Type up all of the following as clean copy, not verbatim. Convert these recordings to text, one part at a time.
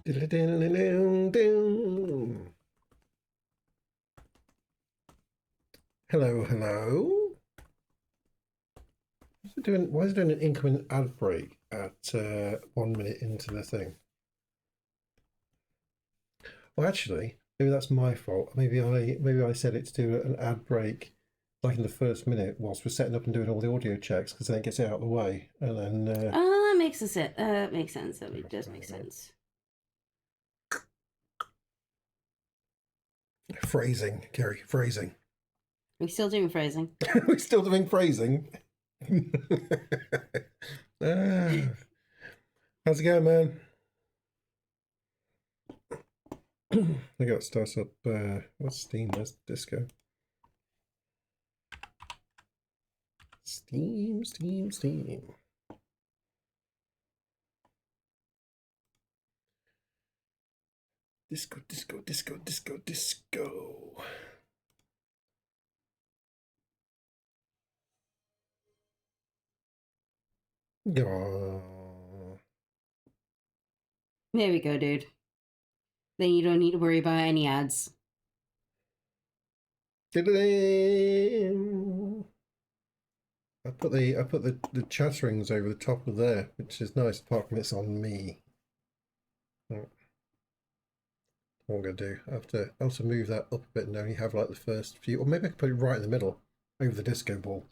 Hello, hello. Why is it doing an incoming ad break at 1 minute into the thing? Well, actually, maybe that's my fault. Maybe I set it to do an ad break like in the first minute whilst we're setting up and doing all the audio checks, because then it gets it out of the way, and then. Oh, that makes sense. Makes sense. That does make sense. Phrasing, Kerry, phrasing. We're still doing phrasing. We're still doing phrasing. How's it going, man? I got to start up. What's Steam? That's Disco. Steam. Disco. Oh. There we go, dude. Then you don't need to worry about any ads. I put the chatterings over the top of there, which is nice, apart from it's on me. What I'm gonna do, I have to move that up a bit and only have like the first few, or maybe I could put it right in the middle over the disco ball.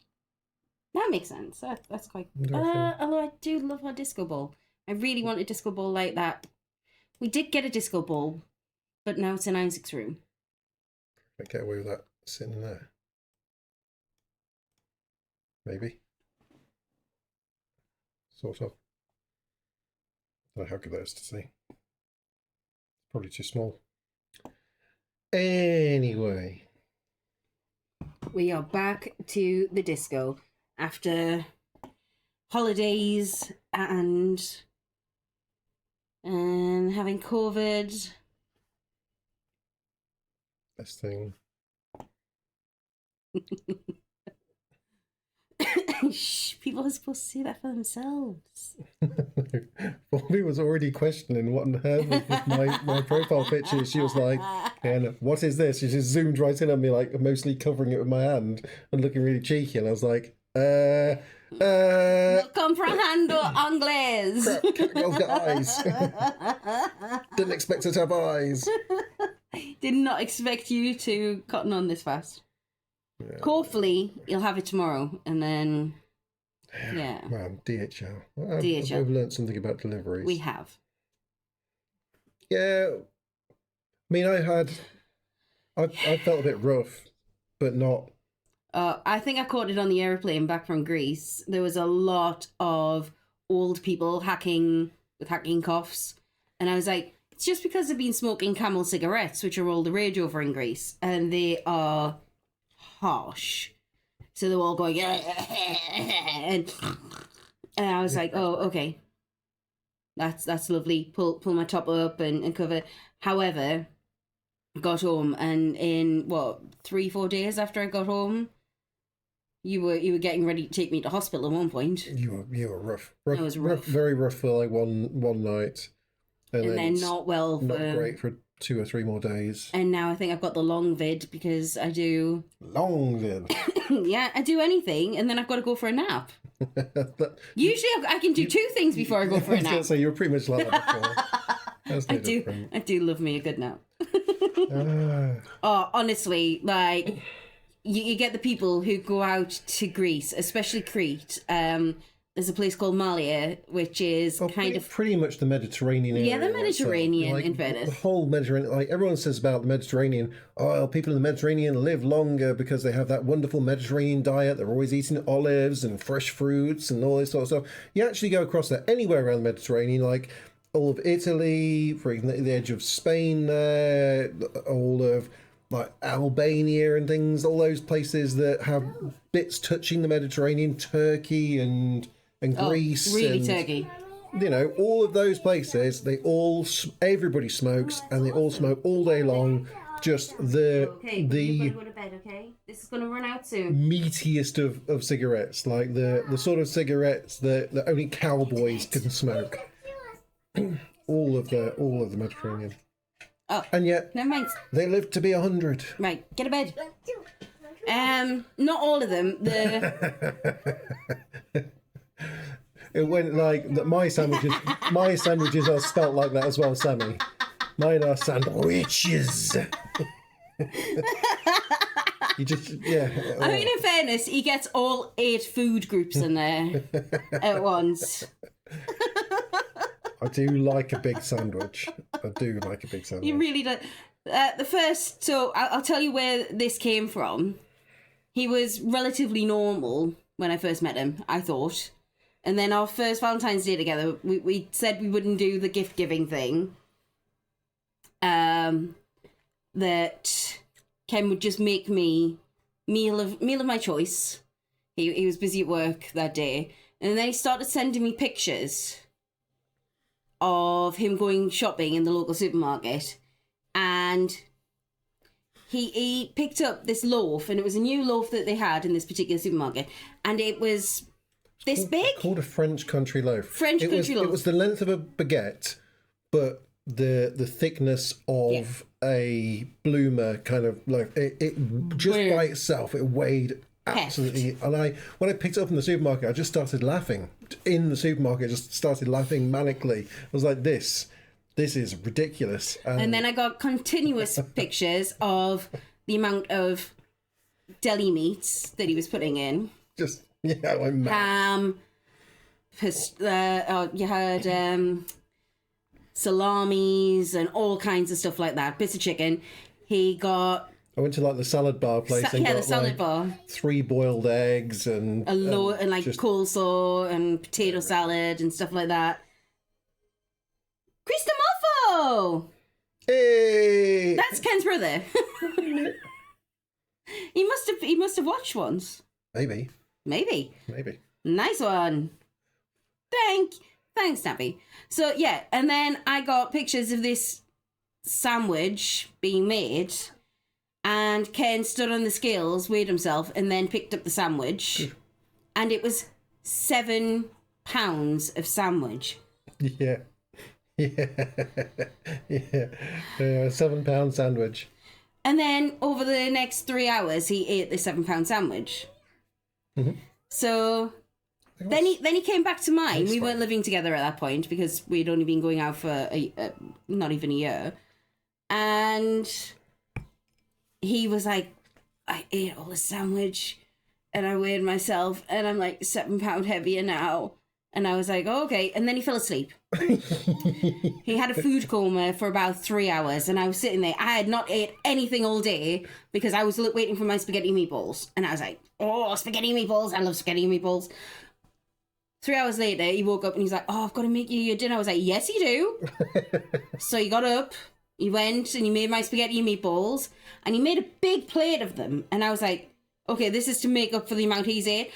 That makes sense. That's quite. Although I do love our disco ball. I really want a disco ball like that. We did get a disco ball, but now it's in Isaac's room. I get away with that sitting in there. Maybe. Sort of. I don't know how good that is to see. Probably too small. Anyway. We are back to the disco after holidays and having COVID. Best thing. Shh, people are supposed to see that for themselves. Bobby was already questioning what on earth was my profile picture. She was like, and what is this? She just zoomed right in on me, like mostly covering it with my hand and looking really cheeky. And I was like, No comprehendo anglais. Crap, girl's got eyes. Didn't expect her to have eyes. Did not expect you to cotton on this fast. Yeah. Hopefully, you'll have it tomorrow, and then, yeah. Man, DHL. DHL. I've learned something about deliveries. We have. Yeah. I mean, I felt a bit rough, but not. I think I caught it on the airplane back from Greece. There was a lot of old people hacking coughs, and I was like, it's just because they've been smoking Camel cigarettes, which are all the rage over in Greece, and they are harsh. So they're all going, and I was like, oh, okay. That's lovely. Pull my top up and cover. However, I got home, and in 3-4 days after I got home, you were getting ready to take me to hospital at one point. You were rough. I was rough. Very rough for like one night. And then not well for... Not great for 2 or 3 more days. And now I think I've got the long vid because I do... Long vid? Yeah, I do anything and then I've got to go for a nap. Usually I can do 2 things before I go for a nap. I was going to say, you were pretty much like that before. I do love me a good nap. Oh, honestly, like... You get the people who go out to Greece, especially Crete. There's a place called Malia, which is pretty much the Mediterranean area. Yeah, the Mediterranean, like, in Venice. The whole Mediterranean, like everyone says about the Mediterranean, people in the Mediterranean live longer because they have that wonderful Mediterranean diet. They're always eating olives and fresh fruits and all this sort of stuff. You actually go across there anywhere around the Mediterranean, like all of Italy, for the edge of Spain there, all of like Albania and things, all those places that have bits touching the Mediterranean, Turkey and Greece. Really, Turkey. You know, all of those places, everybody smokes, and they all smoke all day long. Just you're gonna go to bed, okay? This is gonna run out soon. Meatiest of cigarettes, like the sort of cigarettes that only cowboys can smoke. all of the Mediterranean. Oh, And yet never mind. they live to be 100. Right, get a bed. Not all of them. It went like that. My sandwiches are spelt like that as well, Sammy. Mine are sandwiches. You just, yeah. I mean, in fairness, he gets all 8 food groups in there at once. I do like a big sandwich. I do like a big sandwich. You really do. So I'll tell you where this came from. He was relatively normal when I first met him, I thought. And then our first Valentine's Day together, we said we wouldn't do the gift giving thing. That Ken would just make me meal of my choice. He was busy at work that day. And then he started sending me pictures of him going shopping in the local supermarket. And he picked up this loaf, and it was a new loaf that they had in this particular supermarket. And it was this big. Called a French country loaf. Loaf. It was the length of a baguette, but the thickness of a bloomer kind of loaf. It just by itself, it weighed absolutely. And when I picked it up in the supermarket, I just started laughing. In the supermarket, I just started laughing manically. I was like, this is ridiculous. And then I got continuous pictures of the amount of deli meats that he was putting in. Just, yeah, I'm mad. You had salamis and all kinds of stuff like that. Bits of chicken. He got... I went to like the salad bar place and got the salad bar. 3 boiled eggs and... and coleslaw and potato salad and stuff like that. Cristomofo! Hey! That's Ken's brother. He must have watched once. Maybe. Nice one. Thanks, Snappy. So yeah, and then I got pictures of this sandwich being made, and Ken stood on the scales, weighed himself, and then picked up the sandwich, and it was 7 pounds of sandwich. Yeah. Yeah. 7-pound sandwich. And then over the next 3 hours, he ate the 7-pound sandwich. Mm-hmm. So then he came back to mine. We weren't living together at that point because we'd only been going out for not even a year. And he was like, I ate all the sandwich and I weighed myself and I'm like 7 pound heavier now. And I was like, oh, okay. And then he fell asleep. He had a food coma for about 3 hours. And I was sitting there. I had not ate anything all day because I was waiting for my spaghetti meatballs. And I was like, oh, spaghetti meatballs. I love spaghetti meatballs. 3 hours later, he woke up and he's like, oh, I've got to make you your dinner. I was like, yes, you do. So he got up. He went and he made my spaghetti meatballs. And he made a big plate of them. And I was like, okay, this is to make up for the amount he's ate.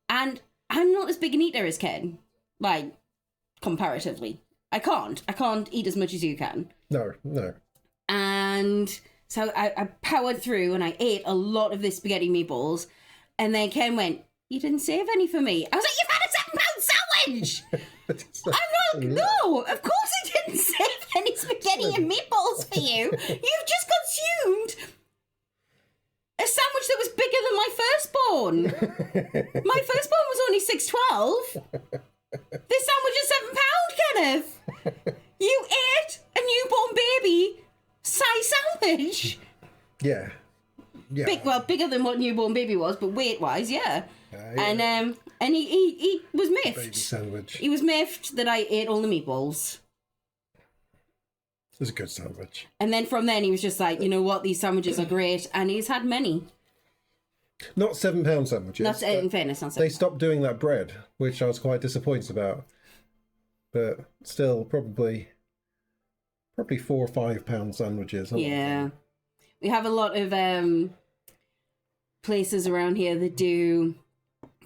And I'm not as big an eater as Ken. Like, comparatively. I can't eat as much as you can. No. And so I powered through and I ate a lot of this spaghetti meatballs. And then Ken went, you didn't save any for me. I was like, you've had a 7-pound sandwich! I'm not, no, of course I didn't save any spaghetti and meatballs for you. You've just consumed a sandwich that was bigger than my firstborn. My firstborn was only 6'12". This sandwich is 7 pounds, Kenneth. You ate a newborn baby size sandwich. Yeah. Bigger than what newborn baby was, but weight wise, yeah. And he was miffed. Baby sandwich. He was miffed that I ate all the meatballs. It was a good sandwich. And then from then he was just like, you know what, these sandwiches are great, and he's had many. Not 7-pound sandwiches. Not in fairness, not 7 They stopped doing that bread, which I was quite disappointed about. But still, probably 4 or 5 pound sandwiches. Yeah, we have a lot of places around here that do.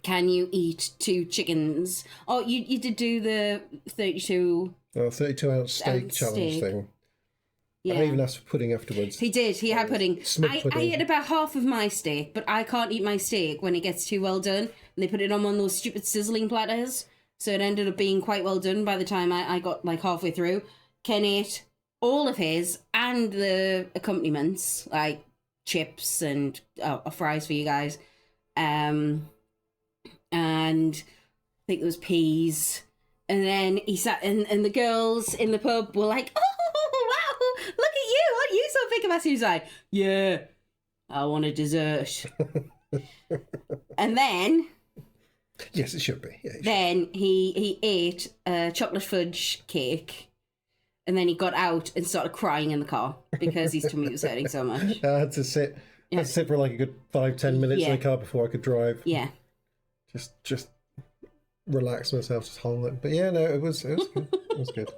Can you eat 2 chickens? Oh, you did do the 32. 32-ounce steak challenge thing. Yeah. I even asked for pudding afterwards. He did. He had pudding. Pudding. I ate about half of my steak, but I can't eat my steak when it gets too well done. And they put it on one of those stupid sizzling platters. So it ended up being quite well done by the time I got like halfway through. Ken ate all of his and the accompaniments, like chips and fries for you guys. And I think there was peas. And then he sat, and the girls in the pub were like, "Oh, wow, look at you. What are you so big about?" He was like, "Yeah, I want a dessert." And then... Yes, it should be. Yeah, then he ate a chocolate fudge cake, and then he got out and started crying in the car because his tummy was hurting so much. I had to sit. I had to sit for like a good 5-10 minutes in the car before I could drive. Yeah. Just relax myself, just hold it. But yeah, no, it was good. It was good.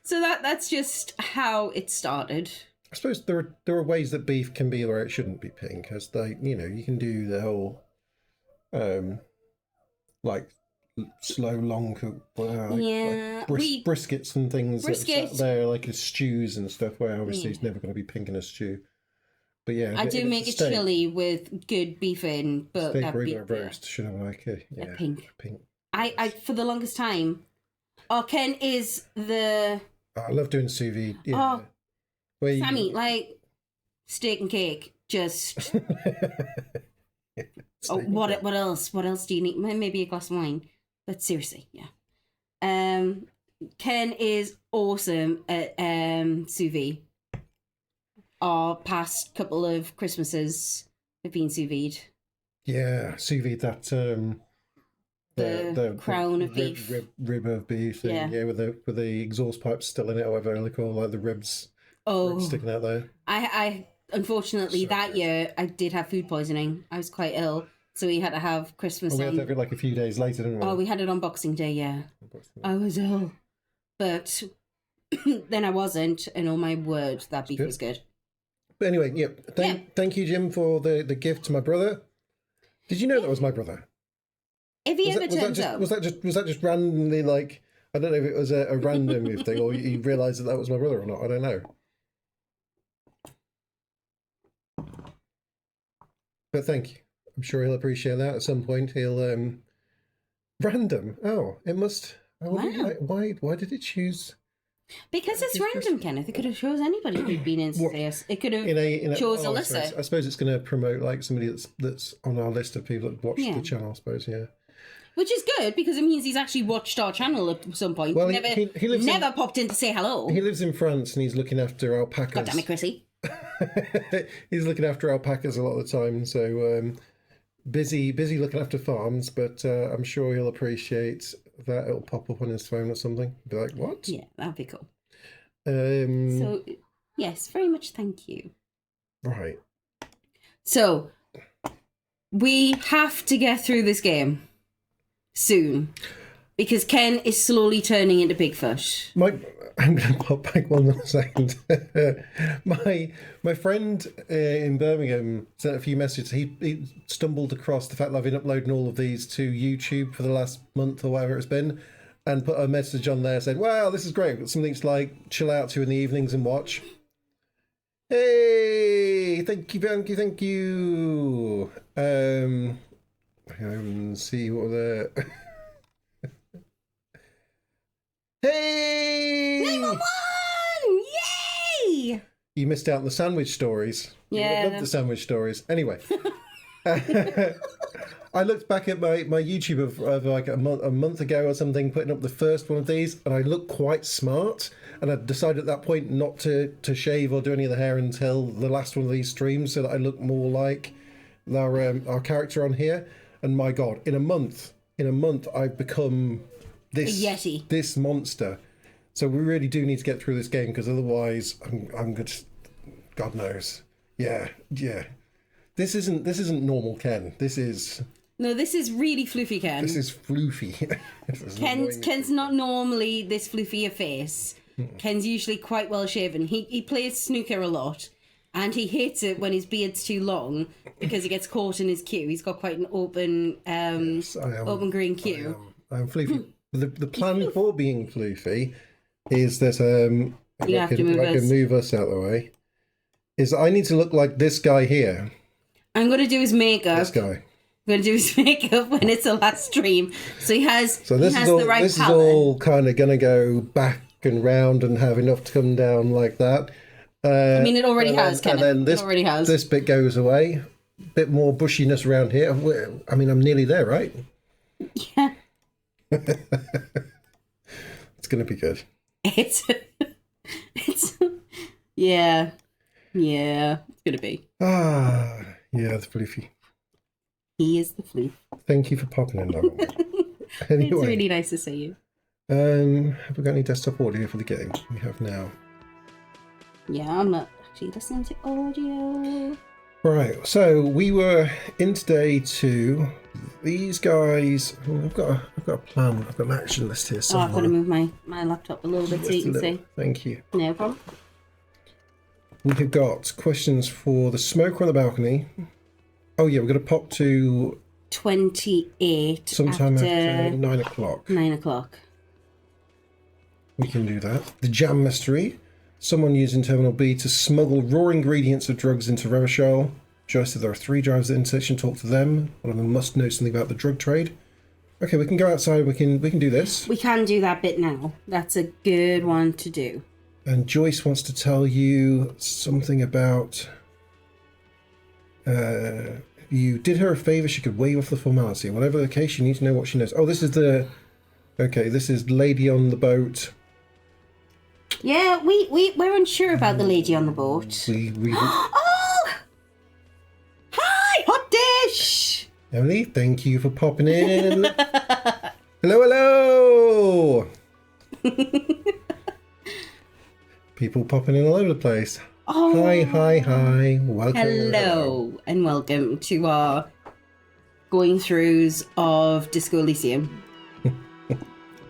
So that's just how it started. I suppose there are ways that beef can be where it shouldn't be pink, as you can do the whole like slow long cook briskets and things that sat there like as stews and stuff, where obviously it's never going to be pink in a stew. But yeah, I do make a chili with good beef in, but steak roast should have like a pink. Pink. I for the longest time. Ken is the. I love doing sous vide. Yeah. Sammy, like steak and cake, just. What else? What else do you need? Maybe a glass of wine, but seriously, yeah. Ken is awesome at sous vide. Our past couple of Christmases have been sous vide. Yeah, sous vide that the crown of beef, rib of beef, thing, with the exhaust pipes still in it, or whatever they call, like the ribs sticking out there. I unfortunately that year I did have food poisoning. I was quite ill, so we had to have Christmas. We had to have it like a few days later, didn't we? Oh, we had it on Boxing Day. Yeah, I was ill, but then I wasn't, and oh my word, that beef was good. But anyway, thank you, Jim, for the gift to my brother. Did you know that was my brother? If he ever turns up, was that just randomly, like, I don't know if it was a random thing, or you realised that was my brother or not. I don't know. But thank you. I'm sure he'll appreciate that at some point. He'll random. Oh, it must. Why did it choose? Because it's random, Kenneth. It could have chose anybody who'd been in CS. It could have chose Alyssa. I suppose it's going to promote like somebody that's on our list of people that watch the channel. I suppose, yeah. Which is good because it means he's actually watched our channel at some point. Well, he never popped in to say hello. He lives in France and he's looking after alpacas. God damn it, Chrissy. He's looking after alpacas a lot of the time, so busy looking after farms. But I'm sure he'll appreciate that. It'll pop up on his phone or something. Be like, what? Yeah, that'd be cool. So yes, very much thank you. Right. So we have to get through this game soon because Ken is slowly turning into Bigfoot. I'm going to pop back 1 more second. my friend in Birmingham sent a few messages. He stumbled across the fact that I've been uploading all of these to YouTube for the last month or whatever it's been, and put a message on there saying, "Wow, this is great. Got something to like chill out to in the evenings and watch." Hey, thank you. See what the. Hey! 911! Yay! You missed out on the sandwich stories. Yeah. I love the sandwich stories. Anyway. I looked back at my YouTube of like a month ago or something, putting up the first one of these, and I looked quite smart. And I decided at that point not to shave or do any of the hair until the last one of these streams, so that I look more like our character on here. And my God, in a month, I've become this Yeti. This monster. So we really do need to get through this game, because otherwise I'm good. God knows. Yeah. This isn't normal Ken. This is really floofy Ken. This is floofy. Ken's not normally this floofy a face. Ken's usually quite well shaven. He plays snooker a lot, and he hates it when his beard's too long because he gets caught in his queue. He's got quite an open open green queue. I'm floofy. The plan for being floofy is that I can move us out of the way. Is I need to look like this guy here. I'm going to do his makeup. This guy. going to do his makeup when it's the last stream. So he has, So this he is has all. the right This palette. is all kind of going to go back and round and have enough to come down like that. I mean, it already has, And Kenneth. then this It already has. this bit goes away. Bit more bushiness around here. I mean, I'm nearly there, right? Yeah. It's going to be good. It's, yeah. Yeah, it's going to be. Ah, yeah, the floofy. He is the floof. Thank you for popping in, Lauren. It's Anyway, really nice to see you. have we got any desktop audio for the game? We have now. Yeah, I'm not actually listening to audio. Right, so we were in today to these guys. I've got a plan. I've got an action list here Oh, I've somewhere. got to move my laptop a little bit so you Just a can little- see. Thank you. No problem. We have got questions for the smoker on the balcony. Oh yeah, we're going to pop to 28 sometime after after 9 o'clock. 9 o'clock. We can do that. The jam mystery. Someone using Terminal B to smuggle raw ingredients of drugs into Revachol. Joyce said there are 3 drivers at the intersection. Talk to them. One of them must know something about the drug trade. Okay, we can go outside. We can do this. We can do that bit now. That's a good one to do. And Joyce wants to tell you something about. You did her a favor. She could waive off the formality. Whatever the case, you need to know what she knows. Oh, this is the. Okay, this is Lady on the Boat. Yeah, we're unsure about the lady on the boat. We Oh! Hi, hot dish! Emily, thank you for popping in. Hello, hello. People popping in all over the place. Oh, Hi. Welcome. hello, and welcome to our going throughs of Disco Elysium.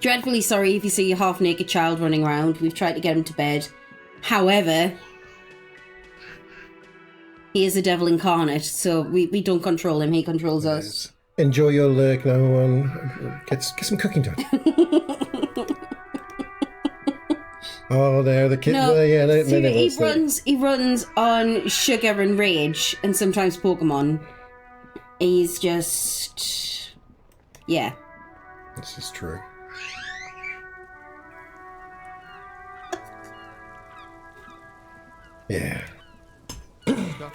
Dreadfully sorry if you see a half-naked child running around. We've tried to get him to bed. However, he is a devil incarnate, so we don't control him, he controls us. Enjoy your lurk, now, everyone. Get some cooking done. Oh, there the kids. No, Yeah, they see, never he sleep. runs on sugar and rage, and sometimes Pokemon. He's just, yeah. This is true. Yeah.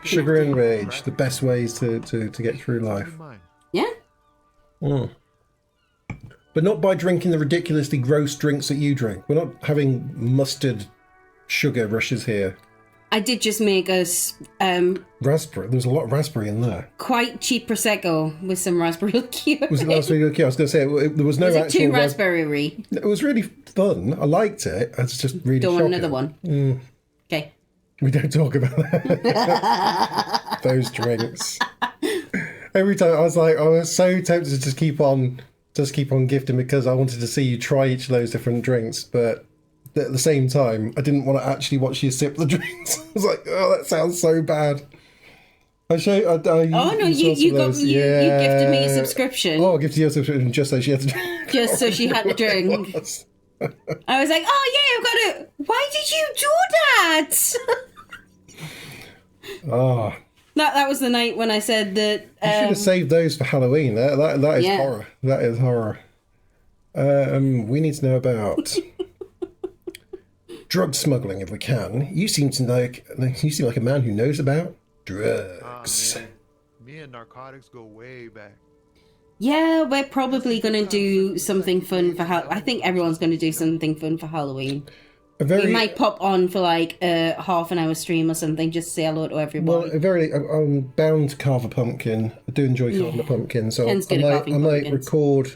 Sugar and rage, the best ways to get through life. Yeah? Mm. But not by drinking the ridiculously gross drinks that you drink. We're not having mustard sugar rushes here. I did just make us Raspberry. There's a lot of raspberry in there. quite cheap Prosecco with some raspberry liqueur. Was it last week? Okay, I was going to say there was no Was it actual too raspberry? It was really fun. I liked it. It's just really Don't want shocking. another one. Okay. We don't talk about that. Those drinks. Every time I was so tempted to just keep on gifting because I wanted to see you try each of those different drinks, but at the same time, I didn't want to actually watch you sip the drinks. I was like, oh, that sounds so bad. Oh no, you gifted me a subscription Oh, I'll give you a subscription just so she had to drink. just so she had to drink. I was like, oh yeah, I've got it. Why did you do that? Oh, That was the night when I said that. you should have saved those for Halloween. That is Yeah. horror. That is horror. We need to know about drug smuggling if we can. You seem like a man who knows about drugs. Me and narcotics go way back. Yeah, we're probably going to do something fun for I think everyone's going to do something fun for Halloween. We might pop on for like a half an hour stream or something just to say hello to everyone. I'm bound to carve a pumpkin. I do enjoy carving a pumpkin, so Ken's good at I carving might pumpkins. record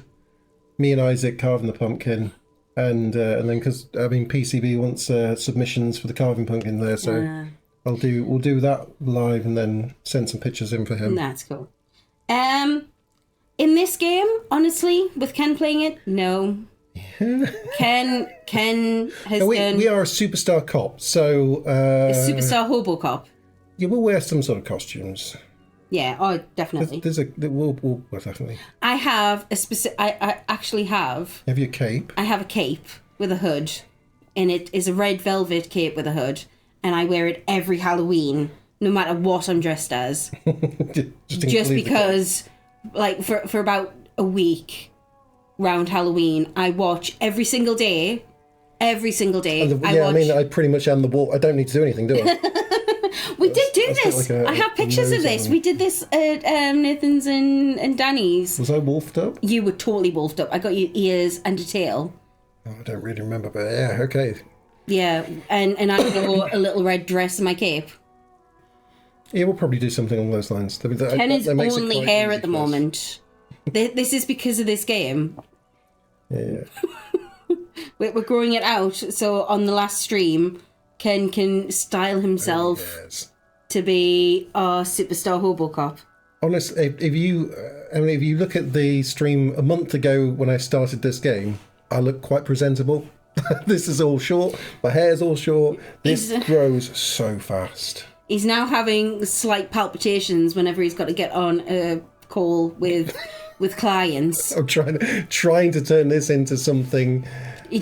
me and Isaac carving the pumpkin, and then because PCB wants submissions for the carving pumpkin there, so we'll do that live and then send some pictures in for him. That's cool. In this game, honestly, with Ken playing it, no. Ken has We done are a superstar cop, so a superstar hobo cop. yeah, we'll wear some sort of costumes. Yeah, oh, definitely. We'll definitely I have a specific. I actually have. have your cape. I have a cape with a hood, and it is a red velvet cape with a hood, and I wear it every Halloween, no matter what I'm dressed as. just Just because like for about a week round Halloween. I watch every single day. Every single day. I mean, I pretty much am the wolf. I don't need to do anything, do I? We did do that's got this. like a I have pictures of nose this. on. We did this at Nathan's and Danny's. Was I wolfed up? You were totally wolfed up. I got you ears and a tail. Oh, I don't really remember, but yeah, okay. Yeah, and I wore a little red dress and my cape. Yeah, we'll probably do something along those lines. Ken is that makes it only quite hair easy at the for us. moment. This is because of this game. Yeah. We're growing it out, so on the last stream, Ken can style himself Yes. to be our superstar hobo cop. Honestly, if you look at the stream a month ago when I started this game, I look quite presentable. This is all short. My hair's all short. This grows so fast. He's now having slight palpitations whenever he's got to get on a call with clients. I'm trying to turn this into something He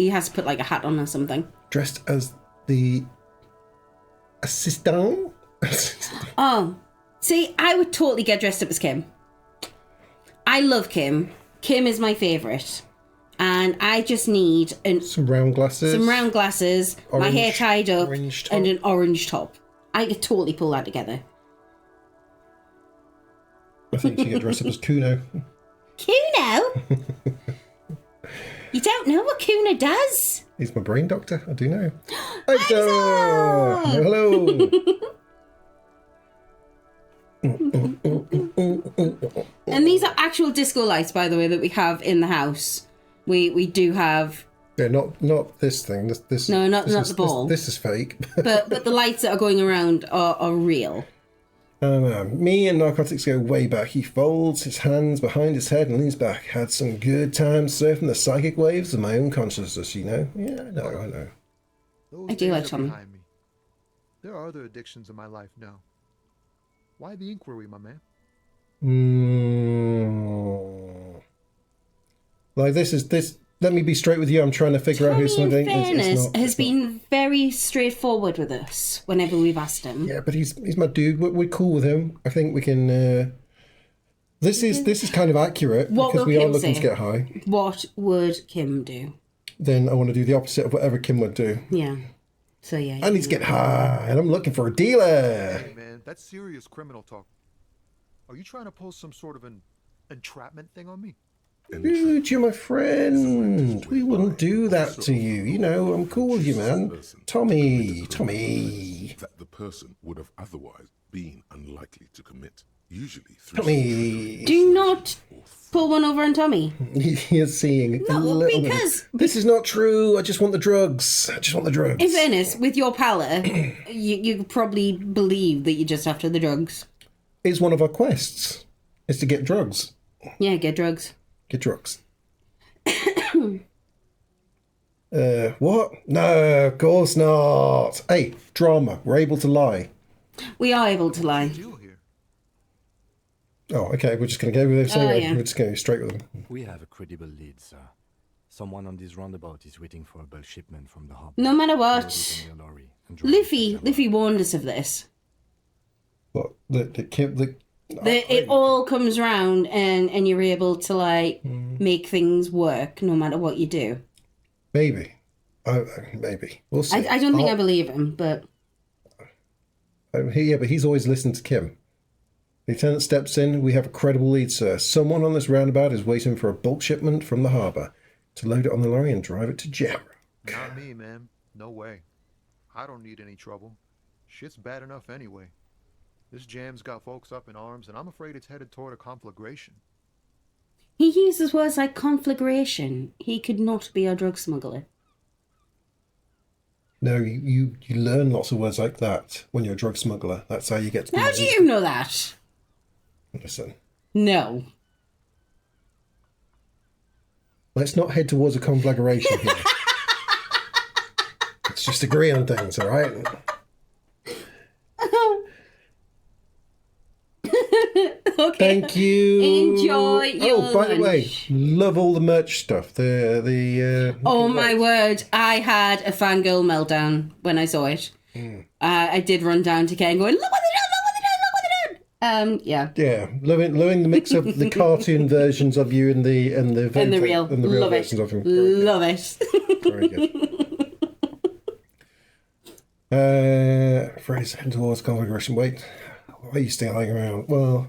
has to put like a hat on or something. dressed as the assistant. Oh, see, I would totally get dressed up as Kim. I love Kim. Kim is my favourite. And I just need Some round glasses. some round glasses, my hair tied up, orange top. and an orange top. I could totally pull that together. I think you should get dressed up as Kuno. Kuno? You don't know what Kuno does? He's my brain doctor. I do know. Isaac! Hello. And these are actual disco lights, by the way, that we have in the house. We do have, Yeah, not this thing. This No, not this is, the ball. This is fake. but the lights that are going around are real. Me and Narcotics go way back. He folds his hands behind his head and leans back. Had some good times surfing the psychic waves of my own consciousness, you know? Yeah, I know. Those I do days like are Tommy. behind me. There are other addictions in my life now. Why the inquiry, my man? Like this. Let me be straight with you. I'm trying to figure out who Tommy, in something. fairness, has been very straightforward with us whenever we've asked him. Yeah, but he's my dude. We're cool with him. I think we can. This is kind of accurate What because will we are Kim looking say? to get high. What would Kim do? Then I want to do the opposite of whatever Kim would do. Yeah. So yeah. I need to get high, and I'm looking for a dealer. Hey, man, that's serious criminal talk. Are you trying to pull some sort of an entrapment thing on me? Dude, you're my friend. We wouldn't do that to you. You know, I'm cool with you, man. Tommy. That the person would have otherwise been unlikely to commit, usually through Tommy. Do not pull one over on Tommy. He is seeing. a No, little bit. because- This is not true. I just want the drugs. In fairness, with your palate, you probably believe that you're just after the drugs. It's one of our quests. Is to get drugs. Yeah, get drugs. Get drugs. What? No, of course not. Hey, drama. We're able to lie. We are able to lie. Deal here. Oh, okay. We're just going to go with this anyway. yeah. We're just going straight with them. We have a credible lead, sir. Someone on this roundabout is waiting for a bulk shipment from the hub. No matter Load what, it on your lorry and drive it to Luffy warned us of this. What? That it all comes round and you're able to like make things work no matter what you do. Maybe. Maybe. We'll see. I don't think I believe him, but Yeah, but he's always listened to Kim. Lieutenant steps in. We have a credible lead, sir. Someone on this roundabout is waiting for a bulk shipment from the harbour to load it on the lorry and drive it to Jamrock. Not me, man. No way. I don't need any trouble. Shit's bad enough anyway. This jam's got folks up in arms, and I'm afraid it's headed toward a conflagration. he uses words like conflagration. He could not be a drug smuggler. No, you learn lots of words like that when you're a drug smuggler. That's how you get to be. How do you know that? Listen, No. let's not head towards a conflagration here. Let's just agree on things, all right? Okay. Thank you. Enjoy your Oh, by the way, lunch. love all the merch stuff. Oh my word! I had a fangirl meltdown when I saw it. I did run down to Ken, going, "Look what they done! Look what they done! Look what they done!" Yeah. Yeah, loving the mix of the cartoon versions of you and the real. Love it. versions of him. Very good. Love it. Very good. Phrase head towards configuration. Wait, why are you still hanging around? Well,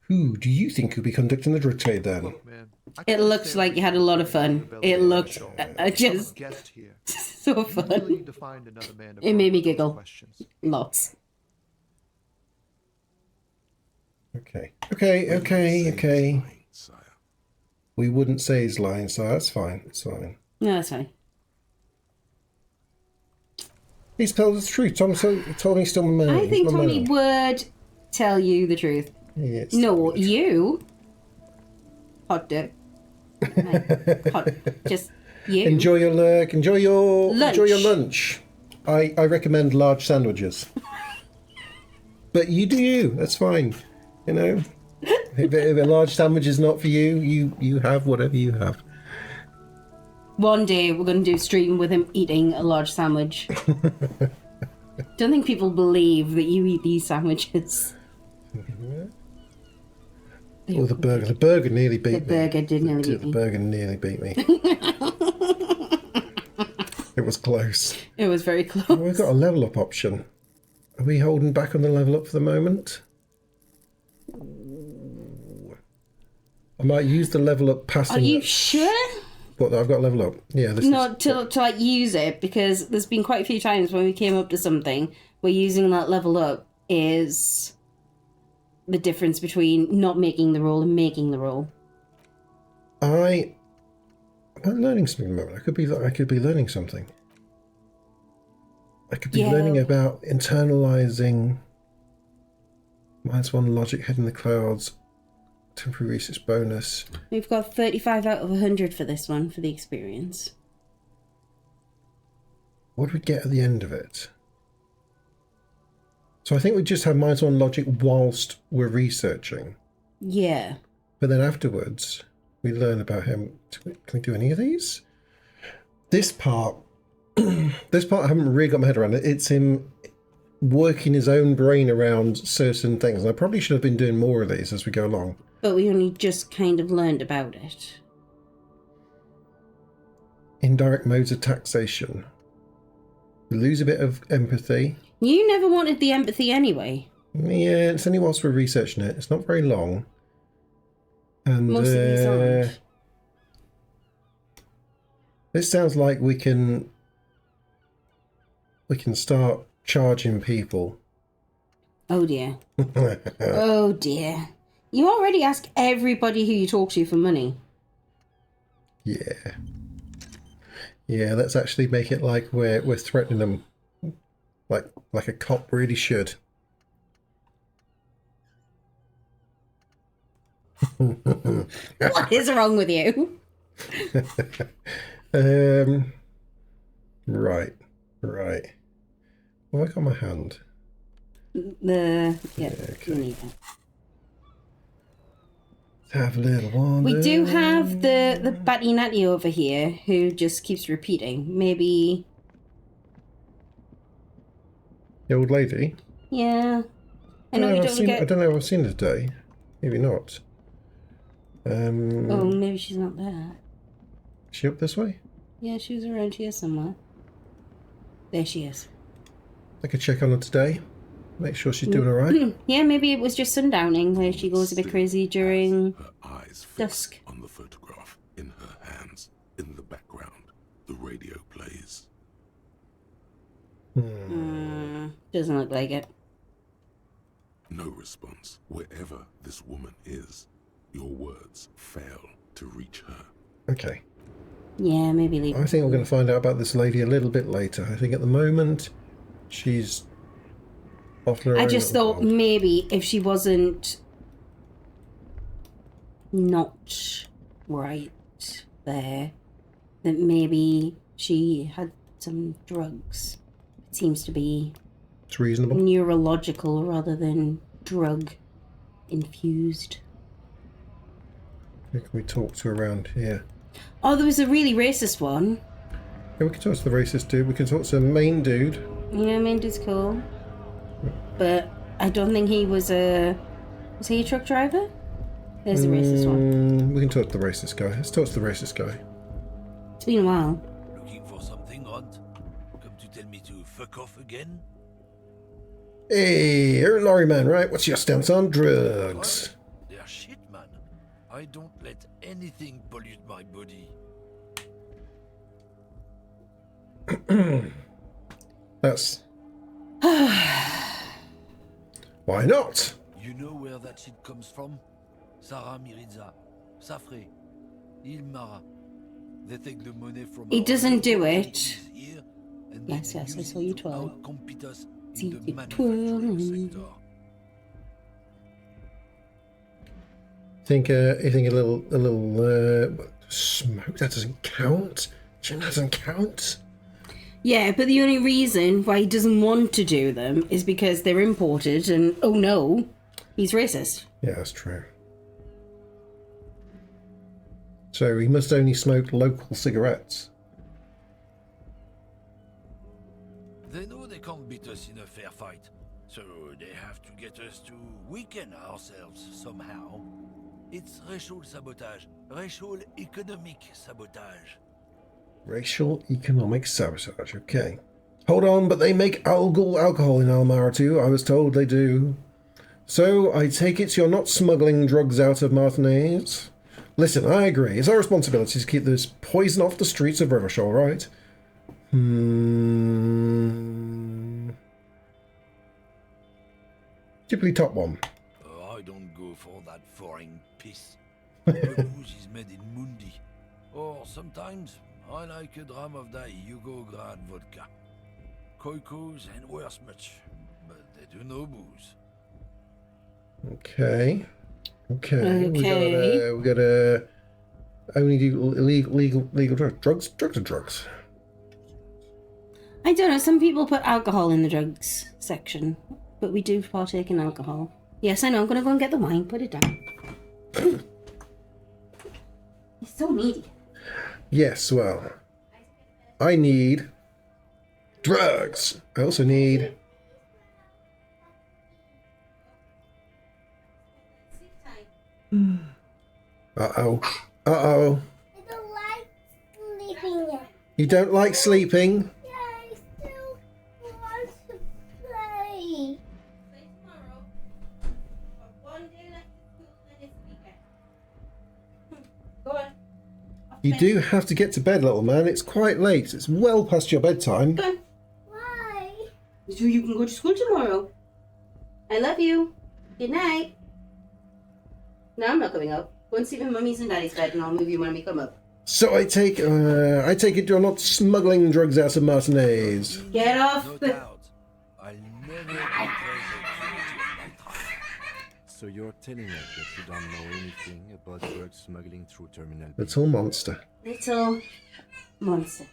who do you think could be conducting the drug trade then? Look, man, I It can't looks stand like you had a lot of fun. the It belly looked show. just I'm a guest here. so You really fun. need to find another man to It made me probe those giggle. questions. Lots. Okay. Lying, sire. We wouldn't say he's lying, so that's fine. It's fine. No, that's fine. He's told us the truth. Tom told me he's still my man. I think He's my Tommy man. would tell you the truth. Yes. No, you. Hot dog. Hot. Just you. Enjoy your lurk. Enjoy your Lunch. lunch. I recommend large sandwiches. But you do you. That's fine. You know, if a large sandwich is not for you, you have whatever you have. One day we're going to do a stream with him eating a large sandwich. Don't think people believe that you eat these sandwiches. Oh, the burger. The burger nearly beat me. The burger did nearly beat The me. burger nearly beat me. It was close. It was very close. Oh, we've got a level up option. Are we holding back on the level up for the moment? I might use the level up passing. Are you sure? What, I've got level up? Yeah, this Not is... to like use it, because there's been quite a few times when we came up to something where using that level up is the difference between not making the roll and making the roll. Am I learning something at the moment? I could be learning something. I could be Yeah. learning about internalizing -1 logic head in the clouds, temporary research bonus. We've got 35 out of 100 for this one, for the experience. What do we get at the end of it? So I think we just have -1 logic whilst we're researching. Yeah. But then afterwards, we learn about him. Can we do any of these? This part, this part I haven't really got my head around it. It's him working his own brain around certain things. And I probably should have been doing more of these as we go along. But we only just kind of learned about it. Indirect modes of taxation. We lose a bit of empathy. You never wanted the empathy anyway. Yeah, it's only whilst we're researching it. It's not very long. And Most of these aren't. this sounds like we can start charging people. Oh dear. Oh dear. You already ask everybody who you talk to for money. Yeah. Yeah, let's actually make it like we're threatening them, like a cop really should. What is wrong with you? Right. What have I got in my hand? Yeah, okay. you need that. Have a little one. We do have the Batty Natty over here who just keeps repeating. Maybe, The old lady. yeah. I know you I don't get. don't know if I've seen her today. Maybe not. Oh, maybe she's not there. Is she up this way? Yeah, she was around here somewhere. There she is. I could check on her today. Make sure she's doing all right. Yeah, maybe it was just sundowning where she goes a bit crazy during Her eyes fixed dusk. on the photograph in her hands. In the background, the radio plays. Doesn't look like it. No response. Wherever this woman is, your words fail to reach her. Okay. Yeah, maybe leave. I think we're going to find out about this lady a little bit later. I think at the moment she's off her I own just little thought world. maybe if she wasn't not right there, that maybe she had some drugs. It seems to be It's reasonable. neurological rather than drug infused. Who can we talk to around here? Oh, there was a really racist one. Yeah, we can talk to the racist dude. We can talk to the main dude. You know, I mean, it's cool. But I don't think he was a... Was he a truck driver? There's the racist one. We can talk to the racist guy. Let's talk to the racist guy. It's been a while. Looking for something, Runt? Come to tell me to fuck off again? Hey, you're a lorry man, right? What's your stance on drugs? They're shit, man. I don't let anything pollute my body. That's... Why not? You know where that shit comes from? Sarah Miriza, Safre, Ilmara. They take the money from He our doesn't do communities it. here, and Yes, they yes, I use saw it you to twirl. outcompete us See in the you manufacturing twirling. sector. You think a little smoke, that doesn't count? Jim, that doesn't count? Yeah, but the only reason why he doesn't want to do them is because they're imported and, oh no, he's racist. Yeah, that's true. So he must only smoke local cigarettes. They know they can't beat us in a fair fight, so they have to get us to weaken ourselves somehow. It's racial sabotage, racial economic sabotage. Racial economic sabotage, okay. Hold on, but they make alcohol in Almara too. I was told they do. So I take it you're not smuggling drugs out of Martinez? Listen, I agree. It's our responsibility to keep this poison off the streets of Rivershore, right? Typically top one. I don't go for that foreign piss. The booze is made in Mundi. Or sometimes I like a dram of that Yugograd vodka. Koikos and worse much, but they do no booze. Okay. Okay. We gotta only do legal drugs. Drugs are drugs. I don't know, some people put alcohol in the drugs section, but we do partake in alcohol. Yes, I know, I'm gonna go and get the wine, put it down. He's so needy. Yes, well, I need drugs. I also need... Uh-oh. Uh-oh. I don't like sleeping yet. You don't like sleeping? Yeah, I still want to play. You do have to get to bed, little man. It's quite late. It's well past your bedtime. Go on. Why? So you can go to school tomorrow. I love you. Good night. No, I'm not coming up. Go and sleep in Mummy's and Daddy's bed and I'll move you when we come up. So I take it you're not smuggling drugs out of Martinez. Get off No the... doubt. I'll never betray the purity of my tribe. So you're telling us that you don't know anything about drug smuggling through Terminal B? Little monster. Little monster.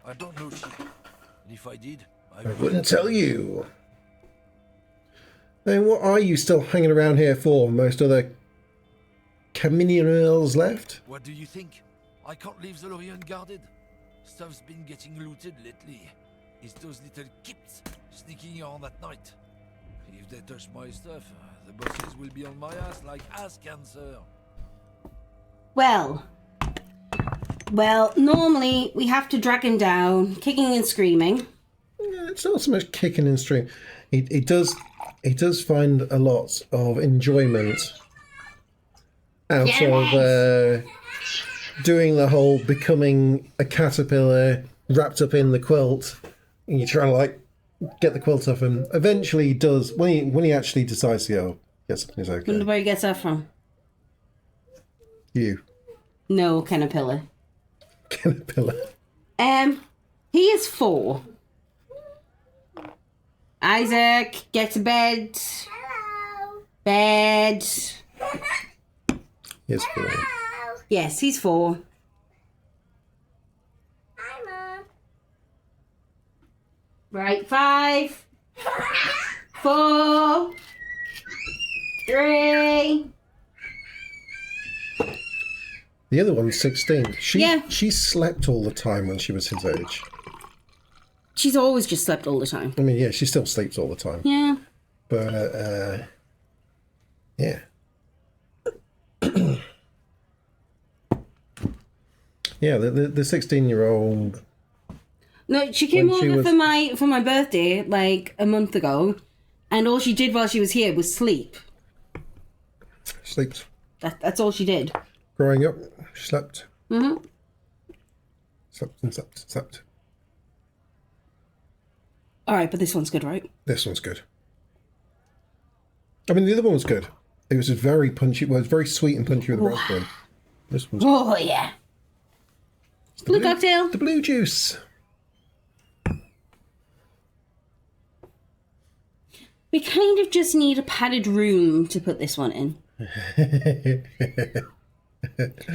I don't know shit. And if I did, I wouldn't tell you. Then what are you still hanging around here for? Most other criminals left? What do you think? I can't leave the lorry unguarded. Stuff's been getting looted lately. It's those little kips sneaking around at night. If they touch my stuff, the bosses will be on my ass like ass cancer. Well, normally we have to drag him down, kicking and screaming. Yeah, it's not so much kicking and stream. He does find a lot of enjoyment out of doing the whole becoming a caterpillar wrapped up in the quilt. And you're trying to like get the quilt off him. Eventually he does, when he actually decides to go, yes, it's okay. Wonder where he gets that from. You. No, caterpillar. Caterpillar. He is 4. Isaac, get to bed. Hello. Bed. Yes, boy. Hello. Yes, he's 4. Hi, Mom. Right, 5, 4, 3. The other one's 16. Yeah. She slept all the time when she was his age. She's always just slept all the time. I mean, yeah, she still sleeps all the time. Yeah. But, yeah. Yeah, the 16-year-old... No, she came When she over was- for my birthday like a month ago, and all she did while she was here was sleep. sleeps. That's all she did. Growing up, she slept. Mm-hmm. Slept and slept and slept. All right, but this one's good, right? This one's good. I mean, the other one was good. It was a very punchy. Well, it was very sweet and punchy with the raspberry. This one's Oh yeah. Blue cocktail. the blue juice. We kind of just need a padded room to put this one in.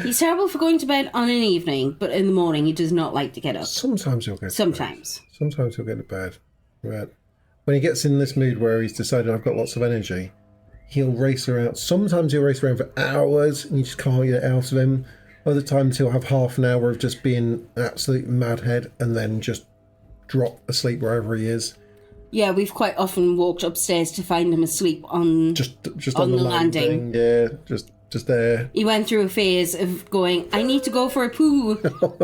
He's terrible for going to bed on an evening, but in the morning he does not like to get up. Sometimes he'll go. To Sometimes. Bed. Sometimes he'll go to bed. But when he gets in this mood where he's decided I've got lots of energy, he'll race around. Sometimes he'll race around for hours, and you just can't get it out of him. Other times he'll have half an hour of just being an absolute madhead, and then just drop asleep wherever he is. Yeah, we've quite often walked upstairs to find him asleep on... Just On on the the landing. Yeah, just there. He went through a phase of going, I need to go for a poo,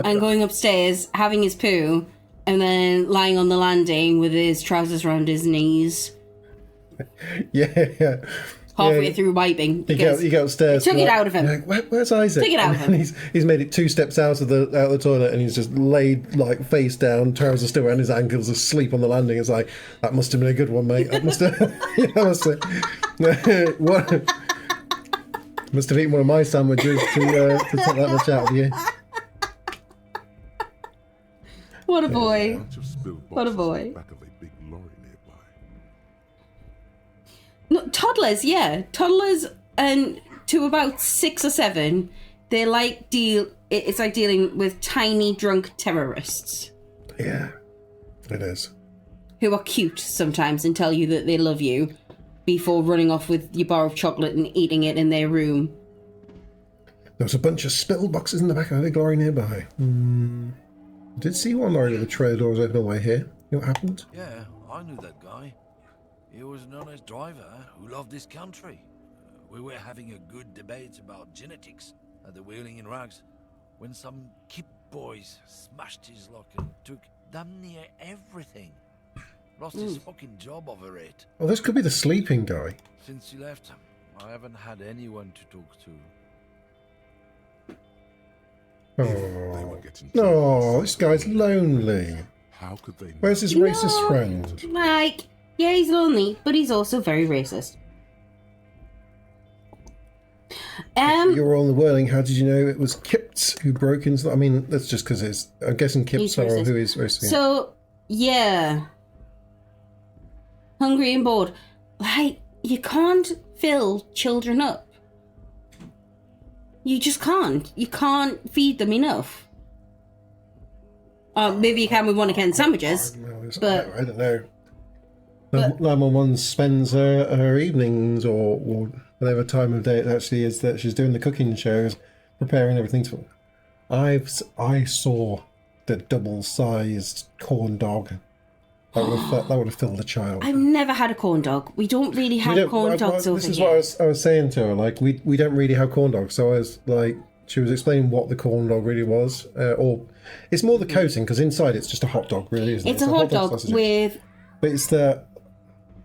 and going upstairs, having his poo, and then lying on the landing with his trousers around his knees, Yeah. halfway through wiping. You go upstairs. Took it like- out of him. you're like, where's Isaac? Took it out of And him. He's made it 2 steps out of the toilet, and he's just laid like face down, trousers still around his ankles, asleep on the landing. It's like, that must have been a good one, mate. That must have. What? Must have eaten one of my sandwiches to take that much out of you. What a boy. Bunch of spilled What a boxes boy. in the back of a big lorry nearby. No, toddlers, yeah. Toddlers, and to about 6 or 7, they like it's like dealing with tiny drunk terrorists Yeah, it is. who are cute sometimes and tell you that they love you before running off with your bar of chocolate and eating it in their room. There was a bunch of spilled boxes in the back of a big lorry nearby. I did see one lorry with the trailer doors open all the way here. You know what happened? Yeah, I knew that guy. He was an honest driver who loved this country. We were having a good debate about genetics at the Wheeling in Rags when some Kip boys smashed his lock and took damn near everything. Lost his fucking job over it. Oh, this could be the sleeping guy. Since he left, I haven't had anyone to talk to. They Oh, were getting no, this guy's lonely. How could they? Where's his racist friend? Like, yeah, he's lonely, but he's also very racist. You were on the whirling. How did you know it was Kips who broke into? I mean, that's just because it's. I'm guessing Kips He's are racist. who is racist. So, yeah. Hungry and bored. Like, you can't fill children up. You just can't. You can't feed them enough. Maybe you can with one of Ken's sandwiches. but- I don't know. but- 911 spends her evenings or whatever time of day it actually is that she's doing the cooking shows, preparing everything for. I saw the double-sized corn dog. That would have filled a child. I've never had a corn dog. We don't really We have don't- corn dogs over This is here. what I was saying to her. Like, we don't really have corn dogs. So I was like, she was explaining what the corn dog really was, or it's more the coating because inside it's just a hot dog, really, isn't it? It's a hot dog sausage. with, But it's the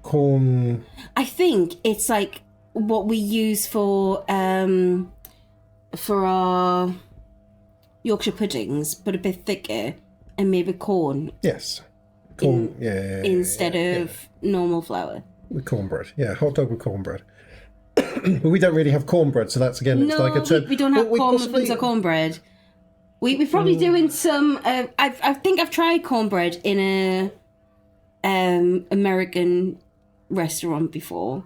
corn. I think it's like what we use for our Yorkshire puddings, but a bit thicker and maybe corn Yes, corn. Yeah. instead of normal flour. With cornbread. Yeah, hot dog with cornbread. But we don't really have cornbread, so that's again. It's No, like a term. we don't have Well, corn possibly- muffins or cornbread. We probably do in some. I think I've tried cornbread in a American restaurant before,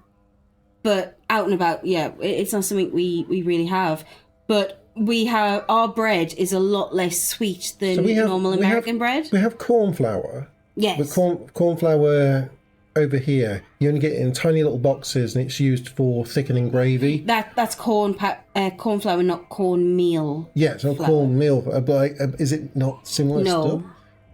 but out and about, yeah, it's not something we really have. But we have our bread is a lot less sweet than So we have- normal we have- American bread. We have corn flour. Yes. But corn flour over here, you only get it in tiny little boxes, and it's used for thickening gravy. That's corn flour, not cornmeal. Yeah, it's not Flour. cornmeal, but like, is it not similar No.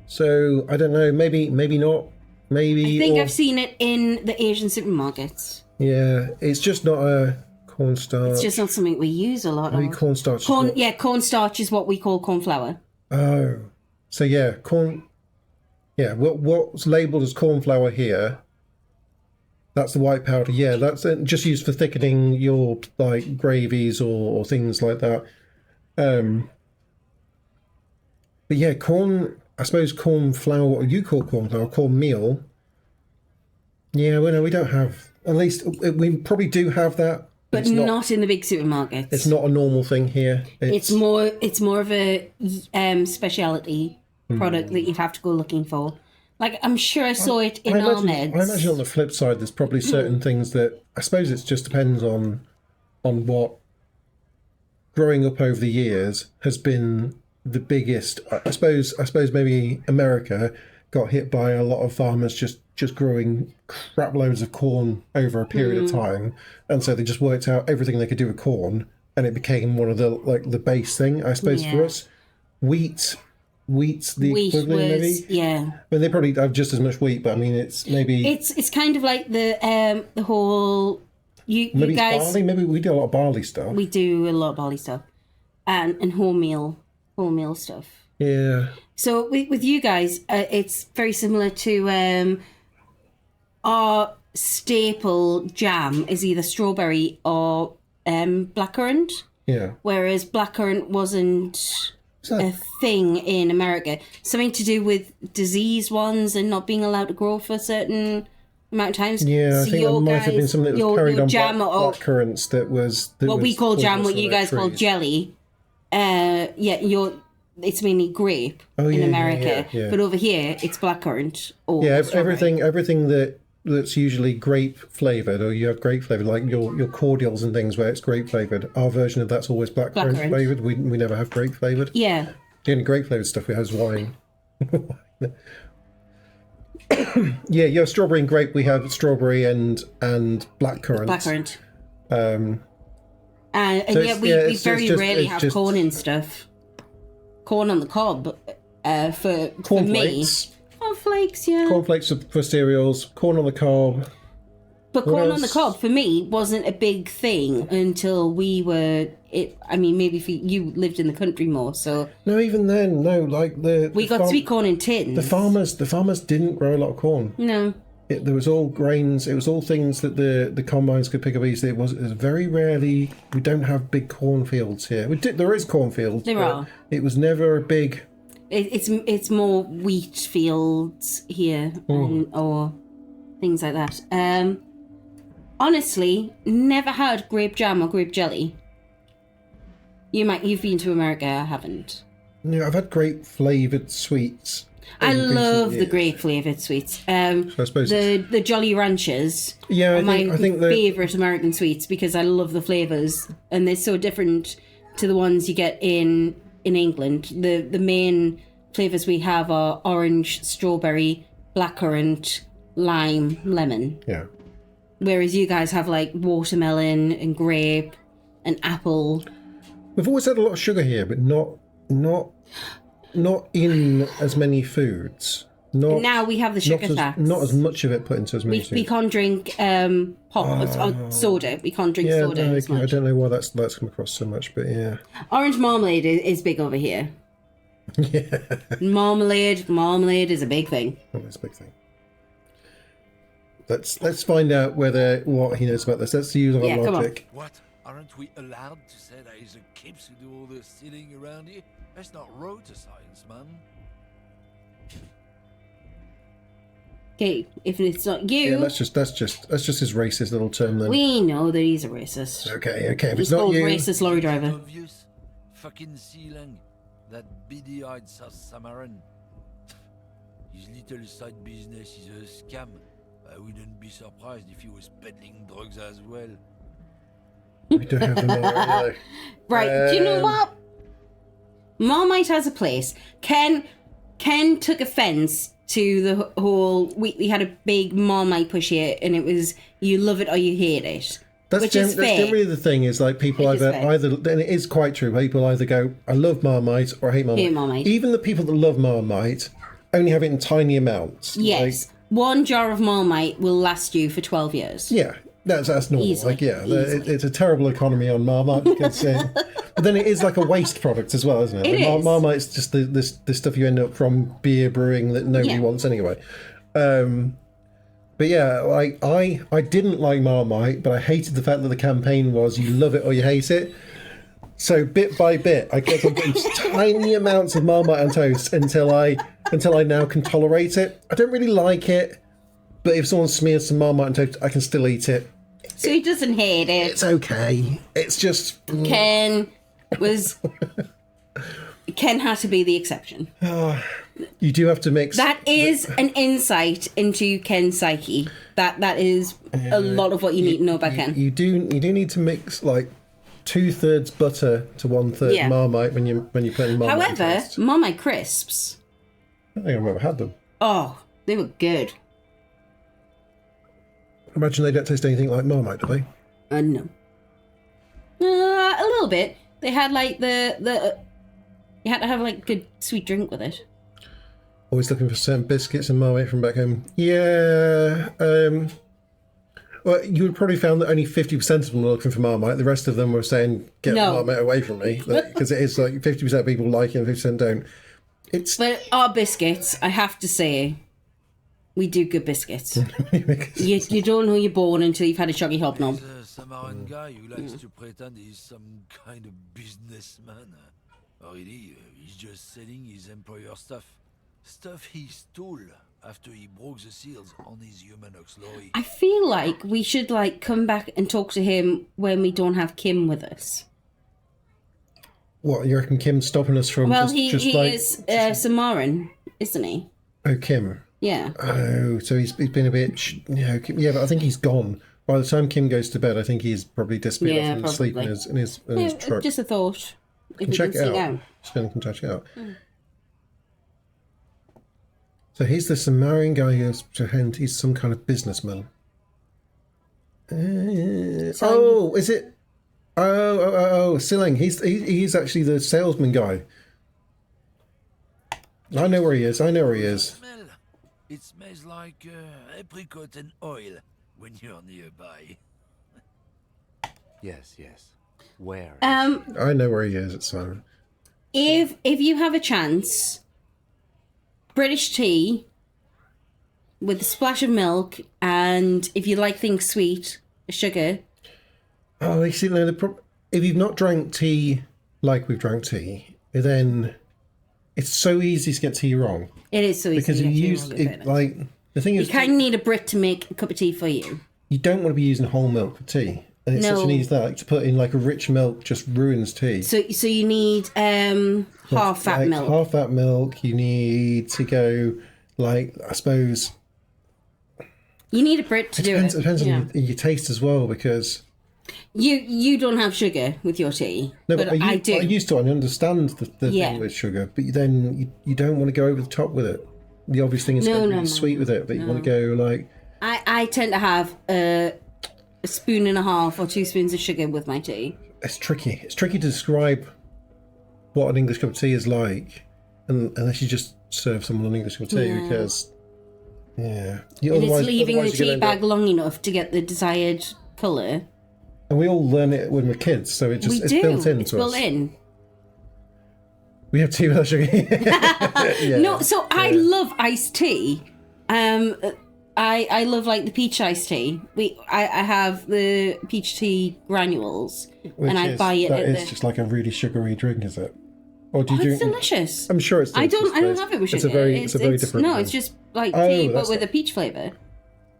stuff? So I don't know. Maybe not. Maybe. I think or- I've seen it in the Asian supermarkets. Yeah, it's just not a cornstarch. It's just not something we use a lot Maybe of. cornstarch. is not- Cornstarch is what we call corn flour. Oh, so yeah, corn. Yeah, what's labelled as corn flour here? That's the white powder. Yeah, that's just used for thickening your like gravies or things like that. But yeah, corn. I suppose corn flour. What you call corn flour? Corn meal. Yeah, well, no, we don't have. At least we probably do have that, But it's not in the big supermarkets. It's not a normal thing here. It's more of a speciality product that you'd have to go looking for. Like I'm sure I saw it in Ahmed's. I imagine on the flip side, there's probably certain things that I suppose it just depends on what growing up over the years has been the biggest. I suppose maybe America got hit by a lot of farmers just growing crap loads of corn over a period of time, and so they just worked out everything they could do with corn, and it became one of the base thing. I suppose for us, wheat's the Wheat equivalent maybe. was, yeah. I mean, they probably have just as much wheat, but I mean, it's maybe It's kind of like the whole you maybe guys. it's barley. Maybe we do a lot of barley stuff. We do a lot of barley stuff, and wholemeal stuff. Yeah, So with you guys, it's very similar to our staple jam is either strawberry or blackcurrant, yeah. whereas blackcurrant wasn't Is that- a thing in America. Something to do with disease ones and not being allowed to grow for a certain amount of times. Yeah, I So think your that might have been guys- something that was your carried on jam or black currants that was... what we call jam, what you guys call trees. jelly. It's mainly grape Oh, in yeah, America, yeah. but over here it's blackcurrant or Yeah, strawberry. everything that's usually grape flavored, or you have grape flavored, like your cordials and things where it's grape flavored. Our version of that's always blackcurrant Blackcurrant. flavored. We never have grape flavored. Yeah, The only grape flavored stuff we have is wine. Yeah, your strawberry and grape. We have strawberry and blackcurrant. blackcurrant. Um, And So yeah, it's- we yeah, it's very just- rarely it's have just- corn and stuff. Corn on the cob for me. cornflakes. Cornflakes, yeah. Cornflakes for cereals. Corn on the cob. But What corn on the else? cob for me wasn't a big thing until we were. I mean, maybe if you lived in the country more, so No, even then, no. Like we got sweet corn in tins. The farmers didn't grow a lot of corn. No, There was all grains. It was all things that the combines could pick up easily. It was very rarely. We don't have big cornfields here. There is cornfields. There but are. It was never a big. it's more wheat fields here or things like that. Honestly, never had grape jam or grape jelly. You've been to America, I haven't. Yeah, I've had grape flavored sweets. I in recent love the years. grape flavored sweets. So I suppose. The Jolly Ranchers Yeah, are I my think that. favorite American sweets because I love the flavors and they're so different to the ones you get in England. The main flavors we have are orange, strawberry, blackcurrant, lime, lemon. Yeah. Whereas you guys have like watermelon and grape and apple. We've always had a lot of sugar here, but not in as many foods. Not Now we have the sugar tax. not as much of it put into as many We foods. can't drink soda. We can't drink Yeah, soda no, as I much. don't know why that's come across so much, but yeah. Orange marmalade is big over here. Yeah, Marmalade is a big thing. that's a big thing. Let's find out what he knows about this. Let's use our Yeah, come on. logic. What? Aren't we allowed to say that it's the kids who do all the stealing around here? That's not road to science, man. Okay, if it's not Yeah, you, that's just his racist little term then. we know that he's a racist. Okay, if He's it's not called you, racist lorry driver. Obvious. Fucking Sealang. That beady-eyed South Samaran. His little side business is a scam. I wouldn't be surprised if he was peddling drugs as well. we don't have the money. Right, do you know Um, what? Marmite has a place. Ken took offence to the whole. We had a big Marmite push here, and it was you love it or you hate it. That's, Which is that's fair. generally the thing is like people Which is fair. either and it is quite true. People either go I love Marmite or I hate Marmite. Hate Marmite. Even the people that love Marmite only have it in tiny amounts. Yes. One jar of Marmite will last you for 12 years. Yeah, that's normal. Easily, Like, yeah, easily. it's a terrible economy on Marmite because, but then it is like a waste product as well, isn't it? It is. Marmite's just the stuff you end up from beer brewing that nobody Yeah. wants anyway. But yeah, like I didn't like Marmite, but I hated the fact that the campaign was you love it or you hate it. So bit by bit, I kept on putting tiny amounts of Marmite on toast until I now can tolerate it. I don't really like it, but if someone smears some Marmite on toast, I can still eat it. So he doesn't hate it. It's okay. It's just Ken had to be the exception. you do have to mix. That is an insight into Ken's psyche. That is a lot of what you need to know about Ken. You do need to mix like 2/3 butter to 1/3 Yeah. Marmite when you're putting Marmite. on However, toast. Marmite crisps, I don't think I've ever had them. oh, they were good. Imagine they don't taste anything like Marmite, do they? No. A little bit. They had like the you had to have like good sweet drink with it. Always looking for certain biscuits and Marmite from back home. Yeah. Well, you would probably found that only 50% of them were looking for Marmite. The rest of them were saying, "Get No. Marmite away from me," because it is like 50% of people like it and 50% don't. It's But our biscuits, I have to say, we do good biscuits. You don't know you're born until you've had a chuggy hobnob. There's a Samaran guy who likes to pretend he's some kind of businessman. Really, he's just selling his employer stuff. Stuff he stole after he broke the seals on his human oxlorry. I feel like we should like come back and talk to him when we don't have Kim with us. what you reckon Kim's stopping us from? Well, just, he like, is Samaran, isn't he? Oh, Kim. Yeah. Oh, so he's been a bit. Yeah, but I think he's gone. By the time Kim goes to bed, I think he's probably disappeared Yeah, off and asleep in probably. his truck. Just a thought. If we Check can it sneak out. Just going to check it out. So he's the Sumerian guy who has to hand. He's some kind of businessman. Oh, is it? Oh, Siling. He's actually the salesman guy. I know where he is. Smell. It smells like apricot and oil when you're nearby. Yes, yes. Where? I know where he is. It's Simon. If you have a chance, British tea with a splash of milk, and if you like things sweet, sugar. Oh, you see, now if you've not drank tea like we've drank tea, then it's so easy to get tea wrong It is so easy because to you get use wrong with it like the thing You is kind of need a Brit to make a cup of tea for you. you don't want to be using whole milk for tea, and it's such No. an easy thing. Like, to put in like a rich milk just ruins tea. So you need half fat Like, milk. Half fat milk. You need to go like I suppose. You need a Brit to do it. It depends Yeah. on your taste as well because You don't have sugar with your tea, no, but I do. I used to. I understand the Yeah. thing with sugar, but then you don't want to go over the top with it. The obvious thing is to No, go no, really no, sweet with it, but you want to go like I tend to have a spoon and a half or 2 spoons of sugar with my tea. it's tricky. It's tricky to describe what an English cup of tea is like, unless you just serve someone an English cup of tea Yeah. because you, And it's otherwise leaving the you're gonna tea end bag up- long enough to get the desired colour. and we all learn it when we're kids, so it's We do. built into It's us. built in. We have tea without sugar. Yeah. No, so I love iced tea. I love like the peach iced tea. I have the peach tea granules, and I buy it That at is the. just like a really sugary drink, is it? Or do you Oh, it's drink? delicious. I'm sure it's. I delicious, don't but have it with sugar. It's a very different. No, one. it's just like Oh, tea, but that's with it. a peach flavour.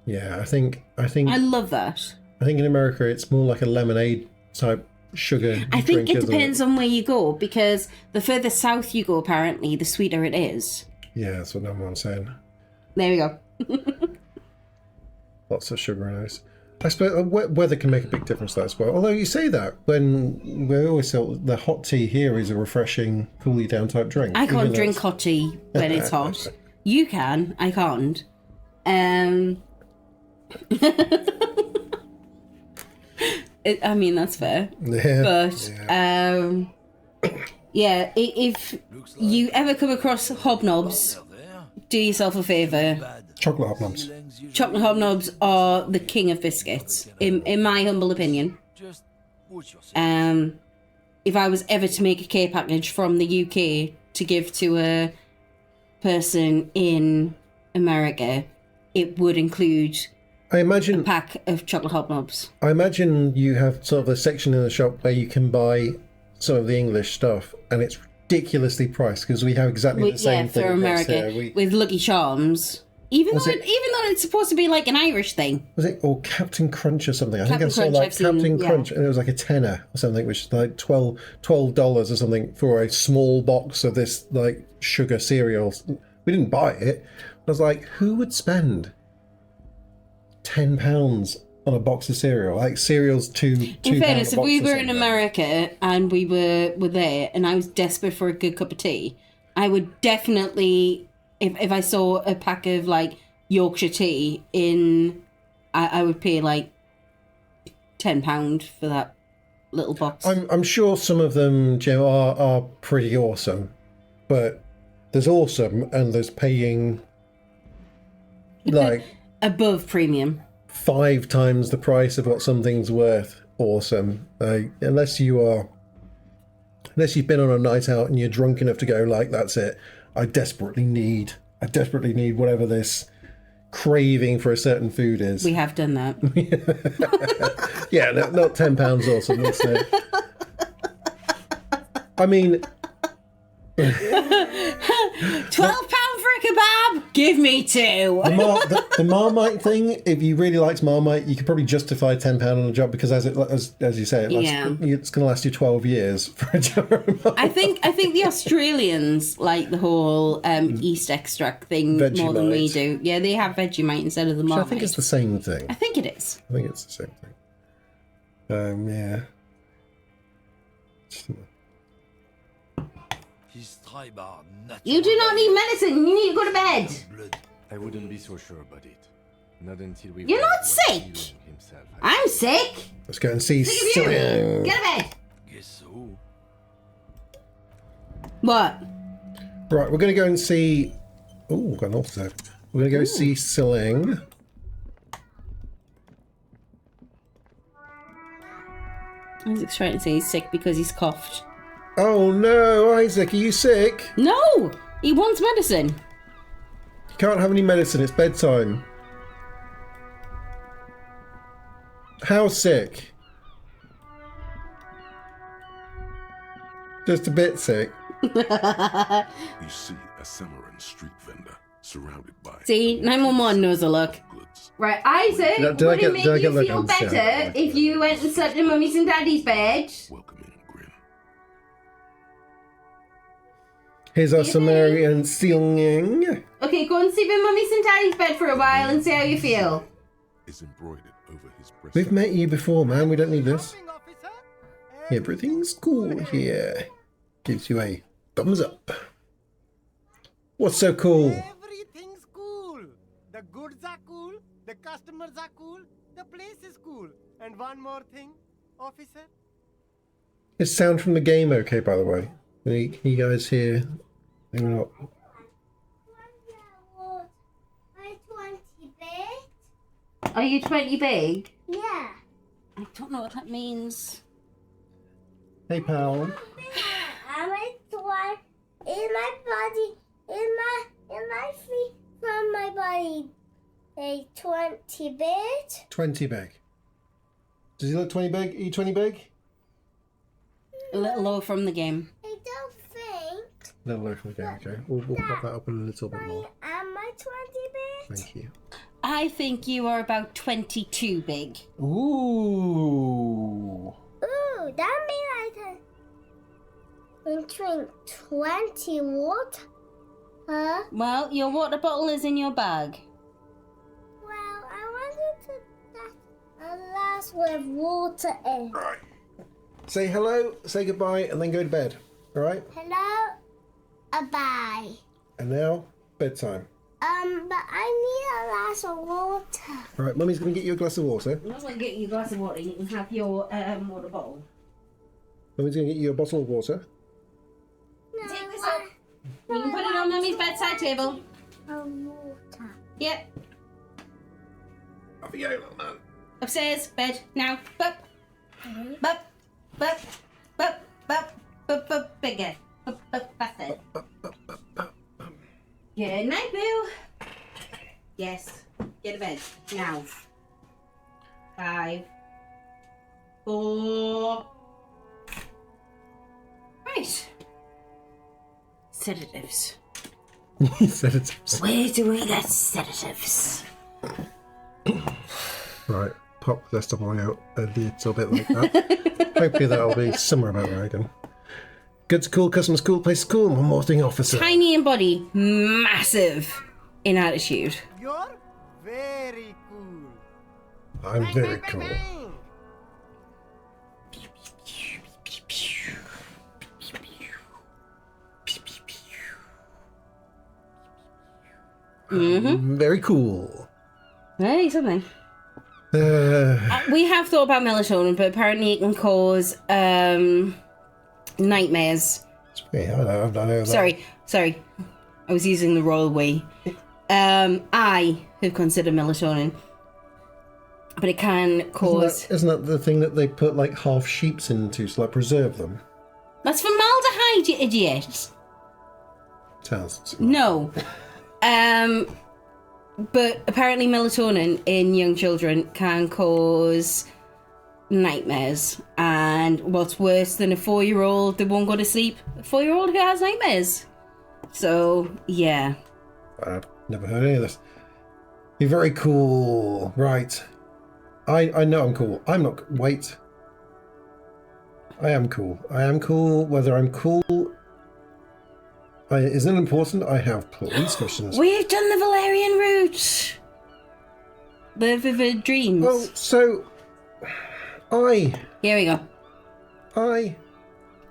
Yeah, I think I love that. in America it's more like a lemonade type sugar. I think drink, it isn't depends on where you go, because the further south you go, apparently, the sweeter it is. Yeah, that's what everyone's saying. There we go. Lots of sugar and ice. I suppose weather can make a big difference to that as well. Although you say that when we always say the hot tea here is a refreshing, cool you down type drink. I even can't though drink it's- hot tea when it's hot. You can. I can't. I mean, that's fair. Yeah, But yeah, if Looks like you ever come across hobnobs, they're there. do yourself a favour. Bad. Chocolate hobnobs. Ceilings usually Chocolate hobnobs are the king of biscuits, in my humble opinion. Just watch yourself. If I was ever to make a care package from the UK to give to a person in America, it would include I a imagine pack of chocolate hobnobs. you have sort of a section in the shop where you can buy some of the English stuff, and it's ridiculously priced because we have exactly the same For thing across America, here. with Lucky Charms. Even though it's supposed to be like an Irish thing. Was it or Captain Crunch or something? I think I Captain saw Crunch, like I've seen, Captain yeah. Crunch, and it was like a tenner or something, which is like $12 or something for a small box of this like sugar cereal. We didn't buy it. I was like, who would spend £10 on a box of cereal? Like cereal's two. In fairness, £2 if box we or were in something. America and we were there and I was desperate for a good cup of tea, I would definitely, if I saw a pack of like Yorkshire tea I would pay like £10 for that little box. I'm sure some of them, Jim, are pretty awesome, but there's awesome and there's paying like Above premium. 5 times the price of what something's worth. Awesome. Unless you've been on a night out and you're drunk enough to go like, that's it. I desperately need whatever this craving for a certain food is. We have done that. Yeah, not £10 awesome. That's it. I mean, £12 for a kebab? Give me 2. the Marmite thing, if you really liked Marmite, you could probably justify £10 on a job because as you say, it's going to last you 12 years for a jar of Marmite. I think the Australians like the whole yeast extract thing more than we Vegemite. do. Yeah, they have Vegemite instead of the Marmite. I think it's the same thing. I think it is. I think it's the same thing. Yeah. His tribe are natural. You do not need medicine. You need to go to bed. blood. I wouldn't be so sure about it. Not until we. You're not sick. Himself. I'm sick. Let's go and see. Sick of you. Get to bed. Guess so. What? Right, we're going to go and see. Oh, got an altar. We're going to go see Siling. Isaac's trying to say he's sick because he's coughed. Oh no, Isaac, are you sick? No, he wants medicine. You can't have any medicine. It's bedtime. How sick? Just a bit sick. You see a Samaran street vendor surrounded by. See, 911 knows a look. goods. Right, Isaac, Did I would get- it make did I you get look feel on the sound? better if you went and slept in mummy's and daddy's bed? Welcoming grin. Here's our Baby. Sumerian Siling. Okay, go and sleep in mummy's and daddy's bed for a while and see how you feel. Is embroidered over his breast. We've met you before, man. We don't need this. Everything's cool here. Gives you a thumbs up. What's so cool? Everything's cool. The goods are cool, the customers are cool, the place is cool. And one more thing, officer. Is sound from the game okay, by the way? Can you guys hear? Hang on. I'm 20 bit. Are you 20 big? Yeah. I don't know what that means. Hey, pal. I'm a 20 in my body, in my feet, from my body. A 20 bit. 20 big. Does he look 20 big? Are you 20 big? A little low from the game. I don't think. No, low from the game. Okay. We'll pop that up a little bit more. Am I 20 bit? Thank you. I think you are about 22 big. Ooh. Ooh, that means I can drink 20 water. Huh? Well, your water bottle is in your bag. Well, I wanted to that a glass with water in. Say hello, say goodbye, and then go to bed. All right? Hello? Bye. And now, bedtime. But I need a glass of water. All right, Mummy's going to get you a glass of water. I'm not going to get you a glass of water. You can have your water bottle. Mummy's going to get you a bottle of water. No, Take this up. You can put it on Mummy's bedside table. water. Yep. Off you go, little man. Upstairs, bed, now. Bup. Bup. Bup. Bup. Bup. Bup. Bup. Bigger. Bup. Bup. That's it. Good night, Boo. Yes. Get to bed. Now. 5, 4. Right. Sedatives. Sedatives. Where do we get sedatives? Right, pop the desktop on out a little bit like that. Hopefully that'll be somewhere about right again. Goods cool, customers cool, place cool, and one more thing, officer. Tiny in body, massive in attitude. You're very cool. I'm Bang, very bang, bang, cool. bang. I'm very cool. Hey, something. Uh, We have thought about melatonin, but apparently it can cause nightmares. yeah, I know that. Sorry. I was using the royal we. I have considered melatonin, but it can cause. Isn't that the thing that they put like half sheeps into to like preserve them? That's formaldehyde, you idiot. Sounds. No. But apparently melatonin in young children can cause nightmares. And what's worse than a 4-year-old that won't go to sleep? A 4-year-old who has nightmares. So, yeah. I've never heard any of this. You're very cool. Right. I know I'm cool. I'm not. Wait. I am cool. I am cool. Whether I'm cool isn't important. I have police questions. We've done the Valerian route. The vivid dreams. Well, so I Here we go.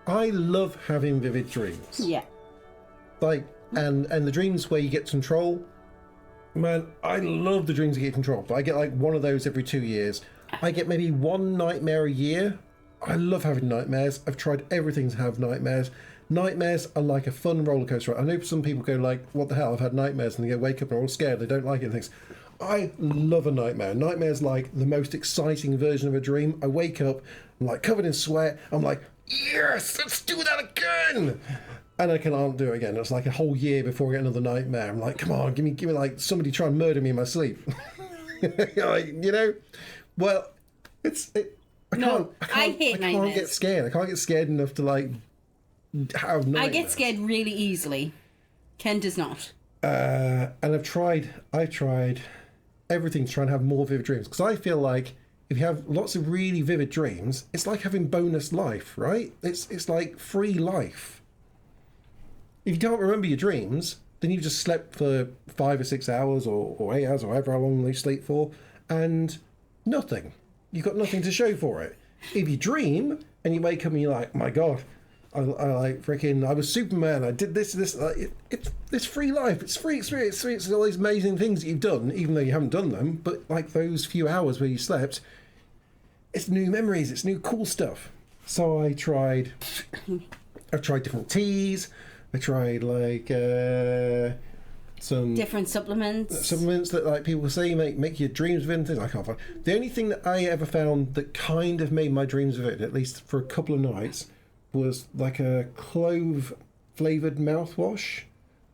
I love having vivid dreams. Yeah. Like and the dreams where you get control. Man, I love the dreams you get control. But I get like one of those every 2 years. I get maybe one nightmare a year. I love having nightmares. I've tried everything to have nightmares. Nightmares are like a fun roller coaster. I know some people go like, "What the hell? I've had nightmares," and they go wake up and are all scared. They don't like it and things. I love a nightmare. Nightmare's like the most exciting version of a dream. I wake up, I'm like covered in sweat. I'm like, "Yes, let's do that again!" And I can't do it again. It's like a whole year before I get another nightmare. I'm like, "Come on, give me like somebody try and murder me in my sleep." Like, you know, well, I can't get scared. I can't get scared enough to like have nightmares. I get scared really easily. Ken does not. And I've tried everything to try and have more vivid dreams, because I feel like if you have lots of really vivid dreams, it's like having bonus life, right? It's like free life. If you don't remember your dreams, then you just slept for 5 or 6 hours or 8 hours or however long you sleep for, and nothing. You've got nothing to show for it. If you dream and you wake up and you're like, "My God, I like freaking, I was Superman, I did this, it's free life, it's free experience, it's all these amazing things that you've done, even though you haven't done them, but like those few hours where you slept, it's new memories, it's new cool stuff." So I've tried different teas, I tried like some Different supplements. that like people say make your dreams vivid and things. I can't find. The only thing that I ever found that kind of made my dreams vivid, at least for a couple of nights, was like a clove flavoured mouthwash.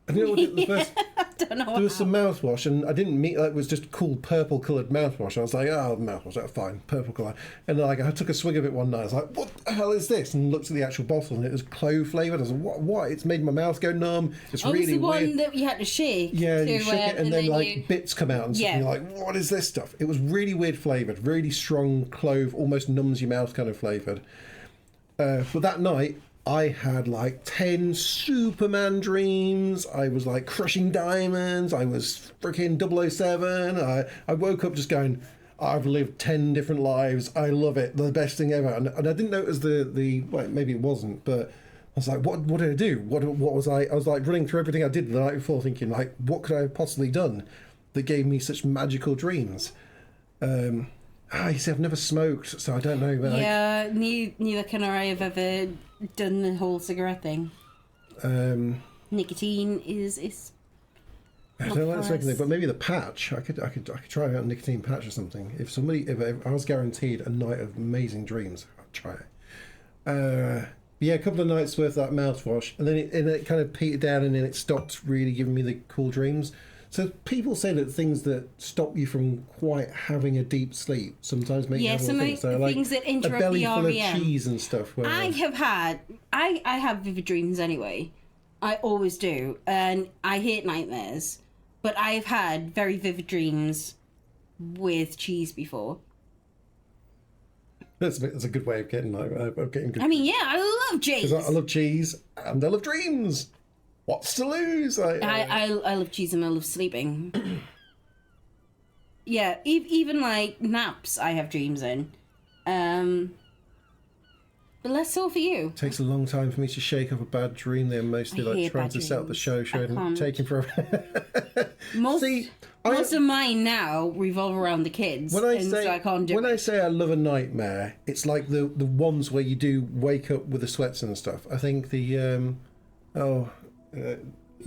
I don't know what the first. I don't know. There was some mouthwash, and I didn't meet like it was just cool purple coloured mouthwash. I was like, "Oh, mouthwash, that's fine, purple colour." And like I took a swig of it one night. I was like, "What the hell is this?" And looked at the actual bottle, and it was clove flavoured. I was like, "What? It's made my mouth go numb. It's Oh, really it's the weird." one that you had to shake. Yeah, to, you shake it, and then like you... bits come out, and stuff, and Yeah. you're like, "What is this stuff?" It was really weird flavoured, really strong clove, almost numbs your mouth kind of flavoured. But that night, I had like 10 Superman dreams. I was like crushing diamonds. I was freaking 007. I woke up just going, "I've lived 10 different lives. I love it. The best thing ever." And I didn't know it was the well, maybe it wasn't, but I was like, what did I do? What was I was like running through everything I did the night before, thinking like, what could I have possibly done that gave me such magical dreams? You see, I've never smoked, so I don't know. But Yeah, neither can I have ever done the whole cigarette thing. Nicotine is I don't like the smoking thing, but maybe the patch. I could try out a nicotine patch or something. If I was guaranteed a night of amazing dreams, I'd try it. Yeah, a couple of nights worth of that mouthwash, and then it kind of petered down, and then it stopped really giving me the cool dreams. So people say that things that stop you from quite having a deep sleep sometimes make you have some more things. So things that a interrupt belly the full of REM. cheese and stuff. Where, I have vivid dreams anyway. I always do, and I hate nightmares. But I've had very vivid dreams with cheese before. that's a good way of getting good. I mean, yeah, I love cheese. Because I love cheese and I love dreams. What's to lose? I love cheese and I love sleeping. Yeah, even like naps I have dreams in. But less so for you. It takes a long time for me to shake off a bad dream. They're mostly I like hate trying bad to set up the dreams. show I and can't. taking forever. Most See, of mine now revolve around the kids. When I so I can't do when it. I say I love a nightmare, it's like the ones where you do wake up with the sweats and stuff. I think the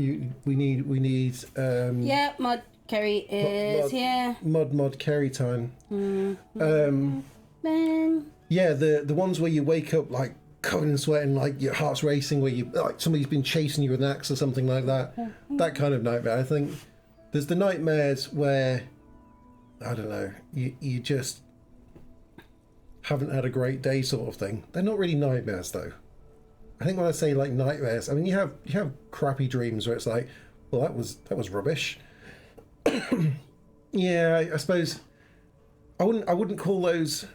we need Yeah, Mod Kerry is here. Mod Kerry time. Man. Yeah, the ones where you wake up like covered in sweat and like your heart's racing, where you like somebody's been chasing you with an axe or something like that. That kind of nightmare. I think there's the nightmares where I don't know, you just haven't had a great day sort of thing. They're not really nightmares though. I think when I say like nightmares, I mean you have crappy dreams where it's like, well that was rubbish. Yeah, I suppose I wouldn't call those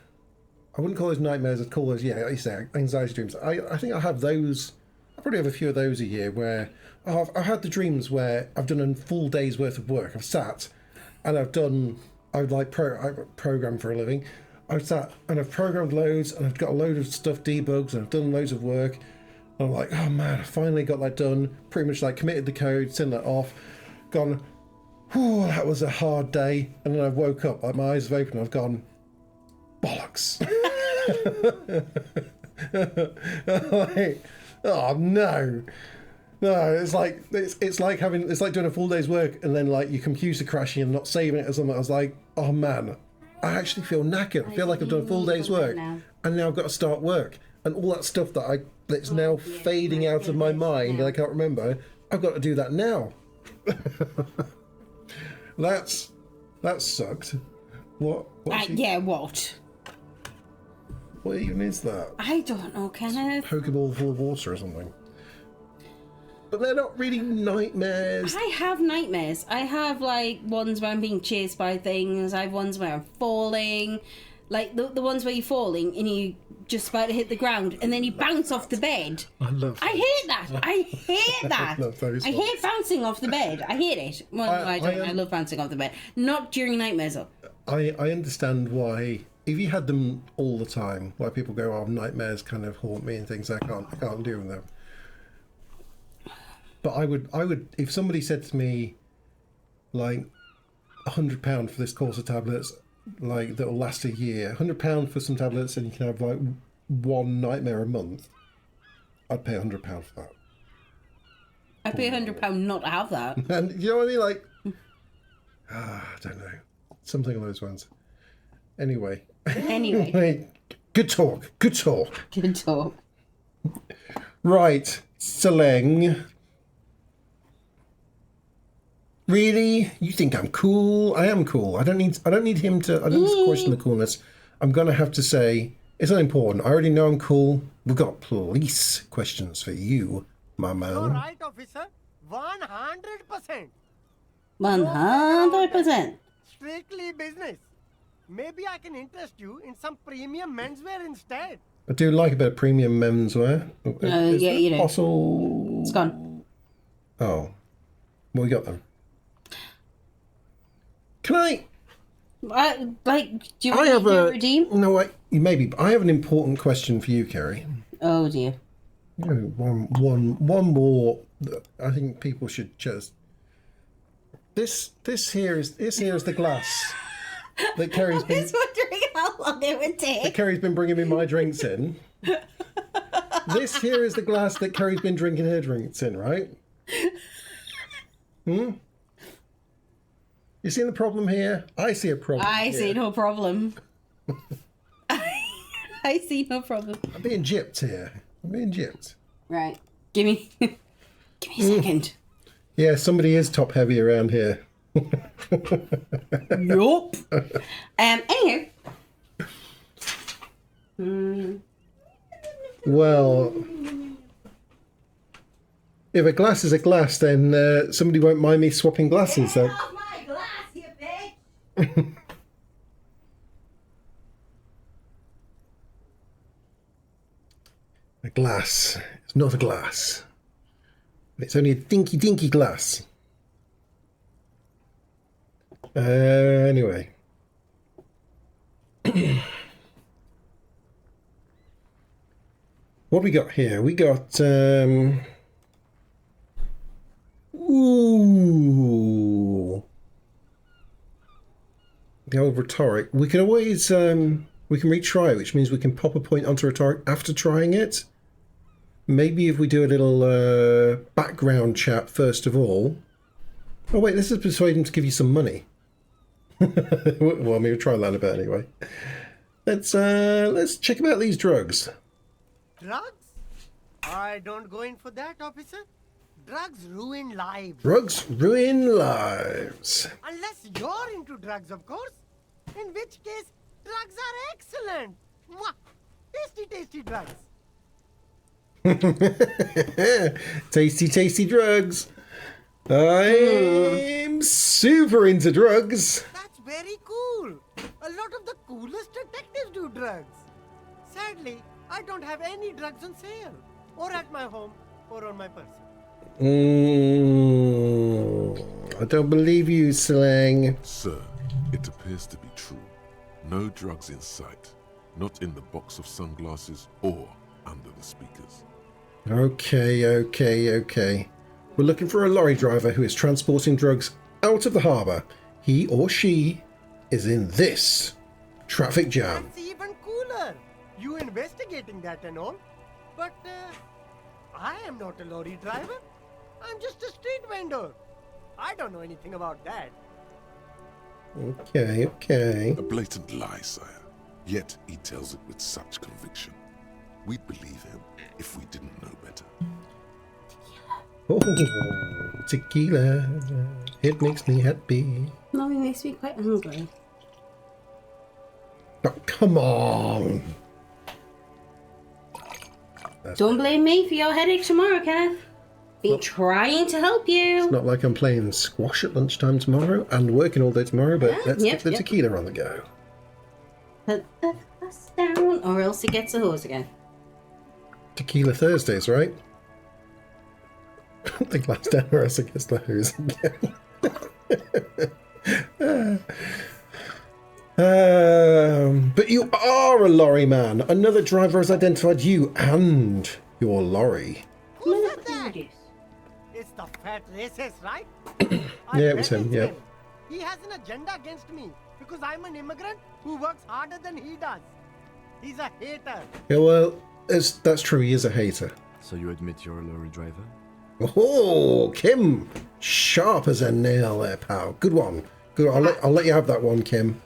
nightmares. I'd call those, yeah, like you say, anxiety dreams. I think I have those. I probably have a few of those a year where I've had the dreams where I've done a full day's worth of work. I've sat and I program for a living. I've sat and I've programmed loads and I've got a load of stuff debugged and I've done loads of work. And I'm like, oh man, I finally got that done. Pretty much like committed the code, sent that off, gone, whew, that was a hard day. And then I woke up, like my eyes have opened, I've gone, bollocks. Like, oh no, it's like doing a full day's work and then like your computer crashing and not saving it or something. I was like, oh man, I actually feel knackered. I feel like I've done a full day's work and now I've got to start work, and all that stuff that's now fading out of my mind and I can't remember, I've got to do that now. That sucked. What Yeah, what? What even is that? I don't know, Kenneth. Pokeball full of water or something. But they're not really nightmares. I have nightmares. I have like ones where I'm being chased by things. I have ones where I'm falling. Like the ones where you're falling and you just about to hit the ground and then you bounce off the bed. I hate that. I hate that. love those I hate bouncing off the bed. I hate it. Well, I don't. I love bouncing off the bed. Not during nightmares though. I understand why, if you had them all the time, why people go, oh, nightmares kind of haunt me and things. I can't deal with them. But I would, if somebody said to me, like, £100 for this course of tablets, like that'll last a year, £100 for some tablets, and you can have like one nightmare a month, I'd pay £100 for that. I'd pay £100 not to have that. And you know what I mean? Like, I don't know, something along those ones. Anyway. Good talk. Good talk. Right, Seleng. Really? You think I'm cool? I am cool. I don't need him to. I don't need to question the coolness. I'm gonna have to say it's not important. I already know I'm cool. We've got police questions for you, my man. All right, officer. 100%. 100%. Strictly business. Maybe I can interest you in some premium menswear instead. I do like a bit of premium menswear. Is yeah, the you know. Apostle... It's gone. Oh, well, we got them. Can I? Do you want to redeem? No, wait, maybe. But I have an important question for you, Kerry. Oh dear. One more. That I think people should just. This here is the glass that Kerry's I been. was wondering how long it would That take. Kerry's been bringing me my drinks in. This here is the glass that Kerry's been drinking her drinks in, right? You see the problem here? I see a problem. I see here. no problem. I see no problem. I'm being gypped here. I'm being gypped. Right. Give me a second. Yeah, somebody is top heavy around here. Yup. Anywho. Well, if a glass is a glass, then somebody won't mind me swapping glasses. Get So. off my glass, you bitch! A glass. It's not a glass. It's only a dinky, dinky glass. Anyway. What we got here? We got ooh, the old rhetoric. We can always we can retry it, which means we can pop a point onto rhetoric after trying it. Maybe if we do a little background chat first of all. Oh wait, this is persuade him to give you some money. Well, maybe try that a bit anyway. Let's check about these drugs. Drugs? I don't go in for that, officer. Drugs ruin lives. Drugs ruin lives. Unless you're into drugs, of course. In which case, drugs are excellent. Mwah! Tasty, tasty drugs. Tasty, tasty drugs. I'm super into drugs. That's very cool. A lot of the coolest detectives do drugs. Sadly, I don't have any drugs on sale. Or at my home, or on my person. I don't believe you, Slang. Sir, it appears to be true. No drugs in sight. Not in the box of sunglasses or under the speakers. Okay. We're looking for a lorry driver who is transporting drugs out of the harbour. He or she is in this traffic jam. That's even cooler. You investigating that and all. But I am not a lorry driver. I'm just a street vendor. I don't know anything about that. Okay. A blatant lie, sire. Yet he tells it with such conviction. We'd believe him if we didn't know better. Oh, tequila. It makes me happy. No, it makes me quite hungry. Oh, come on. Don't blame me for your headache tomorrow, Kenneth. Been trying to help you. It's not like I'm playing squash at lunchtime tomorrow and working all day tomorrow, but let's get the tequila on the go. Put the glass down, or else he gets a hose again. Tequila Thursdays, right? Put the glass down or else it gets the hose again. But you are a lorry man. Another driver has identified you and your lorry. Who said that? It's the fat racist, right? Yeah, it was him, yeah. He has an agenda against me because I'm an immigrant who works harder than he does. He's a hater. Yeah, well, that's true. He is a hater. So you admit you're a lorry driver? Oh, Kim, sharp as a nail there, pal. Good one. Good. I'll let you have that one, Kim.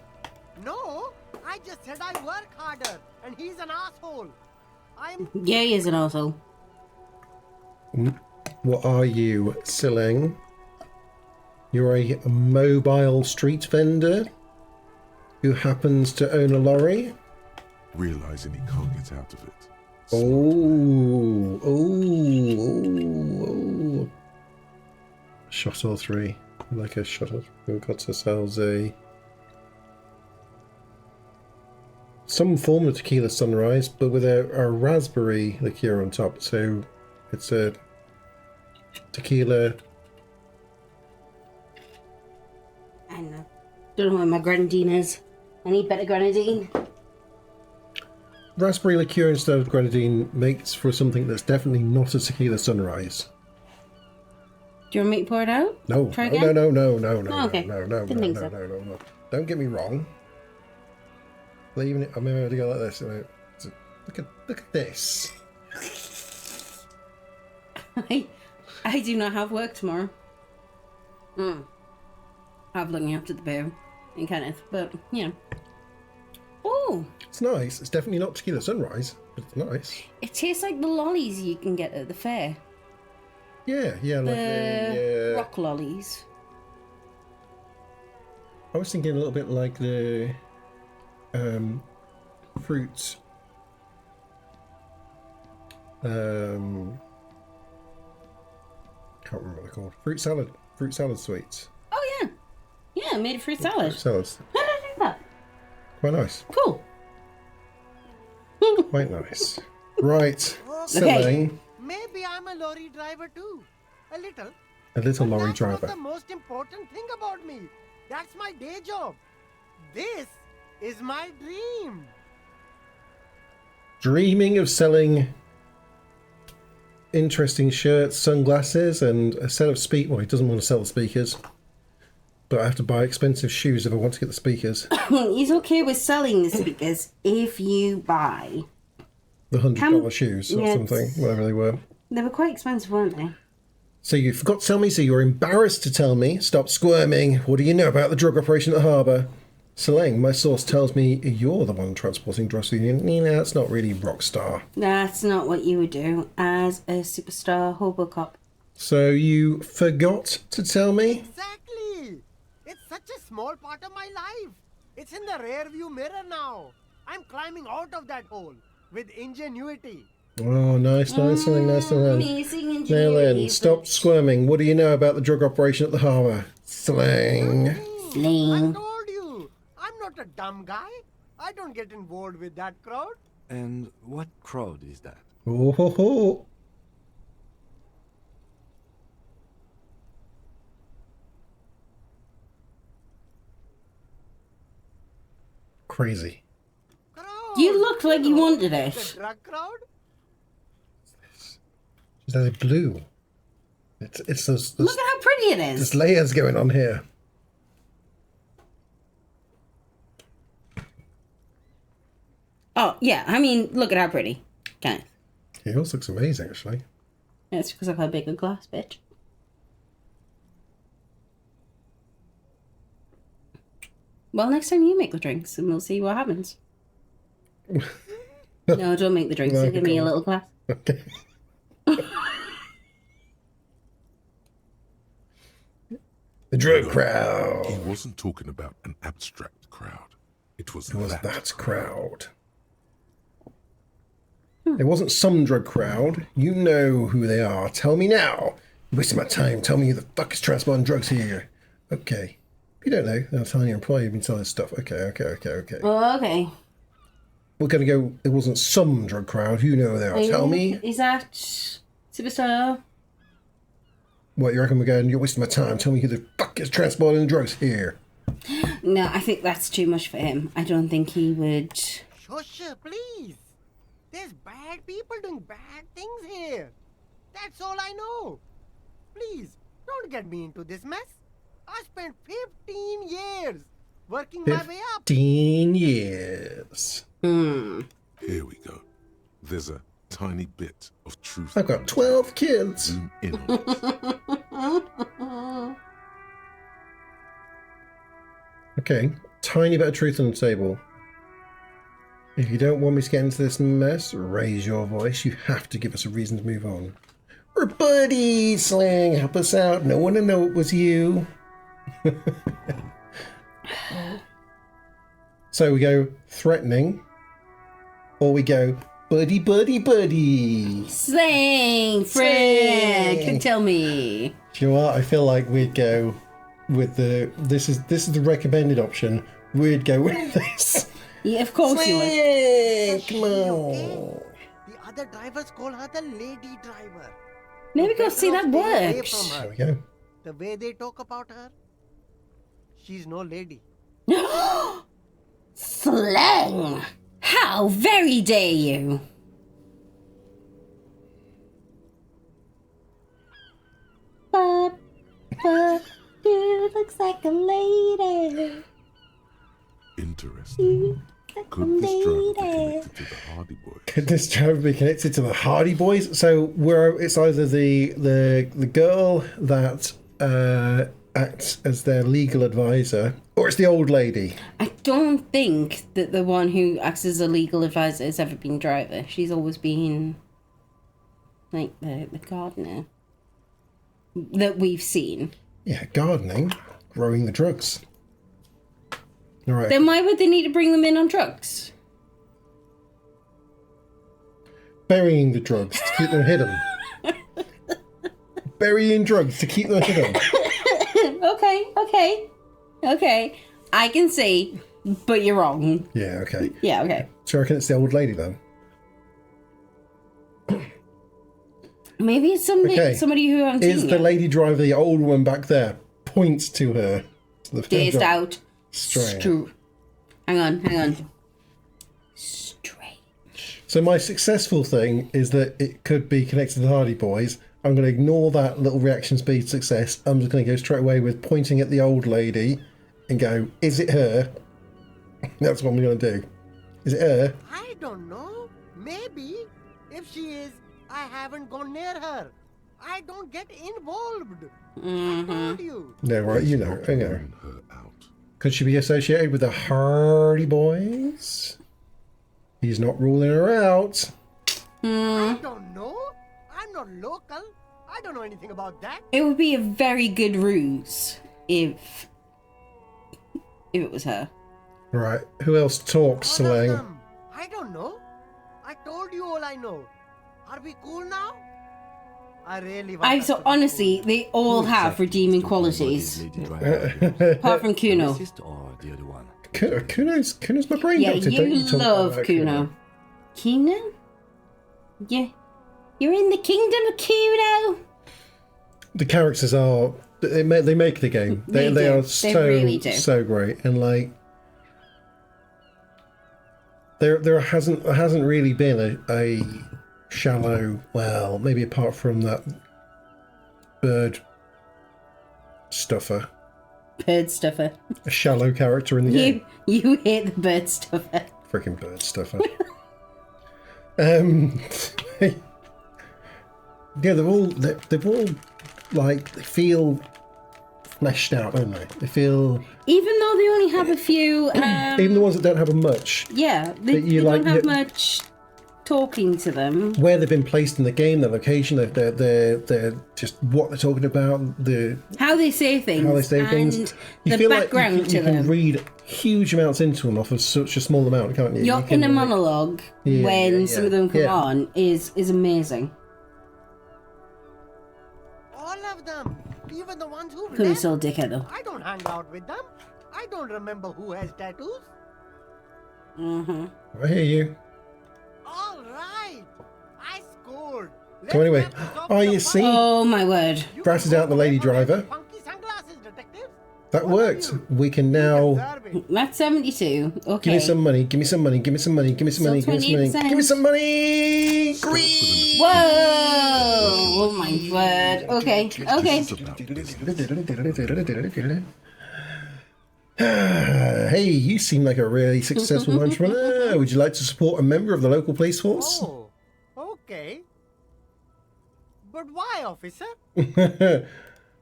No, I just said I work harder, and he's an asshole. Yeah, he is an asshole. What are you, Siling? You're a mobile street vendor who happens to own a lorry? Realizing he can't get out of it. Oh. Shot or three. Like a shot or who got ourselves some form of tequila sunrise, but with a raspberry liqueur on top. So it's a tequila. I know. Don't know where my grenadine is. I need better grenadine. Raspberry liqueur instead of grenadine makes for something that's definitely not a tequila sunrise. Do you want me to pour it out? No, Try no, again? no. Okay. No. Don't get me wrong. Leaving it, I'm going to go like this. Look at this. I do not have work tomorrow. I have looking after the bear in Kenneth, but yeah. Oh, It's nice. It's definitely not tequila sunrise, but it's nice. it tastes like the lollies you can get at the fair. Yeah, like The the. rock lollies. I was thinking a little bit like the fruit. Can't remember what they're called. Fruit salad sweets. Oh yeah, yeah, made of fruit salad. Fruit salads. How did I do that? Quite nice. Cool. Quite nice. Right. Okay. Selling Maybe I'm a lorry driver too. A little. a little But lorry that's not driver. the most important thing about me. That's my day job. This is my dream. Dreaming of selling interesting shirts, sunglasses, and a set of well, he doesn't want to sell the speakers. But I have to buy expensive shoes if I want to get the speakers. He's okay with selling the speakers if you buy. The $100 shoes or yeah, something, whatever they were. They were quite expensive, weren't they? So you forgot to tell me, so you're embarrassed to tell me. Stop squirming. What do you know about the drug operation at the harbour? Seleng, my source tells me you're the one transporting drugs to the Union. Nina, that's not really Rockstar. That's not what you would do as a superstar hobo cop. So you forgot to tell me? Exactly. It's such a small part of my life. It's in the rear view mirror now. I'm climbing out of that hole with ingenuity. Oh, nice, Seleng, nice, Seleng. Amazing Now ingenuity. then, stop squirming. What do you know about the drug operation at the harbour? Seleng. I Sling. told you, I'm not a dumb guy. I don't get involved with that crowd. And what crowd is that? Oh, ho, ho. Crazy. Crowd. You looked like you wanted The it. drug crowd? She's like blue. It's those Look at how pretty it there's is. layers going on here. Oh, yeah, I mean, look at how pretty. Kenneth. Yours looks amazing, actually. That's because I've got a bigger glass, bitch. Well, next time you make the drinks and we'll see what happens. No, don't make the drinks. No, Give me a come on. little glass. Okay. The drug He crowd. wasn't talking about an abstract crowd. It was It was that. that crowd. It wasn't some drug crowd. You know who they are. Tell me now. You're wasting my time. Tell me who the fuck is transporting drugs here. Okay. If you don't know, then I'll tell your employer you've been selling stuff. Okay. Oh, okay. We're going to go, it wasn't some drug crowd. You know who they are. Tell me Is that superstar? what you reckon we're going. You're wasting my time. Tell me who the fuck is transporting the drugs here. No, I think that's too much for him. I don't think he would. Shush, please. There's bad people doing bad things here. That's all I know. Please, don't get me into this mess. I spent 15 years working my way up. 15 years. Hmm. Here we go. There's a tiny bit of truth. I've got 12 kids. Zoom in on it. Okay, tiny bit of truth on the table. If you don't want me to get into this mess, raise your voice. You have to give us a reason to move on. We're buddies, Slang. Help us out. No one to know it was you. So we go threatening, or we go buddy, buddy, buddy. Slang, friend. Slang. Can tell me. Do you know what? I feel like we'd go with the this is the recommended option. We'd go with this. Yeah, of course you would. Slang, come Okay? on. The other drivers call her the lady driver. Maybe You go better see that stay away works. from There her. we go. The way they talk about her, she's no lady. Slang! How very dare you! You looks like a lady. Interesting. Could this driver be connected to the Hardy Boys? Could this driver be connected to the Hardy Boys? So it's either the girl that act as their legal advisor, or it's the old lady. I don't think that the one who acts as a legal advisor has ever been driver. She's always been like the gardener that we've seen. Yeah, gardening, growing the drugs. All right. Then why would they need to bring them in on trucks? Burying the drugs to keep them hidden. Burying drugs to keep them hidden. Okay. I can see, but you're wrong. Yeah, okay. Yeah, okay. So I reckon it's the old lady then. Maybe it's somebody who I haven't Is seen the yet. lady driver, the old woman back there, points to her. To the Dazed driver. out. Strange. Hang on. Strange. So my successful thing is that it could be connected to the Hardy Boys. I'm going to ignore that little reaction speed success. I'm just going to go straight away with pointing at the old lady and go, is it her? That's what I'm going to do. Is it her? I don't know. Maybe. If she is, I haven't gone near her. I don't get involved. I told you. No, right, you know. I know. Ruling her out. Could she be associated with the Hardy Boys? He's not ruling her out. I don't know. I'm not local. I don't know anything about that. It would be a very good ruse if it was her. Right, who else talks, All of Solang? them. I don't know. I told you all I know. Are we cool now? I really want us to be Honestly, they all Who have exactly redeeming is the qualities. Lady Driver? Apart from The Kuno. racist or the other one? Kuno's my brain Yeah, doctor. you Don't talk love about Kuno. Kuno? Yeah. You're in the kingdom of Kuno. The characters are they make the game. They They do. are They so really do. so great, and like there hasn't really been a shallow, well, maybe apart from that bird stuffer, Bird stuffer. a shallow character in the game. You hate the bird stuffer. Freaking bird stuffer. Yeah, they've all like they feel fleshed out, don't they? They feel Even though they only have a few, even the ones that don't have a much. yeah, they But you don't like- have much talking to them. Where they've been placed in the game, their location, they're just what they're talking about, How they say things. how they say and things. You the feel background like you to can them. read huge amounts into them off of such a small amount, can't you? Your You can, inner like- monologue Yeah, when yeah, some of them come yeah. on is amazing. All of them. Even the ones who Kuno's left. still a dickhead though. I don't hang out with them. I don't remember who has tattoos. Mm-hmm. I hear you. All right. I scored. So anyway, Let's wrap this up oh, with you a see? fight. Oh my word. You Brasses can out the go lady forever wearing driver. funky sunglasses, detectives. That What about worked. you? We can You now deserve it. That's 72. Okay. give me some money. Give me some money. Give me some money. Give me some So money. Give me some money. 28%. Give me some money. Green. Whoa! Oh my word. Okay. Okay. Hey, you seem like a really successful entrepreneur. Would you like to support a member of the local police force? Oh, okay. But why, officer?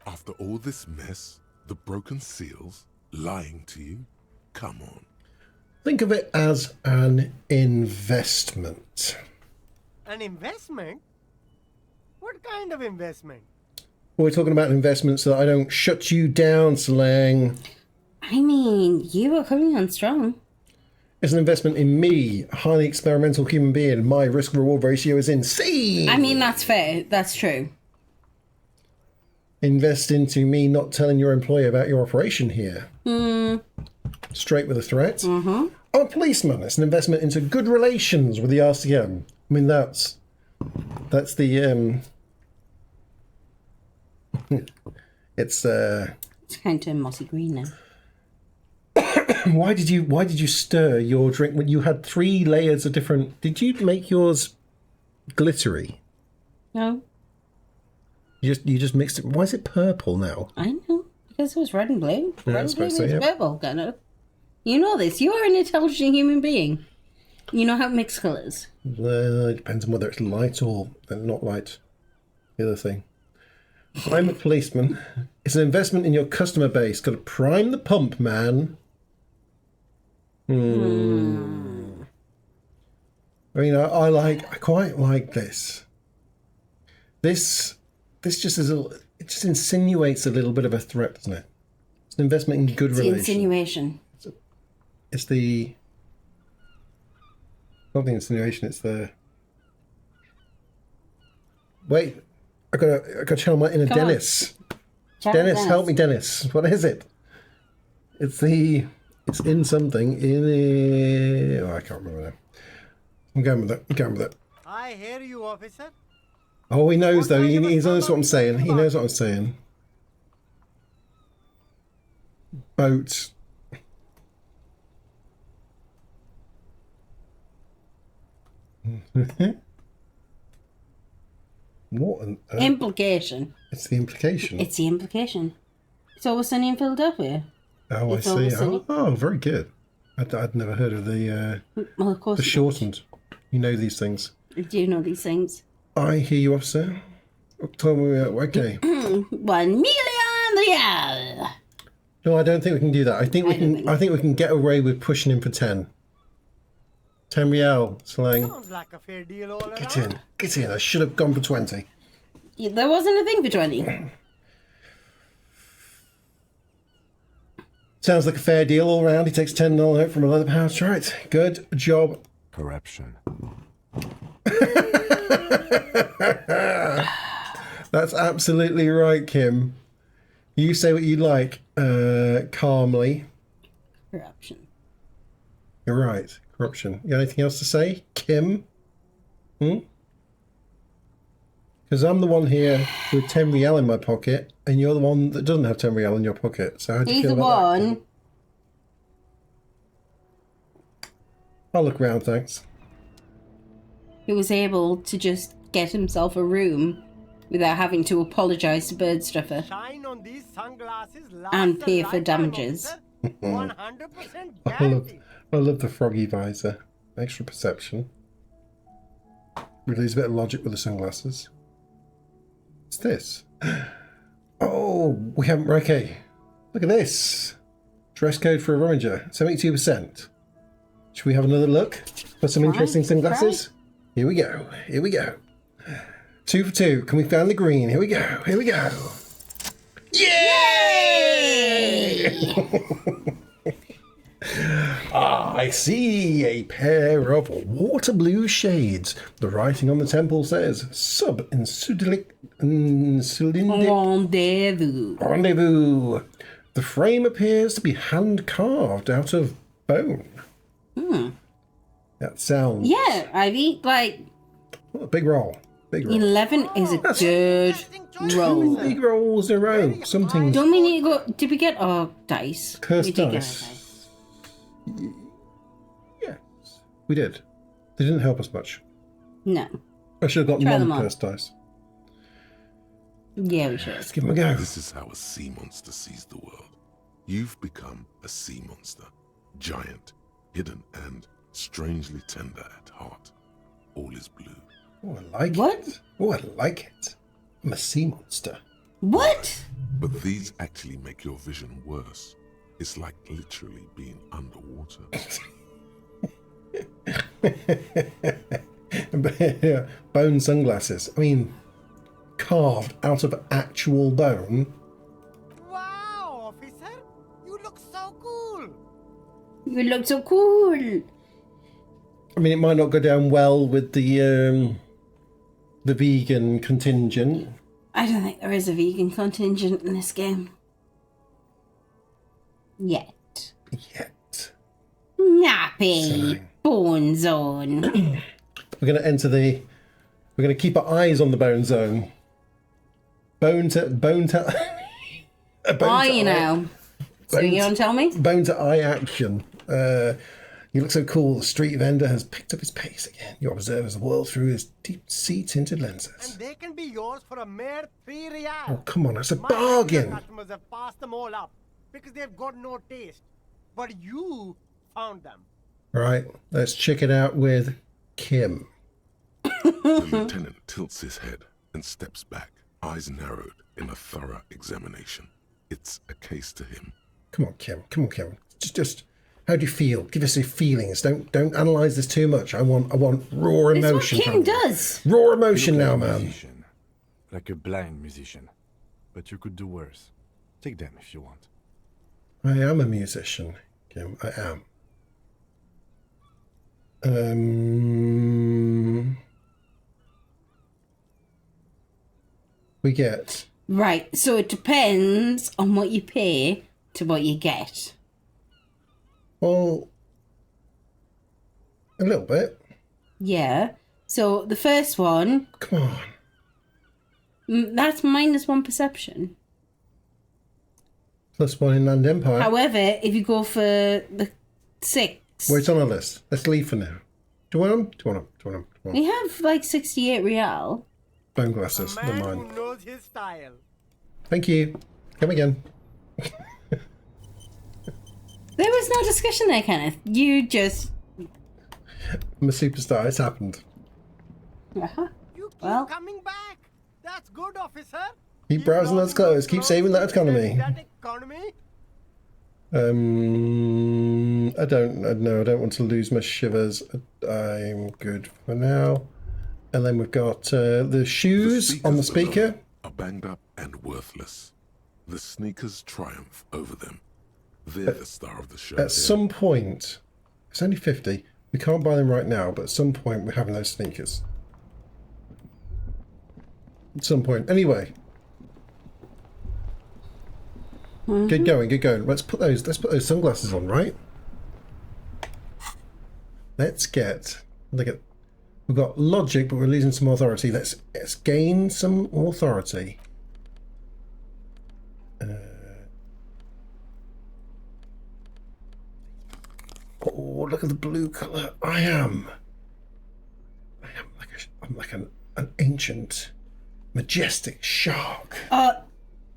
After all this mess, the broken seals, lying to you, come on. Think of it as an investment. An investment? What kind of investment? We're talking about an investment so that I don't shut you down, Solang. I mean, you are coming on strong. It's an investment in me, a highly experimental human being. My risk-reward ratio is insane. I mean, that's fair. That's true. Invest into me not telling your employer about your operation here. Straight with a threat. I'm a policeman. It's an investment into good relations with the RCM. I mean, that's the it's It's kind of mossy green now. why did you stir your drink when you had 3 layers of different? Did you make yours glittery? No, You just mixed it. Why is it purple now? I know. Because it was red and blue. Yeah, I Red and blue suppose so, is yeah. purple, kind of. You know this. You are an intelligent human being. You know how to mix colours. It depends on whether it's light or not light. The other thing. I'm a policeman. It's an investment in your customer base. Got to prime the pump, man. I mean, I quite like this. This just is it just insinuates a little bit of a threat, doesn't it? It's an investment in good It's the relations. insinuation. It's the not the insinuation. It's the wait. I got to channel my inner Come on. Dennis. Channel Dennis, help me, Dennis. What is it? It's in something in. Oh, I can't remember now. I'm going with it. I hear you, officer. Oh, he knows What though. kind He of a knows what trouble I'm are you saying. talking He knows about? what I'm saying. Boat. What on earth? Implication. It's the implication. It's the implication. It's always sunny in Philadelphia. Oh, I it's see. always sunny. Oh, very good. I'd never heard of the Well, of course. you shortened. You know these things. don't. Do you know these things? I hear you, officer. Tell me, okay. 1 million real. No, I don't think we can do that. I think we can get away with pushing him for 10. 10 real, Slang. Sounds like a fair deal all around. Get in. I should have gone for 20. Yeah, there wasn't a thing for 20. Sounds like a fair deal all round. He takes 10 note from a leather pouch. Right. Good job. Corruption. That's absolutely right, Kim. You say what you like, calmly. Corruption. You're right. Corruption. You got anything else to say, Kim? Because I'm the one here with 10 real in my pocket, and you're the one that doesn't have 10 real in your pocket. So how do you He's feel the about that, one. Kim? I'll look around, thanks. Who was able to just get himself a room without having to apologise to Birdstuffer. Shine on these sunglasses And lasts a pay for lifetime, damages. officer. 100% I love, guaranteed. I love the froggy visor. Extra perception. We lose a bit of logic with the sunglasses. What's this? Oh, we haven't. Okay. Look at this. Dress code for a Rominger. 72%. Should we have another look for some interesting sunglasses? Here we go. Here we go. 2 for 2. Can we find the green? Here we go. Here we go. Yay! I see a pair of water blue shades. The writing on the temple says sub-insudic Rendezvous. The frame appears to be hand carved out of bone. That sounds. Yeah, Ivy, like, Oh, big roll. Big roll. 11 is a good roll. Big rolls in a row. Something. Don't we need to go... Did we get our dice? Cursed We did get dice. our dice. Yes, we did. They didn't help us much. No. I should have got Try them on. non-cursed dice. Yeah, we should. Let's give them a go. This is how a sea monster sees the world. You've become a sea monster. Giant, hidden, and strangely tender at heart. All is blue. Oh, I like What? it. Oh, I like it. I'm a sea monster. What? But these actually make your vision worse. It's like literally being underwater. Bone sunglasses. I mean, carved out of actual bone. Wow, officer. You look so cool. You look so cool. I mean, it might not go down well with the vegan contingent. I don't think there is a vegan contingent in this game. Yet. Yet. Nappy. Bone zone. We're going to enter the... We're going to keep our eyes on the bone zone. Bone to... a bone Oh, to you eye- know. So you gonna tell me? Bone to eye action. You look so cool. The street vendor has picked up his pace again. You observe the world through his deep sea tinted lenses. And they can be yours for a mere 3 real. Oh, come on, that's a My bargain. customers have passed them all up because they've got no taste. But you found them. Right, let's check it out with Kim. The lieutenant tilts his head and steps back, eyes narrowed, in a thorough examination. It's a case to him. Come on, Kim. Come on, Kim. Just how do you feel? Give us your feelings. Don't analyze this too much. I want raw It's what emotion. Kim from you. does. Raw emotion You now, look like a man. musician, like a blind musician. But you could do worse. Take them if you want. I am a musician, Kim. I am. We get. Right, so it depends on what you pay to what you get. Well, a little bit. Yeah. So the first one, Come on. that's -1 perception. Plus one in Land Empire. However, if you go for the 6, Well, it's on our list. Let's leave for now. Do you want them? Do you want them? Do you want them? Come on. we have like 68 real. Bone A glasses. Never man mind. who knows his style. Thank you. Come again. There was no discussion there, Kenneth. You just. I'm a superstar. It's happened. Uh-huh. You keep Well. coming back. That's good, officer. Keep browsing those clothes. Keep saving that economy. That economy. I don't know. I don't want to lose my shivers. I'm good for now. And then we've got the shoes on the speakers speaker. alone are banged up and worthless. The sneakers triumph over them. They're the star of the show. At here. some point, it's only 50. We can't buy them right now, but at some point we're having those sneakers. At some point. Anyway. Get going, get going. Let's put those sunglasses on, right? Let's look at we've got logic, but we're losing some authority. Let's gain some authority. Oh, look at the blue color. I'm like an ancient, majestic shark.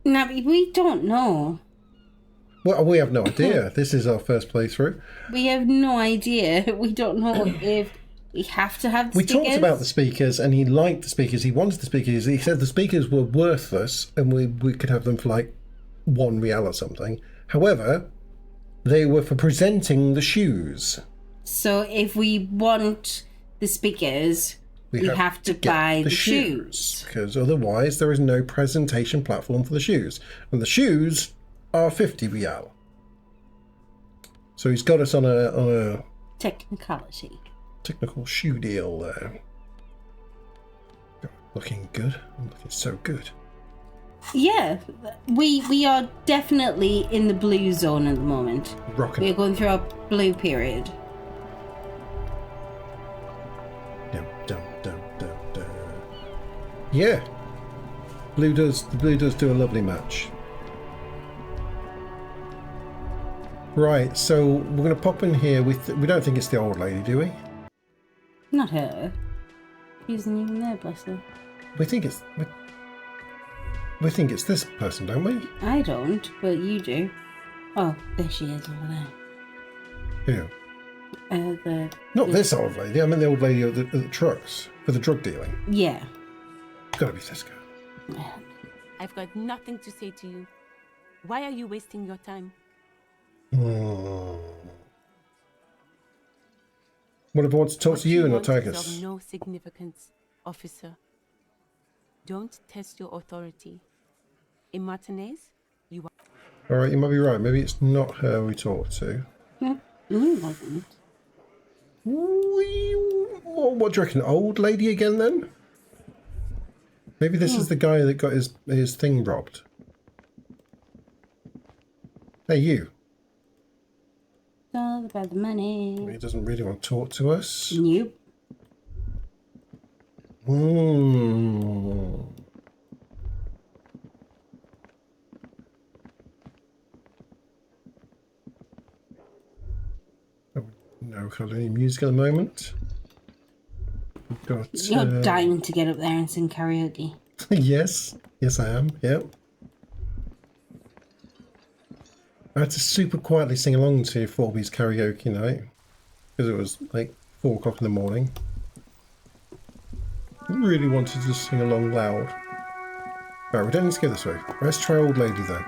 Navi, we don't know. Well, we have no idea. This is our first playthrough. We have no idea. We don't know if we have to have the We speakers. talked about the speakers, and he liked the speakers. He wanted the speakers. He said the speakers were worthless, and we could have them for like $1 or something. However, they were for presenting the shoes. So if we want the speakers, we have to get buy the shoes. because otherwise there is no presentation platform for the shoes, and the shoes are 50 real. So he's got us on a Technicality. technical shoe deal there. Looking good. I'm looking so good. Yeah, we are definitely in the blue zone at the moment. Rocking. We're going through our blue period. Dum, dum, dum, dum, dum. Yeah. The blue does do a lovely match. Right, so we're going to pop in here with. We don't think it's the old lady, do we? Not her. She isn't even there, bless her. We think it's. We think it's this person, don't we? I don't, but you do. Oh, there she is over there. Who? Not this old lady. I mean the old lady at the trucks for the drug dealing. Yeah. It's got to be this girl. I've got nothing to say to you. Why are you wasting your time? What if I want to talk to you and not want is Titus? of no significance, officer. Don't test your authority. In Martinez, you are. Alright, you might be right. Maybe it's not her we talked to. No, it wasn't. What do you reckon? Old lady again then? Maybe this is the guy that got his thing robbed. Hey, you. It's all about the money. He doesn't really want to talk to us. Nope. Hmm. Oh, no, can't do any music at the moment. We've got. You're dying to get up there and sing karaoke. Yes, I am. Yep. I had to super quietly sing along to Forby's karaoke night because it was like 4 o'clock in the morning. I really wanted to sing along loud. Right, we don't need to go this way. Let's try Old Lady then.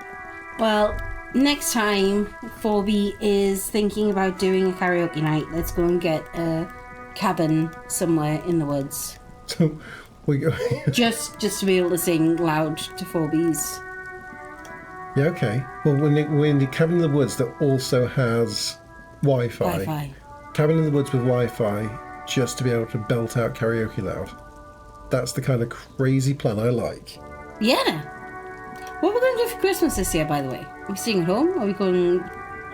Well, next time Forby is thinking about doing a karaoke night, let's go and get a cabin somewhere in the woods. So we go. just to be able to sing loud to Forby's. Yeah, okay. Well, we're in the cabin in the woods that also has Wi-Fi. Wi-Fi. Cabin in the woods with Wi-Fi, just to be able to belt out karaoke loud. That's the kind of crazy plan I like. Yeah. What are we going to do for Christmas this year, by the way? Are we staying at home? Are we going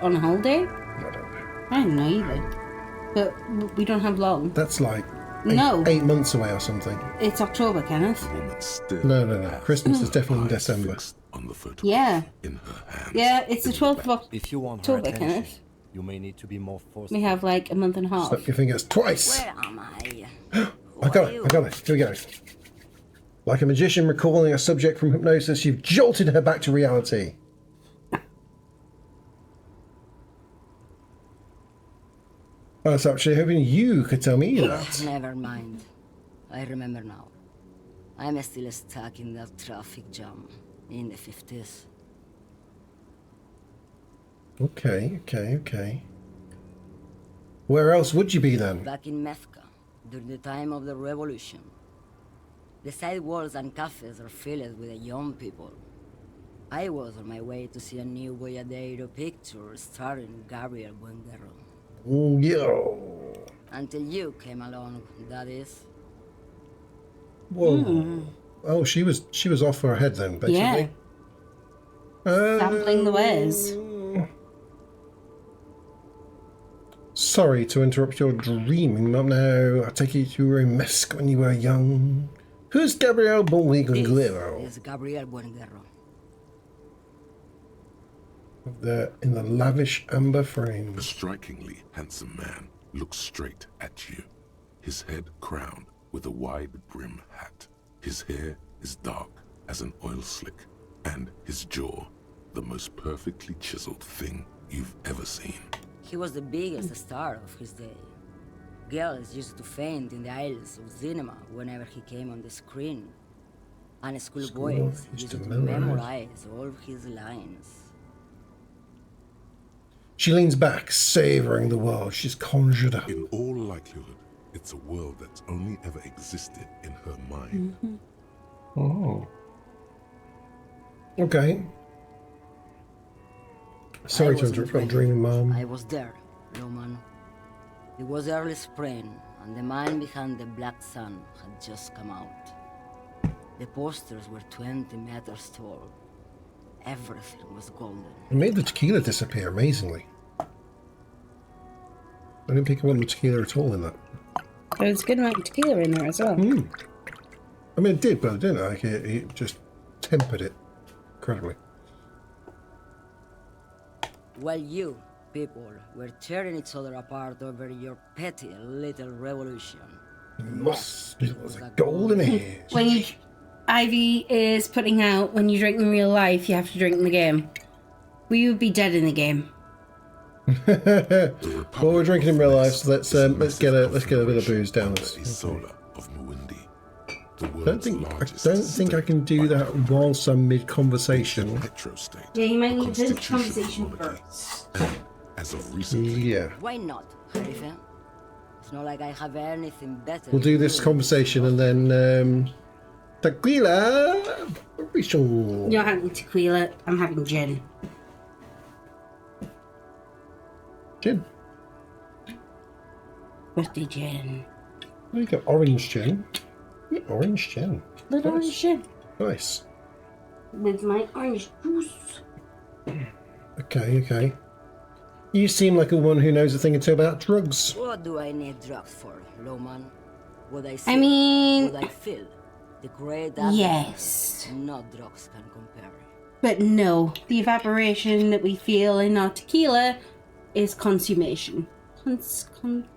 on a holiday? I don't know. I don't know either. But we don't have long. That's like No. 8 months away or something. It's October, Kenneth. The woman still No. has Christmas is definitely in eyes December. fixed on the photograph Yeah. in her hands. Yeah, it's the 12th of If you want her October, attention, Kenneth. you may need to be more forceful. We have like a month and a half. Snap your fingers twice. Where am I? I got it. Here we go. Like a magician recalling a subject from hypnosis, you've jolted her back to reality. I was actually hoping you could tell me that. Never mind. I remember now. I'm still stuck in that traffic jam in the 50s. Okay. Where else would you be then? Back in Methka, during the time of the revolution. The sidewalks and cafes are filled with young people. I was on my way to see a new Boyadero picture starring Gabriel Buenguerro. Yo. Until you came along, that is. Whoa. Oh, she was off her head then, basically. Yeah. Sampling the wares. Sorry to interrupt your dreaming, Mum. No, I take it you were in Mesk when you were young. Who's Gabriel Buenguerro? This is Gabriel Buenguerro. In the lavish amber A frame. strikingly handsome man looks straight at you, his head crowned with a wide brim hat. His hair is dark as an oil slick, and his jaw the most perfectly chiseled thing you've ever seen. He was the biggest star of his day. Girls used to faint in the aisles of cinema whenever he came on the screen. And schoolboys used to memorize all his lines. She leans back, savoring the world she's conjured up. In all likelihood, it's a world that's only ever existed in her mind. Oh. Okay. Sorry to interrupt your dreaming, Mum. I was there, Roman. It was early spring, and the man behind the black sun had just come out. The posters were 20 meters tall. Everything was golden. It made the tequila disappear amazingly. I didn't pick up on the tequila at all in that. There's a good amount of tequila in there as well. I mean, it did, but it didn't. Like, it just tempered it incredibly. While you, people, were tearing each other apart over your petty little revolution. It was a golden age. When Ivy is putting out, when you drink in real life, you have to drink in the game. We would be dead in the game. Well, we're drinking in real life, so let's get a bit of booze down us. Isola of Muindi, the I world's don't largest think I can do that whilst I'm mid-conversation. petrostate. Yeah, you might need the Constitution conversation of monarchy. first. And as of recently, Yeah, Why not, Harifa? It's not like I have anything better. we'll do to this conversation and then tequila. You're not having tequila, I'm having gin. Gin. Birthday gin. Oh, you got orange gin. Yeah, orange gin. Little orange gin. Nice. With my orange juice. Okay. You seem like a woman who knows a thing or two about drugs. What do I need drugs for, Loman? What I I see, mean, what I feel. The great yes. No drugs can compare. But no, the evaporation that we feel in our tequila is consummation. Consuming.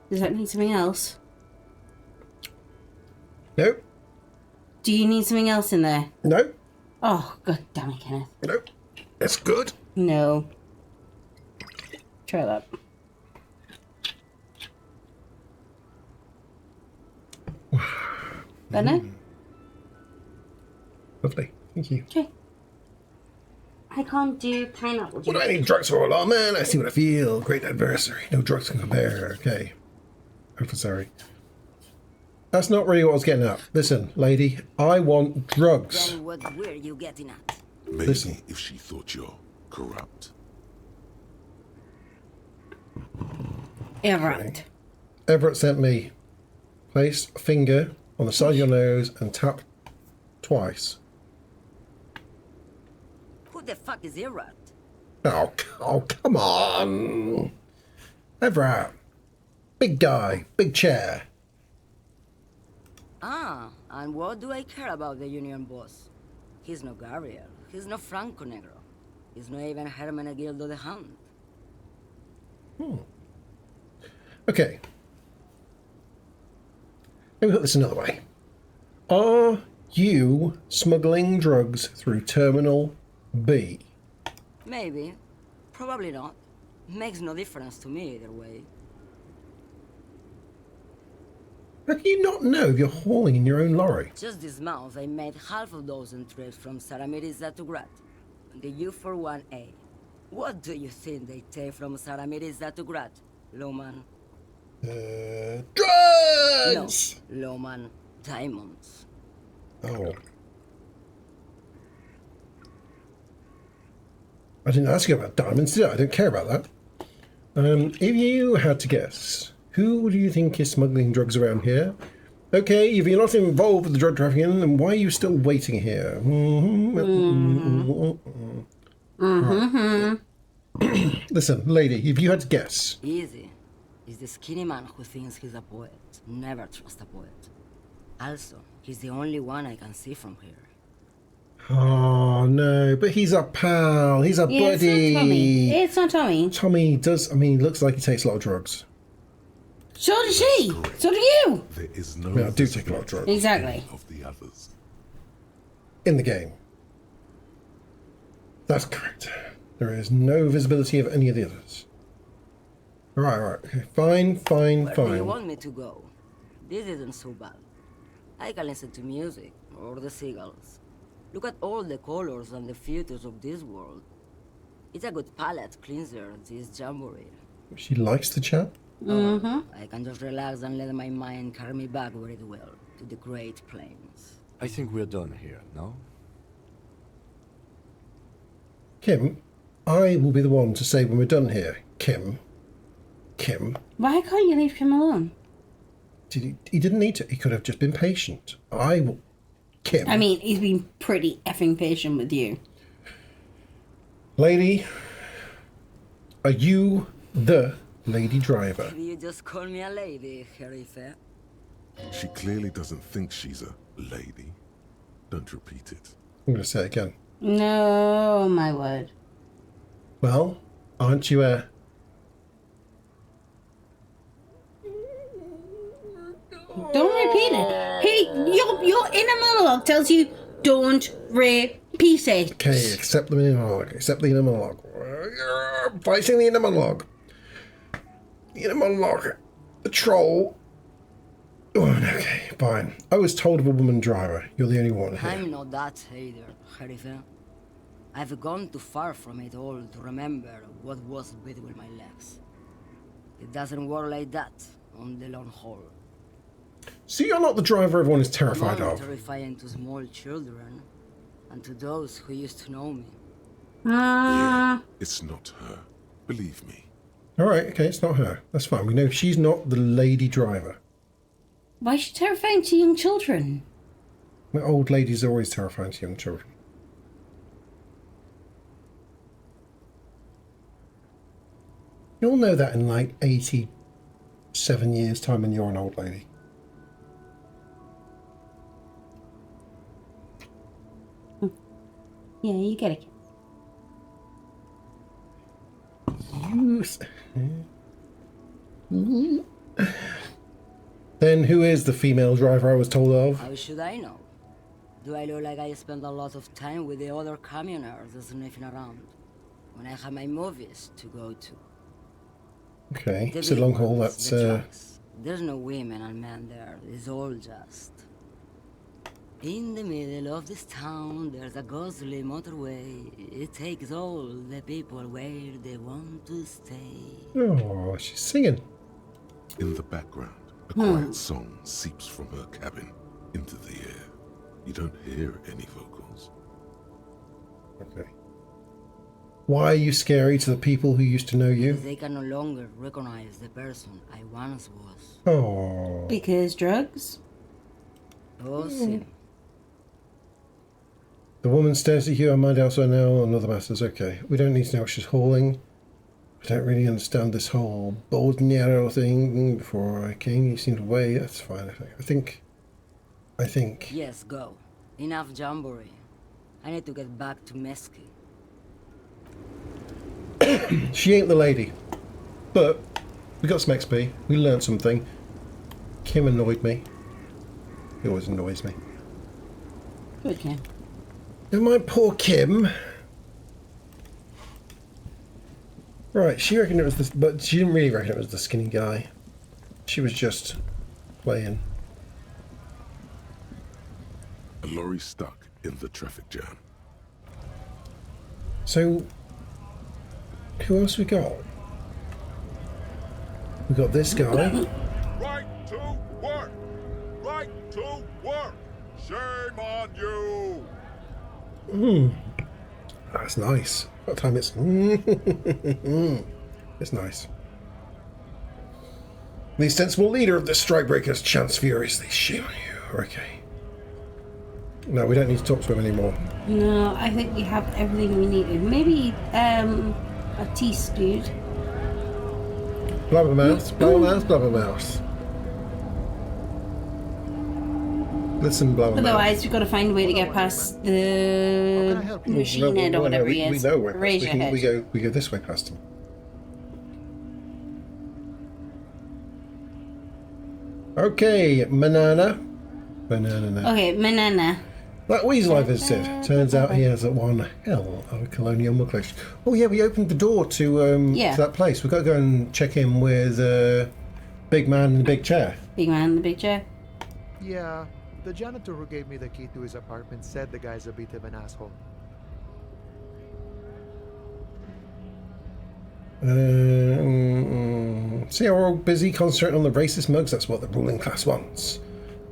Does that need something else? Nope. Do you need something else in there? Nope. Oh, god damn it, Kenneth. Nope. That's good. No. Try that. Better? Lovely. Thank you. Okay. I can't do pineapple juice. What do I need drugs for? Oh man, I see what I feel. Great adversary. No drugs can compare. Okay. Adversary. That's not really what I was getting at. Listen, lady, I want drugs. Then what were you getting at? Maybe Listen. if she thought you're corrupt. Everett. Everett sent me. Place a finger on the side of your nose and tap twice. Who the fuck is Irad? Oh, come on. Everett. Big guy, big chair. Ah, and what do I care about the union boss? He's no Gabriel. He's no Franco Negro. He's not even Hermenegildo the Hound. Okay. Let me put this another way. Are you smuggling drugs through Terminal B? Maybe. Probably not. Makes no difference to me either way. How do you not know you're hauling in your own lorry? Just this month, I made half a dozen trips from Saramiriza to Grat. The U41A. What do you think they take from Saramiriza to Grat, Loman? Drugs! No, Loman. Diamonds. Oh. I didn't ask you about diamonds, did I? I don't care about that. If you had to guess, who do you think is smuggling drugs around here? Okay, if you're not involved with the drug trafficking, then why are you still waiting here? Listen, lady, if you had to guess. Easy. He's the skinny man who thinks he's a poet. Never trust a poet. Also, he's the only one I can see from here. Oh, no, but he's a pal. He's a Yeah, buddy. it's not Tommy. It's not Tommy. Tommy does, I mean, looks like he takes a lot of drugs. So does she. So do you. There is no Yeah, I do take a lot of drugs. Exactly. of the others. In the game. That's correct. There is no visibility of any of the others. Right. Okay. Fine. Where do you want me to go? This isn't so bad. I can listen to music, or the seagulls. Look at all the colors and the features of this world. It's a good palate cleanser, this jamboree. She likes the chat. I can just relax and let my mind carry me back where it will, to the Great Plains. I think we're done here, no? Kim, I will be the one to say when we're done here. Kim. Why can't you leave him alone? He didn't need to. He could have just been patient. I will. Kim. I mean, he's been pretty effing patient with you. Lady, are you the lady driver? Maybe you just call me a lady, Herife. She clearly doesn't think she's a lady. Don't repeat it. I'm going to say it again. No, my word. Well, aren't you a... Don't repeat it. Hey, your inner monologue tells you don't repeat it. Okay, accept the inner monologue. Accept the inner monologue. Fighting the inner monologue. The inner monologue. The troll. Oh, okay, fine. I was told of a woman driver. You're the only one here. I'm not that either, Herife. I've gone too far from it all to remember what was between my legs. It doesn't work like that on the long haul. So you're not the driver everyone is terrified I'm of. terrifying to small children and to those who used to know me. It's not her. Believe me. All right, okay, it's not her. That's fine. We know she's not the lady driver. Why is she terrifying to young children? Well, old ladies are always terrifying to young children. You'll know that in like 87 years' time when you're an old lady. Yeah, you get it. Then who is the female driver I was told of? How should I know? Do I look like I spend a lot of time with the other communers sniffing around when I have my movies to go to? Okay, The so big long haul, ones, that's... the trucks. There's no women and men there. It's all just... In the middle of this town, there's a ghostly motorway. It takes all the people where they want to stay. Oh, she's singing. In the background, a quiet song seeps from her cabin into the air. You don't hear any vocals. Okay. Why are you scary to the people who used to know you? They can no longer recognize the person I once was. Oh. Because drugs? Oh, see. The woman stares at you. I mind also now another matters. Okay. We don't need to know what she's hauling. I don't really understand this whole bold and narrow thing. Before I came, you seemed away. That's fine, I think. Yes, go. Enough jamboree. I need to get back to Mesky. She ain't the lady. But we got some XP. We learned something. Kim annoyed me. He always annoys me. Good, Kim. Never mind poor Kim. Right, she reckoned it was this, but she didn't really reckon it was the skinny guy. She was just playing. A lorry stuck in the traffic jam. So, who else we got? We got this guy. Right to work! Right to work! Shame on you! That's nice. What time it's... It's nice. The sensible leader of the strikebreakers chants furiously. Shame on you. Okay. No, we don't need to talk to him anymore. No, I think we have everything we needed. Maybe a tease, dude. Blabbermouth, blabbermouth, blabbermouth. Listen, blabbermouth. Otherwise, we've got to find a way to get past the machine head or whatever he is. We know where. Razorhead. We go this way past him. Okay, Manana. Okay, Manana. That weasel I visited. Turns out he has one hell of a colonial mucklage. Oh yeah, we opened the door to that place. We've got to go and check in with Big Man in the big chair. Big Man in the big chair. Yeah, the janitor who gave me the key to his apartment said the guy's a bit of an asshole. See how we're all busy concentrating on the racist mugs? That's what the ruling class wants.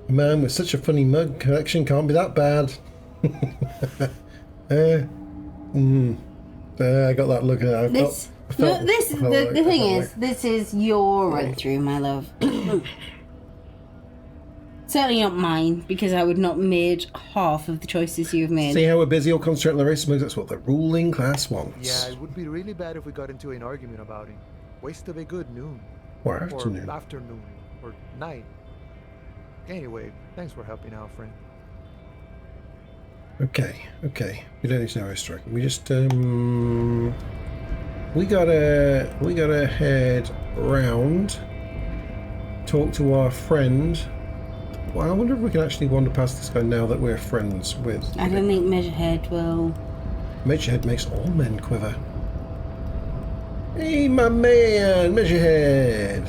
A man with such a funny mug collection can't be that bad. I got that look at it. The thing is, this is your run through, my love. Certainly not mine, because I would not made half of the choices you've made. See how we're busy all concentrating on the racist mugs? That's what the ruling class wants. Yeah, it would be really bad if we got into an argument about it. Waste of a good noon. Or afternoon. Or afternoon. Or night. Anyway, thanks for helping out, friend. Okay. We don't need to know how strike. We just we gotta head round, talk to our friend. Well, I wonder if we can actually wander past this guy now that we're friends with. I don't think Measurehead will. Measurehead makes all men quiver. Hey, my man, Measurehead.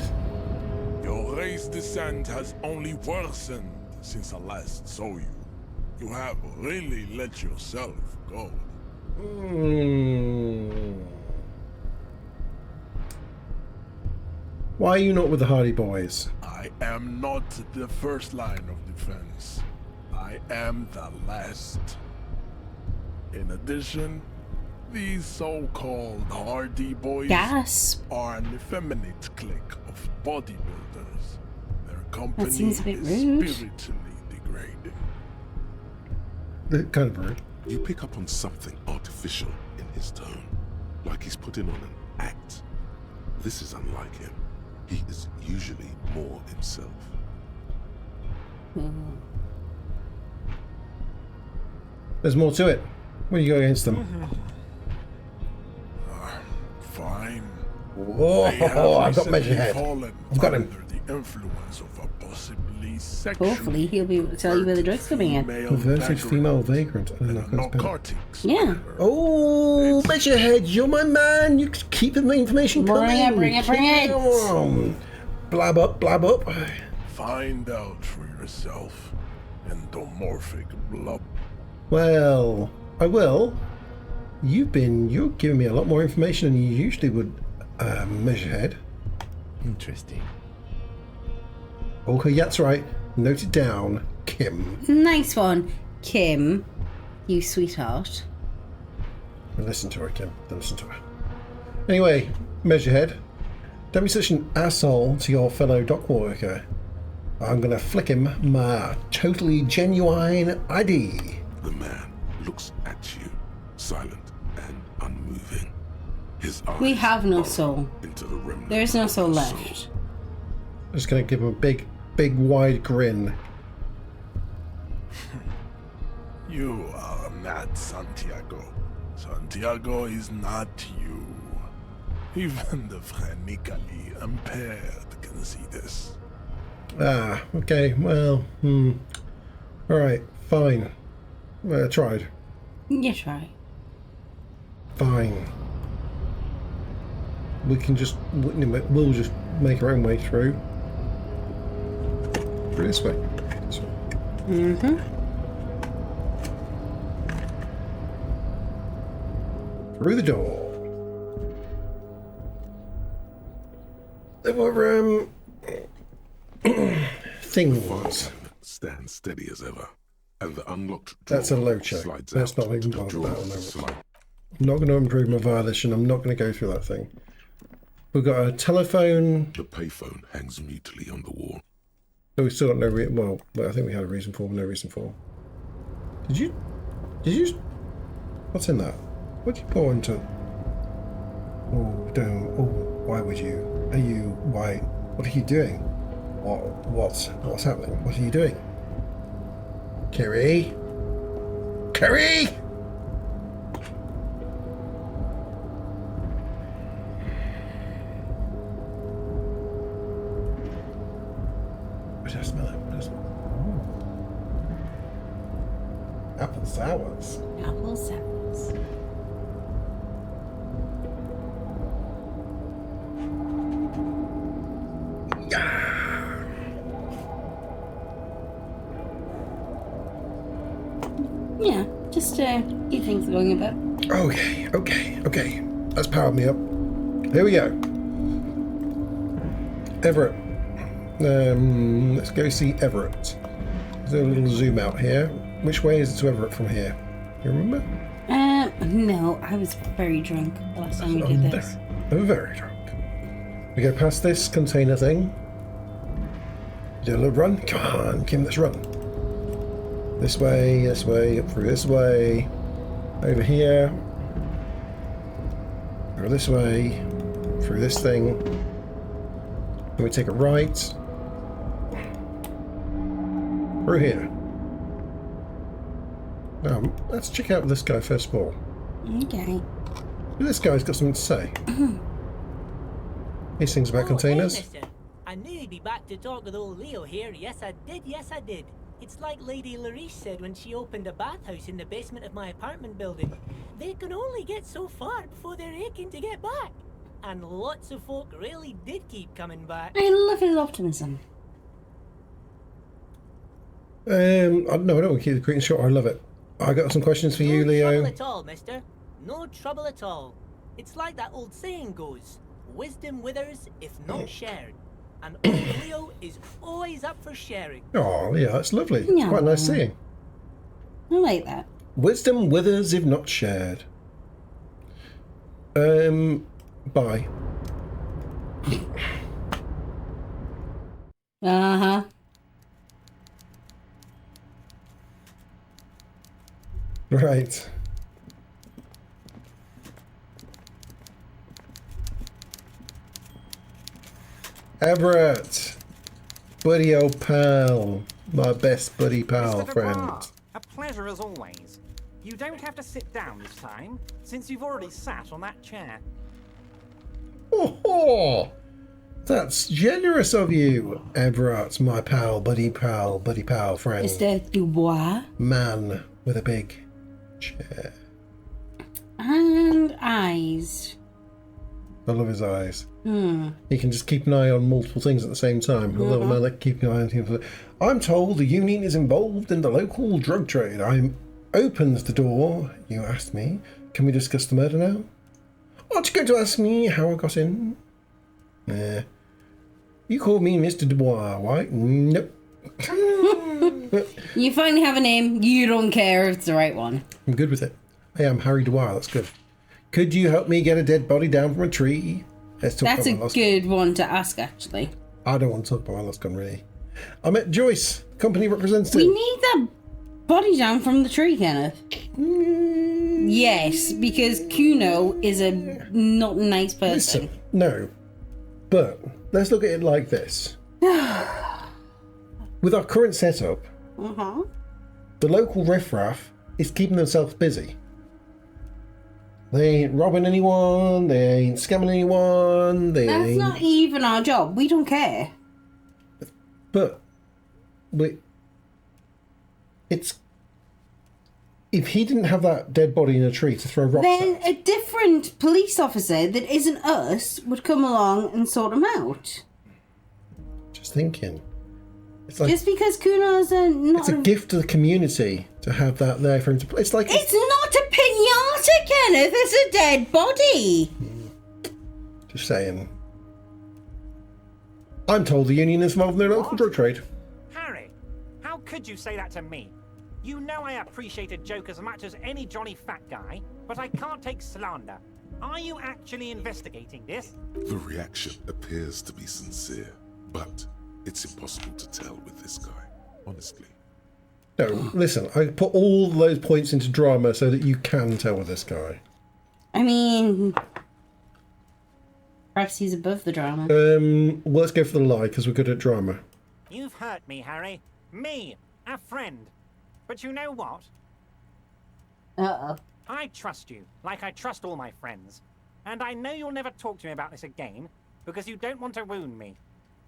Your race descent has only worsened since I last saw you. You have really let yourself go. Why are you not with the Hardy Boys? I am not the first line of defense. I am the last. In addition, these so-called Hardy Boys are an effeminate clique of bodybuilders. Their company seems a bit is rude. spiritually degrading. Kind of rude. You pick up on something artificial in his tone, like he's putting on an act. This is unlike him. He is usually more himself. There's more to it. When you go against them. Fine. Whoa, I've got Measurehead. I've got him. Under the influence of a possibly Hopefully he'll be able to tell you where the drugs coming in. Perverted female vagrant. narcotics. Yeah. Oh, Measurehead, you're my man. You keep the information coming. Bring it. Blab up. Find out for yourself. endomorphic blob. Well, I will. You're giving me a lot more information than you usually would, Measurehead. Interesting. Okay, that's right. Note it down, Kim. Nice one, Kim. You sweetheart. Listen to her, Kim. Don't listen to her. Anyway, Measurehead, don't be such an asshole to your fellow dock worker. I'm gonna flick him my totally genuine ID. The man looks at you, silent and unmoving. His eyes We have no burrow soul. into the remnant There is no of soul your left. soul. I'm just gonna give him a big, wide grin. You are not Santiago. Santiago is not you. Even the phrenically impaired can see this. Ah, okay, well, Alright, fine. I tried. You try. Fine. We'll just make our own way through. Through this way. Mm-hmm. Through the door. There were, things. Stand steady as ever, and the unlocked That's a drawer low check. slides Let's out not even to bother draw that one. slide. I'm not going to improve my violation. I'm not going to go through that thing. We've got a telephone. The payphone hangs mutely on the wall. Oh, we still got no reason. Well, I think we had a reason for, no reason for. Did you? What's in that? What did you pour into? Oh, don't. Oh, why would you? Why? What are you doing? What's happening? What are you doing? Kerry? Kerry? Where did I smell it? Apple sours. Apple sours. Yeah, just keep things going a bit. Okay. That's powered me up. Here we go. Everett. Let's go see Everett. There's a little zoom out here. Which way is it to Everett from here? You remember? No, I was very drunk the last time we did this. I'm very drunk. We go past this container thing. Do a little run. Come on, Kim, let's run. This way, up through this way. Over here. Go this way. Through this thing. Then we take a right. Through here. Now, let's check out this guy first of all. Okay. This guy's got something to say. He sings about containers. Hey, mister. I knew you'd be back to talk with old Leo here. Yes, I did. It's like Lady Larice said when she opened a bathhouse in the basement of my apartment building. They can only get so far before they're aching to get back. And lots of folk really did keep coming back. I love his optimism. I don't want to keep the greeting short. I love it. I got some questions for you, Leo. No trouble at all, mister. No trouble at all. It's like that old saying goes, wisdom withers if not shared. And old Leo is always up for sharing. Oh, yeah, that's lovely. Yeah. It's quite nice seeing. I like that. Wisdom withers if not shared. Bye. Uh-huh. Right. Everett. Buddy old pal. My best buddy pal Mr. friend. Dubois, a pleasure as always. You don't have to sit down this time, since you've already sat on that chair. Oh, that's generous of you, Everett, my pal, buddy pal friend. Mr. Dubois. Man with a big chair. And eyes. I love his eyes. Hmm. He can just keep an eye on multiple things at the same time. A little man that can keep an eye on things. I'm told the union is involved in the local drug trade. I'm opens the door. You asked me. Can we discuss the murder now? Aren't you going to ask me how I got in? You called me Mr. Dubois, right? Nope. You finally have a name. You don't care if it's the right one. I'm good with it. I am Harry Dubois. That's good. Could you help me get a dead body down from a tree? Let's talk That's about a my lost good one to ask, actually. gun. I don't want to talk about my lost gun, really. I met Joyce, company representative. We need that body down from the tree, Kenneth. Yes, because Kuno is a not nice person. Listen, no. But let's look at it like this. With our current setup, the local riffraff is keeping themselves busy. They ain't robbing anyone, they ain't scamming anyone, they That's ain't... not even our job. We don't care. But it's... If he didn't have that dead body in a tree to throw rocks Then at... a different police officer that isn't us would come along and sort him out. Just thinking. It's like... Just because Kuno's a not It's a gift to the community to have that there for him to... It's like... It's not a pinata, Kenneth. It's a dead body. Just saying. I'm told the union is involved in their local drug trade. Harry, how could you say that to me? You know I appreciate a joke as much as any Johnny Fat Guy, but I can't take slander. Are you actually investigating this? The reaction appears to be sincere, but it's impossible to tell with this guy, honestly. No, listen, I put all those points into drama so that you can tell with this guy. I mean, perhaps he's above the drama. Well, let's go for the lie, because we're good at drama. You've hurt me, Harry. Me, a friend. But you know what? Uh-oh. I trust you, like I trust all my friends. And I know you'll never talk to me about this again, because you don't want to wound me.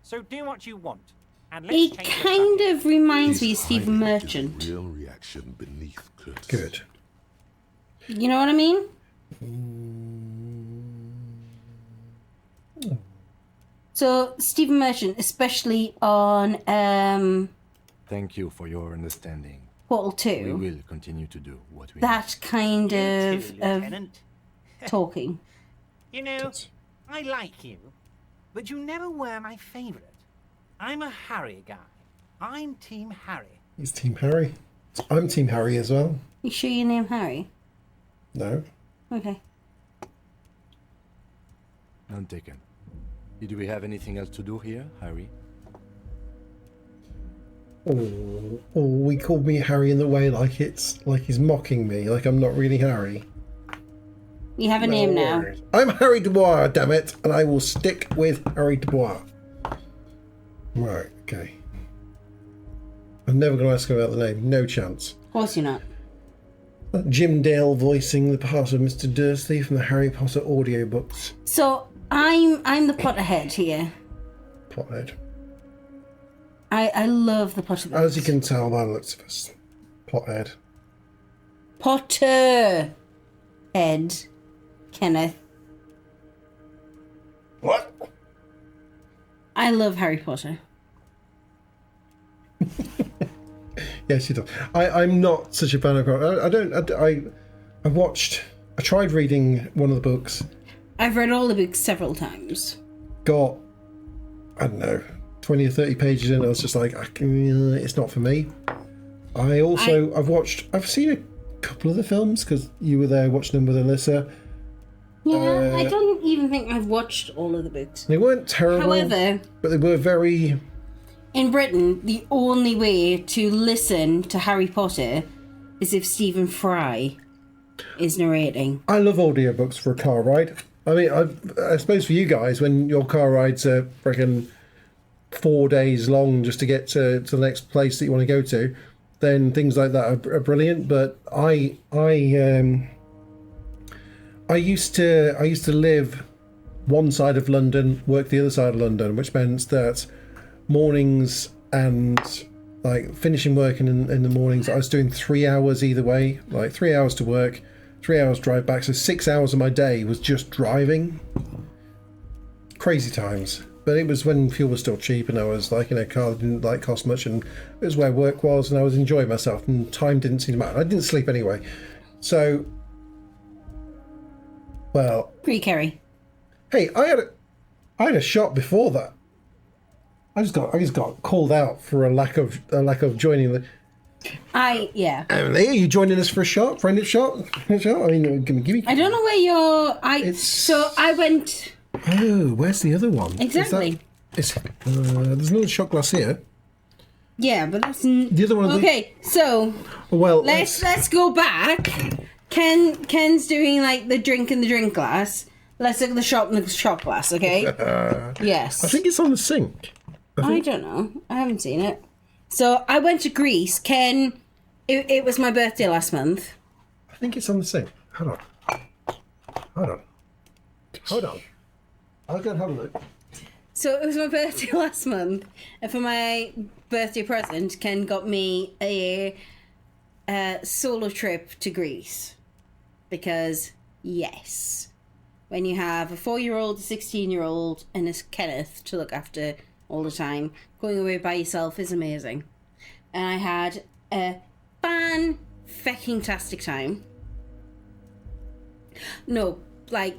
So do what you want. And let's It change the kind subject. of reminds me of He's Stephen hiding his Merchant. real reaction beneath courtesy. Good. You know what I mean? So, Stephen Merchant, especially on Thank you for your understanding. Portal We 2, will continue to do what we that kind You of, too, of Lieutenant. talking. You know, I like you, but you never were my favorite. I'm a Harry guy. I'm Team Harry. He's Team Harry. I'm Team Harry as well. You sure your name Harry? No. Okay. None taken. Do we have anything else to do here, Harry? He called me Harry in the way like it's like he's mocking me, like I'm not really Harry. You have a name now. worries. I'm Harry Dubois, damn it, and I will stick with Harry Dubois. Right, okay. I'm never going to ask him about the name. No chance. Of course you're not. Jim Dale voicing the part of Mr. Dursley from the Harry Potter audiobooks. So, I'm the Potterhead here. Pothead. I love the Potterhead. As you can tell by the looks of us. Pothead. Potter head, Kenneth. What? I love Harry Potter. Yes, you do. I'm not such a fan of. I tried reading one of the books. I've read all the books several times. Got, I don't know, 20 or 30 pages in. I was just like, it's not for me. I've seen a couple of the films because you were there watching them with Alyssa. Yeah, I don't even think I've watched all of the books. They weren't terrible. However, but they were very. in Britain, the only way to listen to Harry Potter is if Stephen Fry is narrating. I love audiobooks for a car ride. I mean, I suppose for you guys, when your car rides are freaking 4 days long just to get to the next place that you want to go to, then things like that are brilliant. But I used to live one side of London, work the other side of London, which meant that mornings and like finishing work in the mornings, I was doing 3 hours either way, like 3 hours to work, 3 hours drive back. So 6 hours of my day was just driving. crazy times. But it was when fuel was still cheap, and I was like in a car that didn't like cost much, and it was where work was, and I was enjoying myself, and time didn't seem to matter. I didn't sleep anyway, so well. Pre-Kerry. Hey, I had a shot before that. I just got called out for a lack of joining the. Yeah. Emily, are you joining us for a shot? Friendly shot? I mean, give me. I don't know where you're. So I went. Oh, where's the other one? Exactly. There's another shot glass here. Yeah, but that's the other one. Okay, so well, let's go back. Ken's doing like the drink in the drink glass. Let's look at the shot in the shot glass. Okay. Yes. I think it's on the sink. I don't know. I haven't seen it. So I went to Greece. Ken, it was my birthday last month. I think it's on the sink. Hold on. I'll go and have a look. So it was my birthday last month, and for my birthday present, Ken got me a solo trip to Greece. Because, yes, when you have a 4-year-old, a 16-year-old, and a Kenneth to look after all the time, going away by yourself is amazing. And I had a fan-fecking-tastic time. No, like,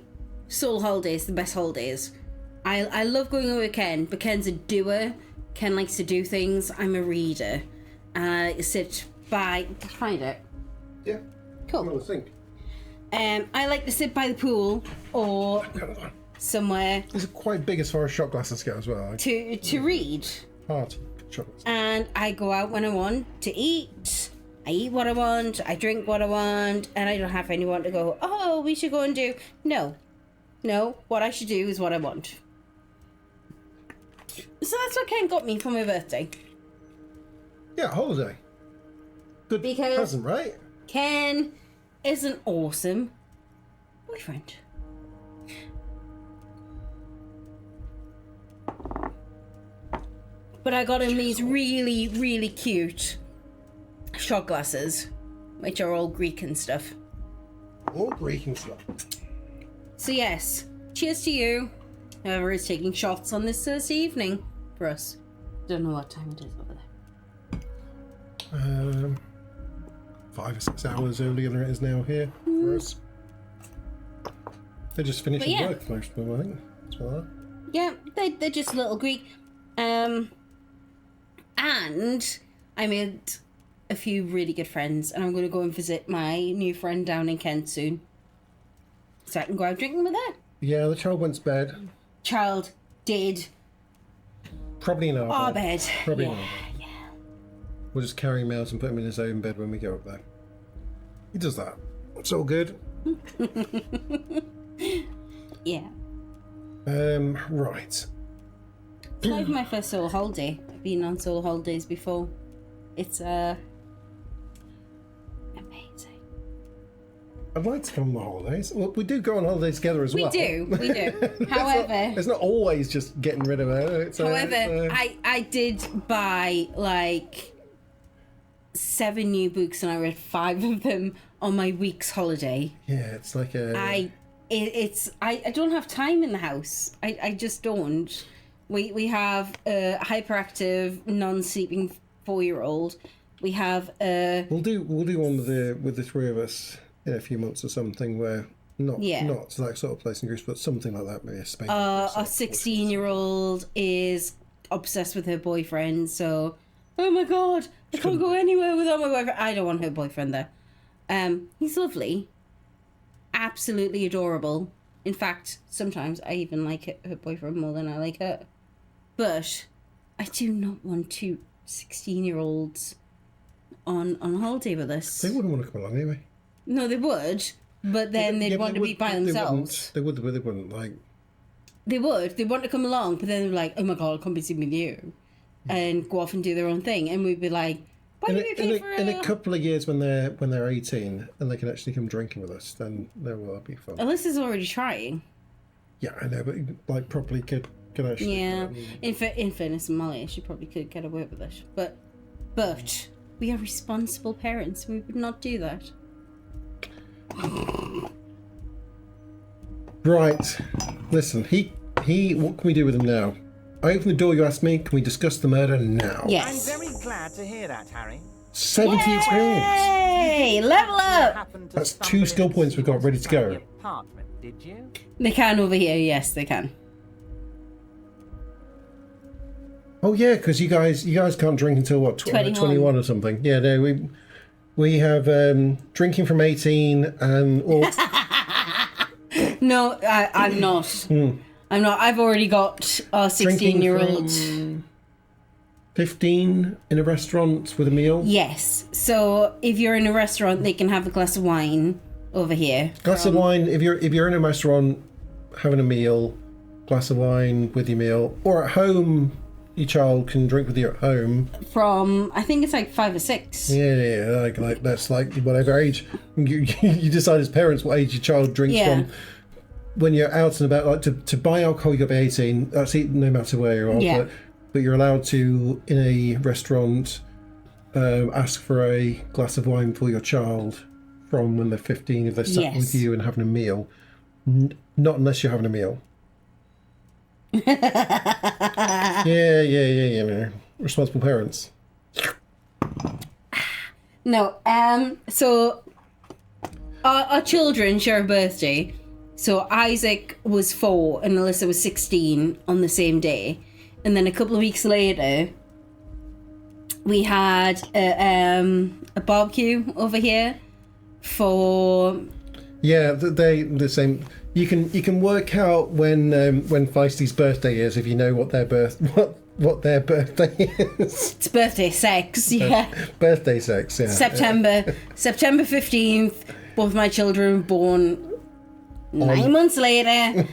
soul holidays, the best holidays. I love going away with Ken, but Ken's a doer. Ken likes to do things. I'm a reader. And I like to sit by... Find it. Yeah. Cool. I think. I like to sit by the pool or somewhere. These are quite big as far as shot glasses go as well. To read. Hard shot glasses. And I go out when I want to eat. I eat what I want. I drink what I want. And I don't have anyone to go, oh, we should go and do. No. What I should do is what I want. So that's what Ken got me for my birthday. Yeah, holiday. Good present, right? Ken is an awesome boyfriend. But I got him these really, really cute shot glasses, which are all Greek and stuff. All Greek and stuff. So yes, cheers to you. Whoever is taking shots on this Thursday evening for us. Don't know what time it is over there. 5 or 6 hours earlier than it is now here for us. They're just finishing work, most of them, I think. So, yeah, they're just little Greek. And I made a few really good friends, and I'm going to go and visit my new friend down in Kent soon. So I can go out drinking with her. yeah, the child went to bed. Child did. Probably in our bed. Probably in our bed. We'll just carry him out and put him in his own bed when we go up there. He does that. It's all good. Yeah. Right. It's like my first solo holiday. I've been on solo holidays before. It's amazing. I'd like to come on the holidays. Well, we do go on holidays together as well. We do. However, it's not always just getting rid of her. I did buy like 7 new books, and I read 5 of them on my week's holiday. Yeah, it's like a. I don't have time in the house. I just don't. We have a hyperactive, non-sleeping 4-year-old. We have a. We'll do one with the 3 of us in a few months or something where not that sort of place in Greece, but something like that, maybe a Spain. Our 16-year-old is obsessed with her boyfriend, so oh my god, I can't go anywhere without my boyfriend. I don't want her boyfriend there. He's lovely, absolutely adorable. In fact, sometimes I even like her boyfriend more than I like her. But I do not want 2 16-year-olds on holiday with us. They wouldn't want to come along anyway. No, they would, but then they'd want to be by themselves. They wouldn't like. They would. They want to come along, but then they're like, "Oh my god, I'll come visit with you," and go off and do their own thing, and we'd be like, "Why do we pay for in a couple of years when they're 18 and they can actually come drinking with us, then there will be fun." Alyssa's already trying. Yeah, I know, but like properly could actually. Yeah, in fairness, Molly, she probably could get away with it, but we are responsible parents. We would not do that. Right. Listen, he What can we do with him now? I open the door, you ask me, can we discuss the murder now? Yes. I'm very glad to hear that, Harry. 70 experience. Hey, level up! That's 2 skill points we've got ready to go. Apartment, did you? They can over here, yes, they can. Oh yeah, because you guys can't drink until what 21 or something. Yeah, no, we have drinking from 18 and No, I'm not. I'm not. I've already got our 16-year-old. 15 in a restaurant with a meal. Yes. So if you're in a restaurant, they can have a glass of wine over here. Glass of wine. If you're in a restaurant having a meal, glass of wine with your meal, or at home, your child can drink with you at home. From I think it's like 5 or 6. Yeah, like that's like whatever age you decide as parents what age your child drinks from. When you're out and about, like to buy alcohol, you got to be 18. That's it, no matter where you are. Yeah. But you're allowed to, in a restaurant, ask for a glass of wine for your child from when they're 15 if they're sat with you and having a meal. Not unless you're having a meal. Yeah. Responsible parents. No, so our children share a birthday. So Isaac was 4 and Alyssa was 16 on the same day. And then a couple of weeks later, we had a barbecue over here for... Yeah, the same. You can work out when Feisty's birthday is if you know what their birthday is. It's birthday sex, yeah. Birthday sex, yeah. September 15th. Both my children were born 9 months later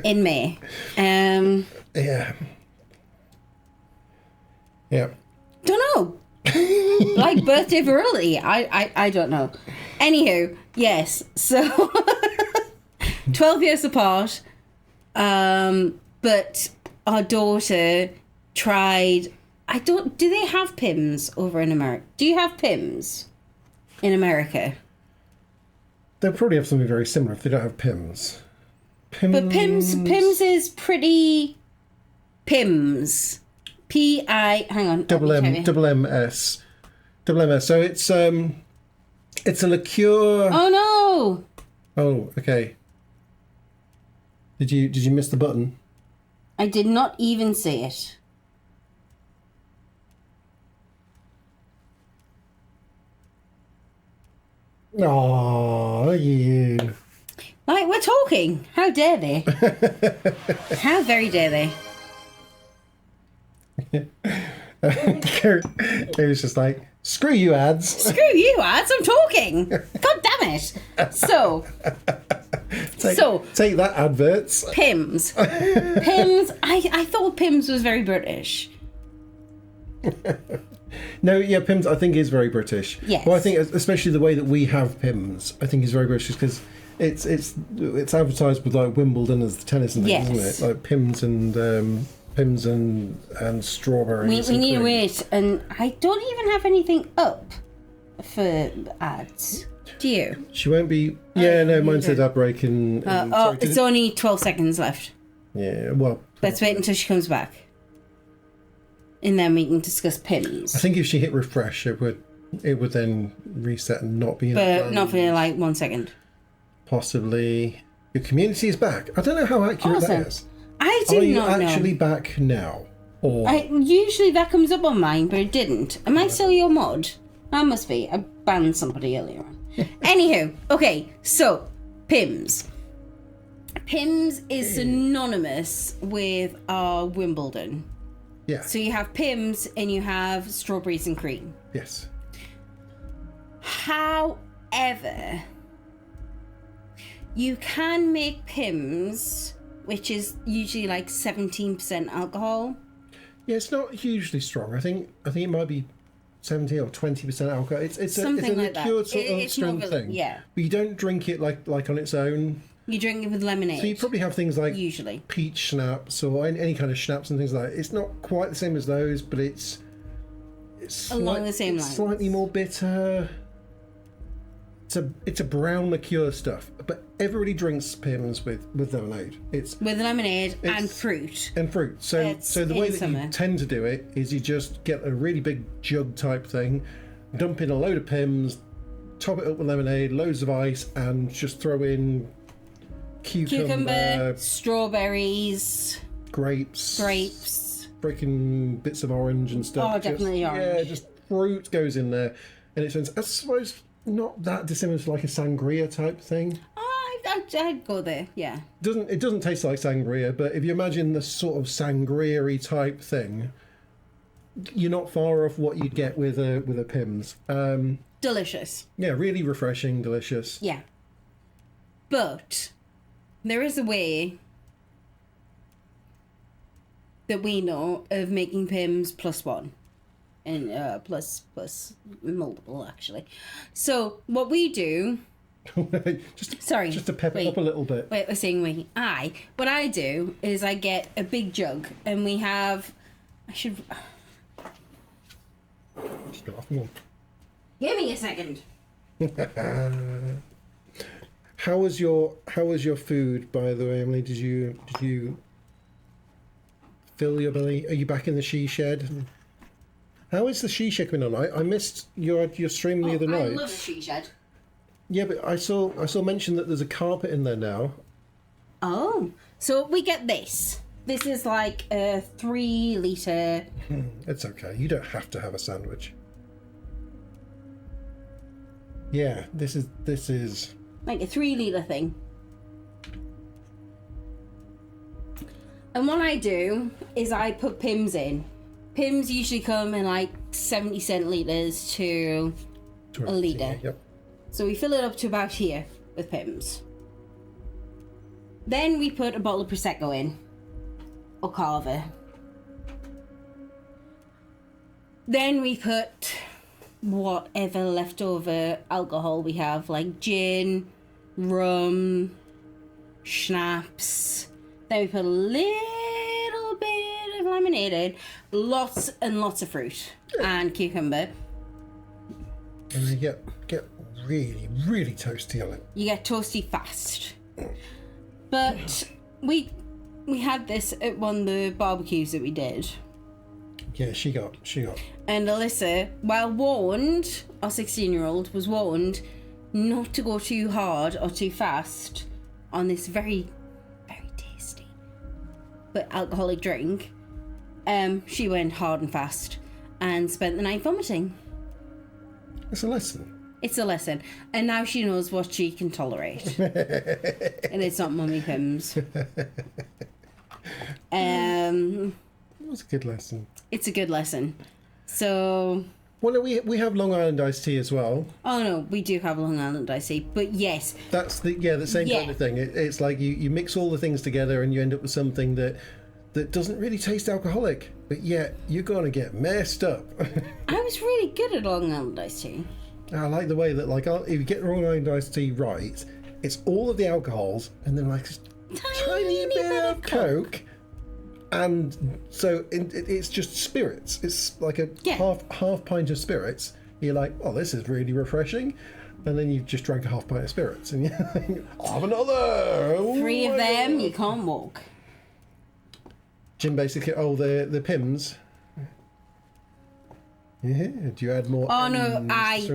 in May. Yeah. Yeah. Don't know. Like birthday virility. I don't know. Anywho, yes. So 12 years apart. But our daughter tried. Do they have Pimm's over in America? Do you have Pimm's in America? They'll probably have something very similar if they don't have Pimm's. But Pimm's is pretty Pimm's. Hang on. Double MS. So it's a liqueur. Oh no! Oh, okay. Did you miss the button? I did not even see it. Oh, you. Like, we're talking. How dare they? How very dare they? Gary's just like, screw you ads. Screw you ads, I'm talking. God damn it. So. Take that, adverts. Pimm's. I thought Pimm's was very British. No, yeah, Pimm's I think is very British. Yes. Well, I think especially the way that we have Pimm's, I think is very British because it's advertised with like Wimbledon as the tennis and things, isn't it? Like Pimm's and strawberries. We need to wait, and I don't even have anything up for ads. Do you? She won't be. Yeah, no, mine said ad break and it's only 12 seconds left. Yeah, well. Let's wait until she comes back. And then we can discuss Pimm's. I think if she hit refresh, it would then reset and not be in But not for like 1 second. Possibly. Your community is back. I don't know how accurate that is. I do not know. Are you actually back now? Or usually that comes up on mine, but it didn't. Am I still your mod? I must be. I banned somebody earlier on. Anywho, okay, so Pimm's. Pimm's is synonymous with our Wimbledon. Yeah. So you have Pimm's and you have strawberries and cream. Yes. However, you can make Pimm's, which is usually like 17% alcohol. Yeah, it's not hugely strong. I think it might be 70 or 20% alcohol. It's a liqueur sort of strong thing. Yeah. But you don't drink it like on its own. You drink it with lemonade. So you probably have things like usually peach schnapps or any kind of schnapps and things like that. It's not quite the same as those, but it's along the same lines. Slightly more bitter. it's a brown liqueur stuff, but everybody drinks Pimm's with lemonade. It's with lemonade and it's- fruit. and fruit. So It's the way in that summer. you tend to do it is you just get a really big jug type thing, dump in a load of Pimm's, top it up with lemonade, loads of ice, and just throw in Cucumber, strawberries, grapes, freaking bits of orange and stuff. Oh, definitely Yeah, orange. just fruit goes in there, and it's, I suppose, not that dissimilar to like a sangria type thing. I'd go there, yeah. It doesn't taste like sangria, but if you imagine the sort of sangria-y type thing, you're not far off what you'd get with a Pimm's. Delicious. Yeah, really refreshing, delicious. Yeah. But there is a way that we know of making Pimm's +1. And plus multiple, actually. So what we do... just to pep it up a little bit. Wait, we're saying we. What I do is I get a big jug and we have... I should... Just get off one. Give me a second. How was your food, by the way, Emily? Did you fill your belly? Are you back in the she shed? How is the she shed going on? I missed your stream the other I night. love she shed. Yeah, but I saw mention that there's a carpet in there now. Oh, so we get this. This is like a 3-litre. It's okay. You don't have to have a sandwich. Yeah, this is Like a 3-litre thing. And what I do is I put Pimm's in. Pimm's usually come in like 70 centilitres to a litre. Yep. So we fill it up to about here with Pimm's. Then we put a bottle of Prosecco in. Or Cava. Then we put whatever leftover alcohol we have, like gin, rum, schnapps. Then we put a little bit of lemonade in, lots and lots of fruit and cucumber. And you get really, really toasty on it. You get toasty fast. But we had this at one of the barbecues that we did. Yeah, she got. And Alyssa, while warned, our 16-year-old was warned not to go too hard or too fast on this very, very tasty but alcoholic drink, she went hard and fast and spent the night vomiting. It's a lesson. It's a lesson. And now she knows what she can tolerate. And it's not Mummy Pimm's. It was a good lesson. It's a good lesson. So... Well, no, we have Long Island iced tea as well. Oh no, we do have Long Island iced tea, but yes. That's the same kind of thing. It's like you mix all the things together and you end up with something that doesn't really taste alcoholic, but yet you're gonna get messed up. I was really good at Long Island iced tea. I like the way that if you get Long Island iced tea right, it's all of the alcohols and then like tiny bit of Coke. And so it's just spirits. It's like a half pint of spirits. You're like, oh, this is really refreshing. And then you just drank a half pint of spirits. And you think, I'll have another. 3 of them, you can't walk. Jim basically, the Pimm's. Yeah, do you add more? Oh no,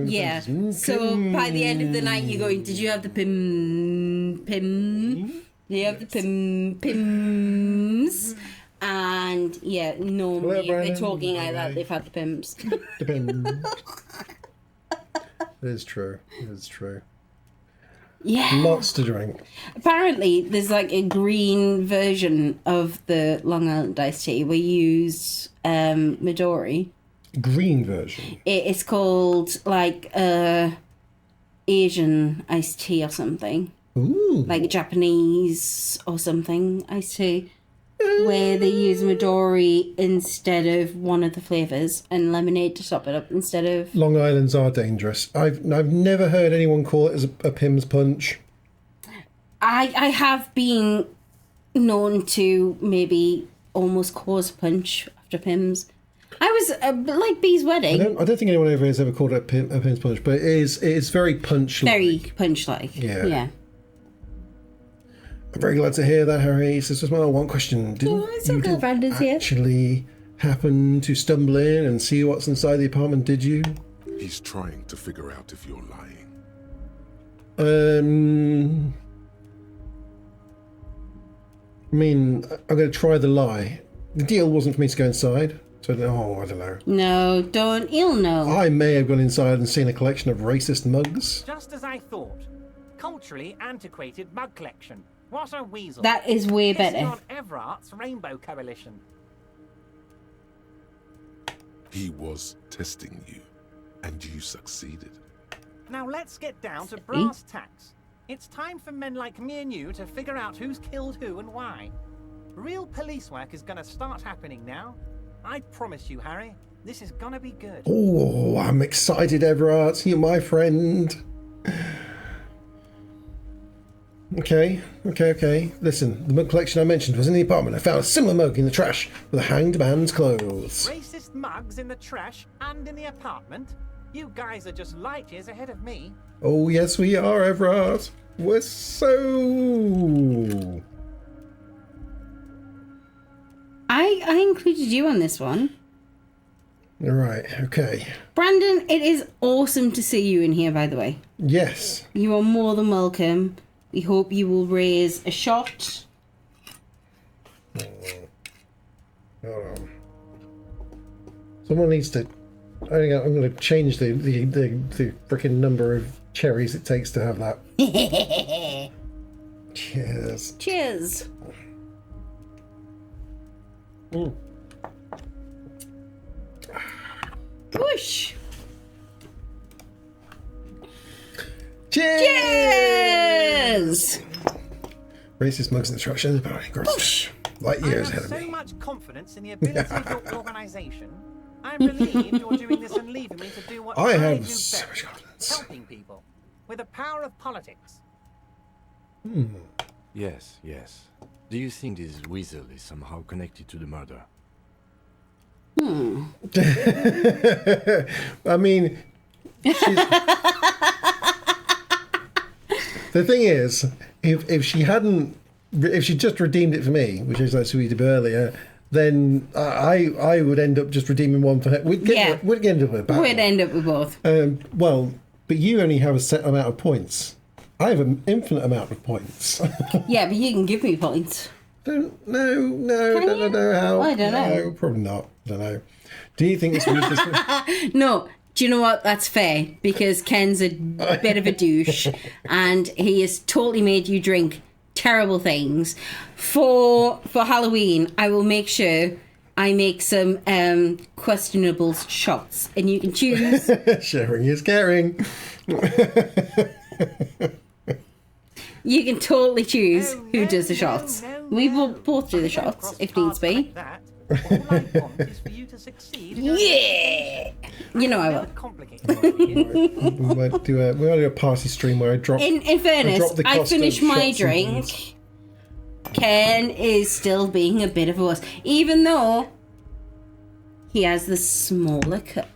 yeah. So by the end of the night you're going, did you have the Pim? Do you have the Pims? And yeah, normally if they're talking like that, they've had the Pims. The Pims. It is true. Yeah. Lots to drink. Apparently, there's like a green version of the Long Island iced tea. We use Midori. Green version. It's called like Asian iced tea or something. Ooh. Like Japanese or something iced tea. Where they use Midori instead of one of the flavours and lemonade to top it up instead of... Long Islands are dangerous. I've never heard anyone call it as a Pimm's punch. I have been known to maybe almost cause a punch after Pimm's. I was like Bee's I wedding. don't think anyone over here has ever called it a pin's punch, but it is very punch-like. Very punch-like. Yeah. Yeah. I'm very glad to hear that, Harry. He says, well, one question. Didn't it's you okay, Brandon's here. actually happen to stumble in and see what's inside the apartment, did you? He's trying to figure out if you're lying. I mean, I'm going to try the lie. The deal wasn't for me to go inside, so I don't know. No, don't. He'll know. I may have gone inside and seen a collection of racist mugs. Just as I thought. Culturally antiquated mug collection. What a weasel. That is way Pissing better. on Everart's Rainbow Coalition. He was testing you, and you succeeded. Now let's get down to brass tacks. It's time for men like me and you to figure out who's killed who and why. Real police work is gonna start happening now. I promise you, Harry, this is gonna be good. Oh, I'm excited, Everard. You're my friend. Okay. Listen, the mug collection I mentioned was in the apartment. I found a similar mug in the trash with a hanged man's clothes. Racist mugs in the trash and in the apartment? You guys are just light years ahead of me. Oh, yes, we are, Everard. We're so... I included you on this one. All right, okay. Brandon, it is awesome to see you in here, by the way. Yes. You are more than welcome. We hope you will raise a shot. Hold on. Someone needs to... I'm going to change the freaking number of cherries it takes to have that. Cheers. Cheers. Whoosh. Cheers! Racist mugs in the trash. Gross. Light years ahead of I me. have so much confidence in the ability of your organization. I'm relieved you're doing this and leaving me to do what I I have do so best, much confidence. helping people with the power of politics. Yes. Do you think this weasel is somehow connected to the murder? I mean, the thing is, if she just redeemed it for me, which is like we did earlier, then I would end up just redeeming one for her. We'd end up with a battle. We'd end up with both. Well, but you only have a set amount of points. I have an infinite amount of points. Yeah, but you can give me points. No, how. I don't know. No, probably not. I don't know. Do you think this week is... No, do you know what? That's fair, because Ken's a bit of a douche and he has totally made you drink terrible things. For Halloween, I will make sure I make some questionable shots and you can choose. Sharing is caring. You can totally choose who does the shots. We will both do the shots if needs be. Yeah! You know I will. We might do a party stream where I drop. In fairness, I finished my shots and drink. things. Ken is still being a bit of a wuss, even though he has the smaller cup,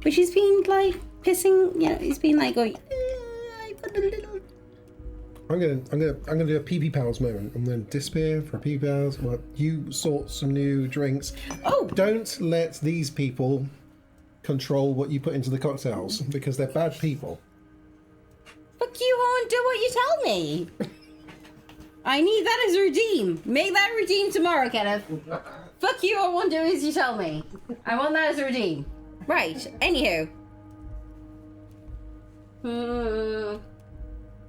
which he's been like pissing. You know, he's been like going. I put a little. I'm gonna do a PP Pals moment. I'm gonna disappear for a PP Pals. Well, you sort some new drinks. Oh! Don't let these people control what you put into the cocktails because they're bad people. Fuck you! I won't do what you tell me. I need that as a redeem. Make that redeem tomorrow, Kenneth. Fuck you! I won't do as you tell me. I want that as a redeem. Right. Anywho.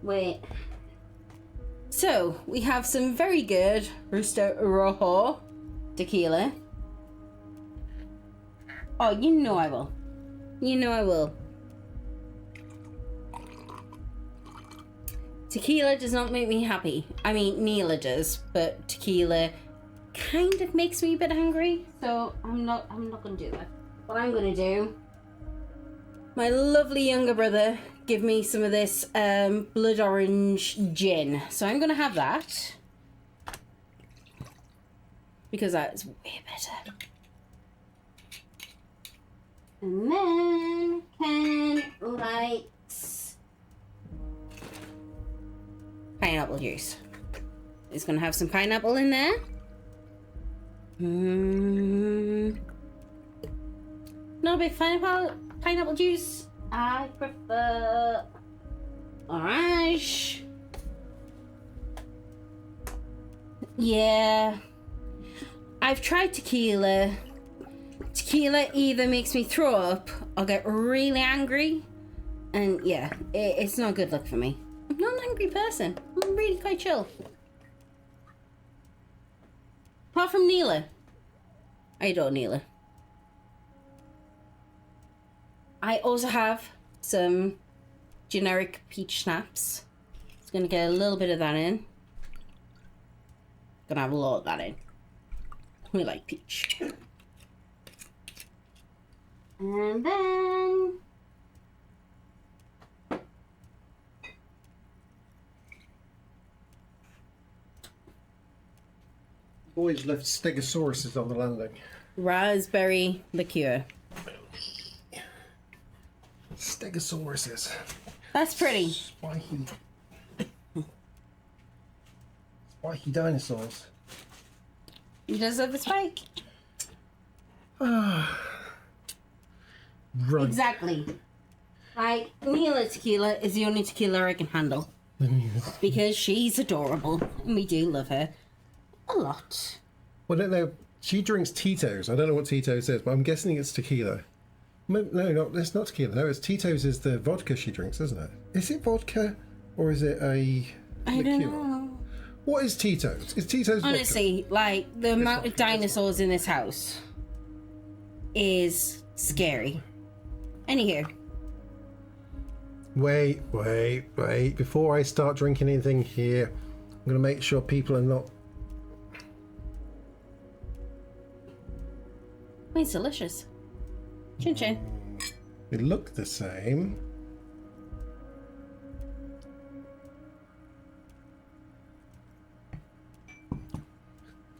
Wait. So, we have some very good Rusto Rojo tequila. Oh, you know I will. You know I will. Tequila does not make me happy. I mean, Neela does, but tequila kind of makes me a bit hungry. So, I'm not going to do that. What I'm going to do... My lovely younger brother give me some of this blood orange gin. So I'm going to have that. Because that is way better. And then Ken likes pineapple juice. He's gonna have some pineapple in there. Not a big fan of pineapple juice. I prefer orange. Yeah. I've tried tequila. Tequila either makes me throw up or get really angry. And yeah, it's not a good look for me. I'm not an angry person. I'm really quite chill. Apart from Neela. I adore Neela. I also have some generic peach schnapps. Just gonna get a little bit of that in. Gonna have a lot of that in. We like peach. And then Boys left stegosauruses on the landing. raspberry liqueur. Stegosauruses. That's pretty. Spiky dinosaurs. He does have the spike. Right. Exactly. Like, Neela tequila is the only tequila I can handle. Because she's adorable. And we do love her. A lot. Well, I don't know. She drinks Tito's. I don't know what Tito's is, but I'm guessing it's tequila. No, it's not tequila. No, it's Tito's is the vodka she drinks, isn't it? Is it vodka or is it a I don't know. What is Tito's? Is Tito's honestly, like, the amount of dinosaurs in this house is scary. Anywho. Wait. Before I start drinking anything here, I'm going to make sure people are not... It's delicious. Chin chin. They look the same.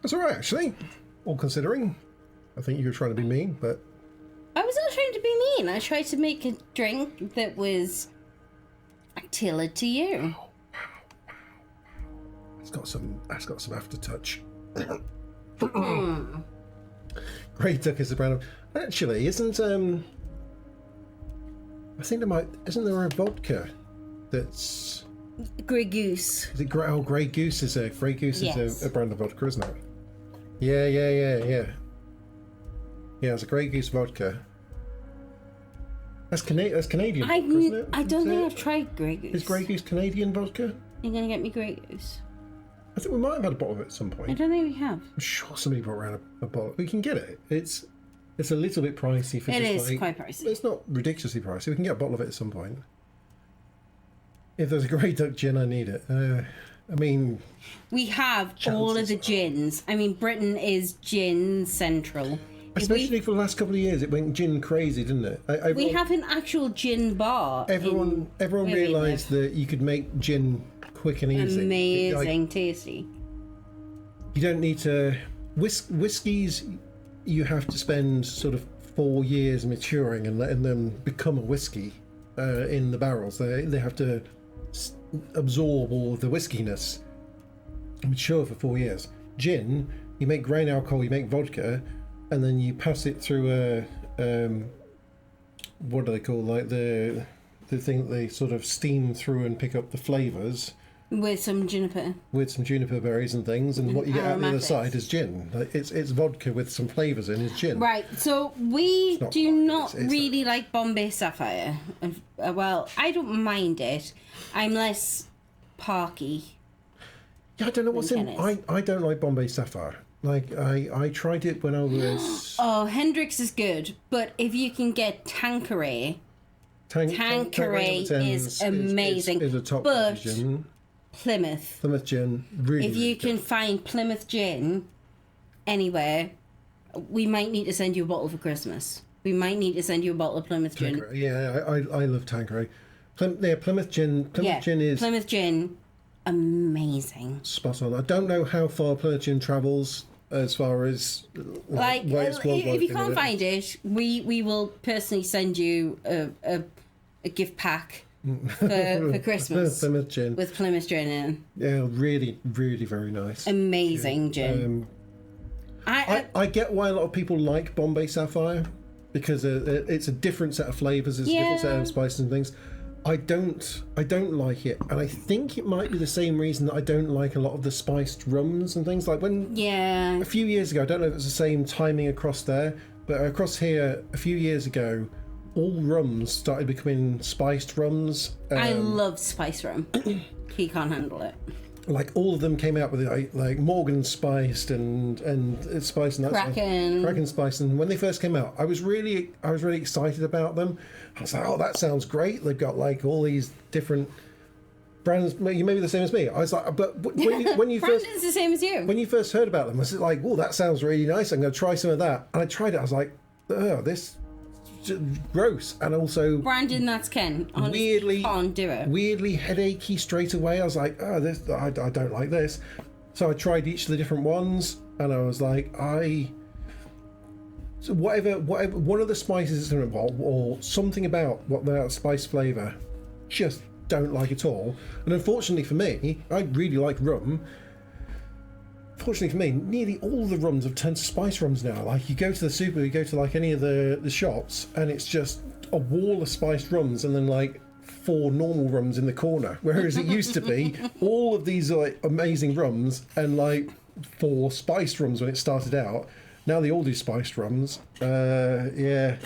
That's alright, actually. All considering. I think you were trying to be mean, but... I was not trying to be mean. I tried to make a drink that was tailored to you. It's got some aftertouch. Grey duck is a brand of... Actually, isn't I think isn't there a vodka that's... Grey Goose. Is it Grey Goose is a Yes. a brand of vodka, isn't it? Yeah. Yeah, it's a Grey Goose vodka. That's Canadian vodka, isn't it? I don't think I've tried Grey Goose. Is Grey Goose Canadian vodka? You're gonna get me Grey Goose. I think we might have had a bottle of it at some I point. don't think we have. I'm sure somebody brought around a bottle. We can get it. It's a little bit pricey for It just is like... quite pricey. It's not ridiculously pricey. We can get a bottle of it at some point. If there's a Grey Duck gin, I need it. I mean... We have all of the gins. I mean, Britain is gin central. Especially for the last couple of years, it went gin crazy, didn't it? We have an actual gin bar. Everyone realised that you could make gin quick and easy. Amazing, tasty. You don't need to... Whiskies, you have to spend sort of 4 years maturing and letting them become a whiskey in the barrels. They have to absorb all the whiskiness and mature for 4 years. Gin, you make grain alcohol, you make vodka, and then you pass it through a... what do they call, like the thing that they sort of steam through and pick up the flavours. With some juniper. With some juniper berries and things, and what you get out the other aromatics. side is gin. Like, it's vodka with some flavours in is gin. Right, so we not do not it's really like Bombay Sapphire. Well, I don't mind it. I'm less parky. Yeah, I don't know what's in. Ken I don't like Bombay Sapphire. Like I tried it when I was Oh, Hendrix is good, but if you can get Tanqueray, Tanqueray is amazing. Is a top but gin. Plymouth Gin, really. if you can find Plymouth gin anywhere, we might need to send you a bottle for Christmas. We might need to send you a bottle of Plymouth gin. Tanqueray. Yeah, I love Tanqueray. Plymouth gin. Gin is Plymouth gin, amazing. spot on. I don't know how far Plymouth gin travels as far as Like, where it's worldwide if you thing, can't isn't it? find it, we will personally send you a gift pack for Christmas Plymouth gin. with Plymouth gin in. Yeah, really, really very nice. Amazing gin. I get why a lot of people like Bombay Sapphire because it's a different set of flavors, it's a different set of spices and things. I don't like it, and I think it might be the same reason that I don't like a lot of the spiced rums and things. Like when a few years ago, I don't know if it's the same timing across there, but across here a few years ago, all rums started becoming spiced rums. I love spice rum. He can't handle it. Like all of them came out with like Morgan spiced and spice and that Kraken spice. And when they first came out, I was really excited about them. I was like, oh, that sounds great. They've got like all these different brands. You may be the same as me. I was like, but when you first Brandon's the same as you. When you first heard about them, I was like, oh, that sounds really nice. I'm going to try some of that. And I tried it. I was like, oh, this is gross. And also, Brandon, that's Ken. Honestly, weirdly can't do it. Weirdly headachy straight away. I was like, oh, this I don't like this. So I tried each of the different ones, and I was like, so whatever one of the spices is involved, or something about what that spice flavor, just don't like at all. And unfortunately for me, I really like rum. Fortunately for me, nearly all the rums have turned to spice rums now. Like you go to the super, you go to like any of the shops, and it's just a wall of spiced rums, and then like 4 normal rums in the corner. Whereas it used to be all of these like amazing rums and like 4 spiced rums when it started out. Now they all do spiced rums. Yeah.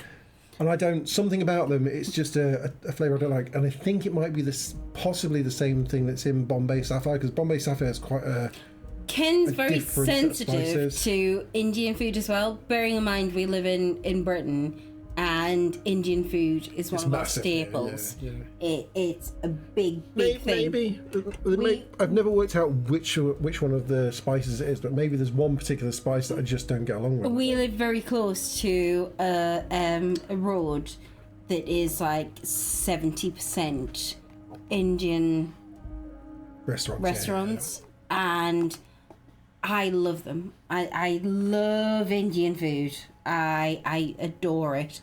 And I don't, something about them, it's just a flavour I don't like. And I think it might be possibly the same thing that's in Bombay Sapphire, because Bombay Sapphire is quite Ken's very different set of sensitive spices. to Indian food as well. Bearing in mind we live in Britain, and Indian food is one It's of our massive, staples. yeah. It's a big thing. Maybe. I've never worked out which one of the spices it is, but maybe there's one particular spice that I just don't get along with. We live very close to a road that is like 70% Indian restaurants, and I love them. I love Indian food. I adore it.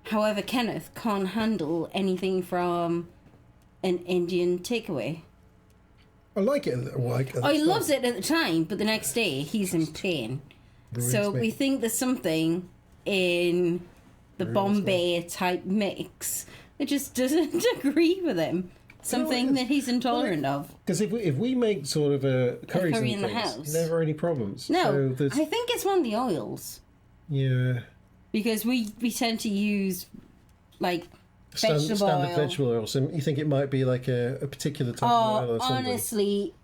However, Kenneth can't handle anything from an Indian takeaway. I like it. Oh, he loves it at the time, but the next day he's in pain. So we think there's something in the Bombay type mix that just doesn't agree with him. Something that he's intolerant of. Because if we make sort of a curry in the house, never any problems. No, So I think it's one of the oils. Yeah. Because we tend to use like vegetable Standard oil. vegetable oil. So you think it might be like a particular type of oil or something? Honestly,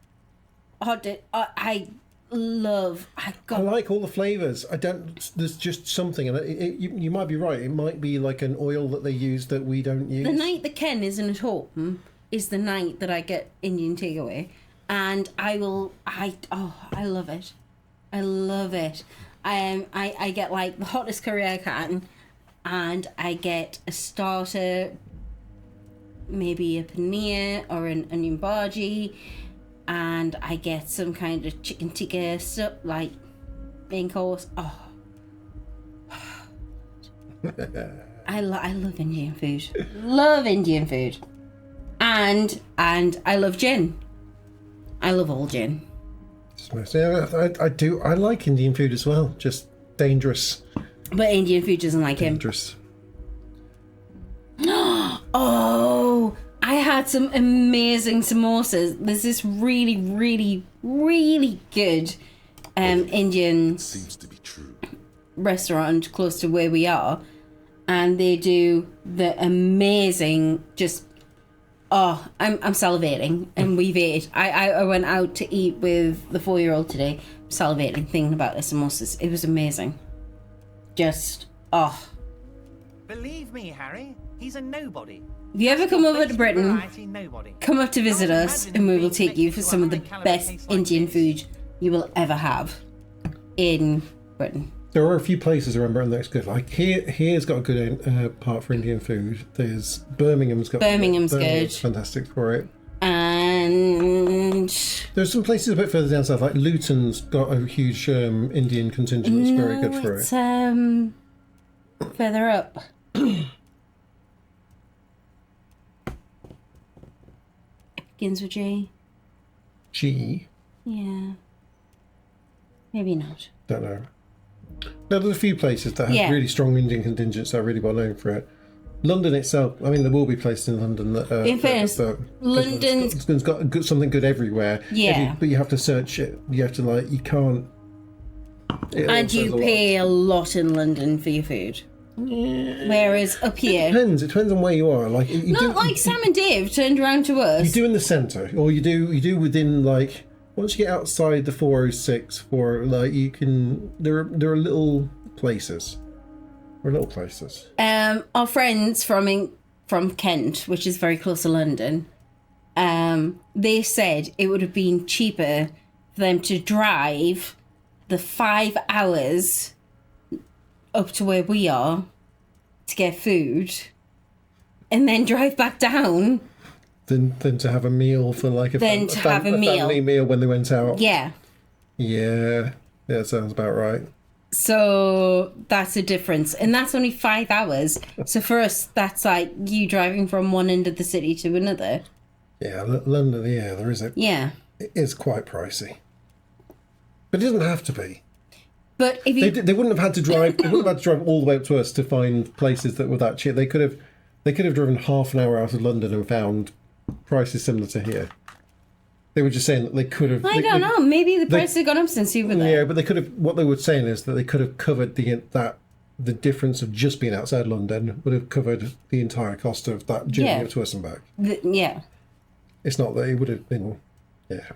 I love. I like all the flavors. I don't. There's just something, and you might be right. It might be like an oil that they use that we don't use. The night that Ken isn't at home is the night that I get Indian takeaway, and I love it. I love it. I get like the hottest curry I can, and I get a starter, maybe a paneer or an onion bhaji, and I get some kind of chicken tikka stuff, like main course. Oh, I love Indian food. Love Indian food, and I love gin. I love all gin. Yeah, I do. I like Indian food as well. Just dangerous. But Indian food doesn't like dangerous. Him. Oh, I had some amazing samosas. There's this really, really, really good Indian restaurant close to where we are, and they do the amazing just. Oh, I'm salivating, and we've ate. I went out to eat with the 4-year-old today, salivating, thinking about the samosas. It was amazing. Just, oh. Believe me, Harry, he's a nobody. If you ever come over to Britain, Variety nobody. come up to visit us, and we will take you for some of the best Indian food you will ever have in Britain. There are a few places around Britain that's good. Like here's got a good part for Indian food. There's Birmingham's got. Birmingham's good. Fantastic for it. And And There's some places a bit further down south, like Luton's got a huge Indian contingent that's very good for it's it. further up. Begins with J. G. Yeah. Maybe not. Don't know. There's a few places that have really strong Indian contingents that are really well known for it. London itself, I mean, there will be places in London that. In fairness, London's got something good everywhere. Yeah. But you have to search it. You have to you can't. And you pay a lot in London for your food. Yeah. Whereas up here, It depends on where you are. Like Sam and Dave turned around to us. You do in the centre, or you do within once you get outside the 406, you can there are little places. Our friends from Kent, which is very close to London, they said it would have been cheaper for them to drive the 5 hours up to where we are to get food and then drive back down than to have a meal for a family meal when they went out. Yeah sounds about right. So that's a difference, and that's only 5 hours. So for us, that's like you driving from one end of the city to another. Yeah, London, there is Yeah, it is quite pricey, but it doesn't have to be. But if you... they wouldn't have had to drive. They wouldn't have had to drive all the way up to us to find places that were that cheap. They could have driven half an hour out of London and found prices similar to here. They were just saying that they could have. I don't know. Maybe the price has gone up since you were there. Yeah, but they could have. What they were saying is that they could have covered the difference of just being outside London would have covered the entire cost of that journey up to us and back. Yeah. It's not that it would have been. Yeah.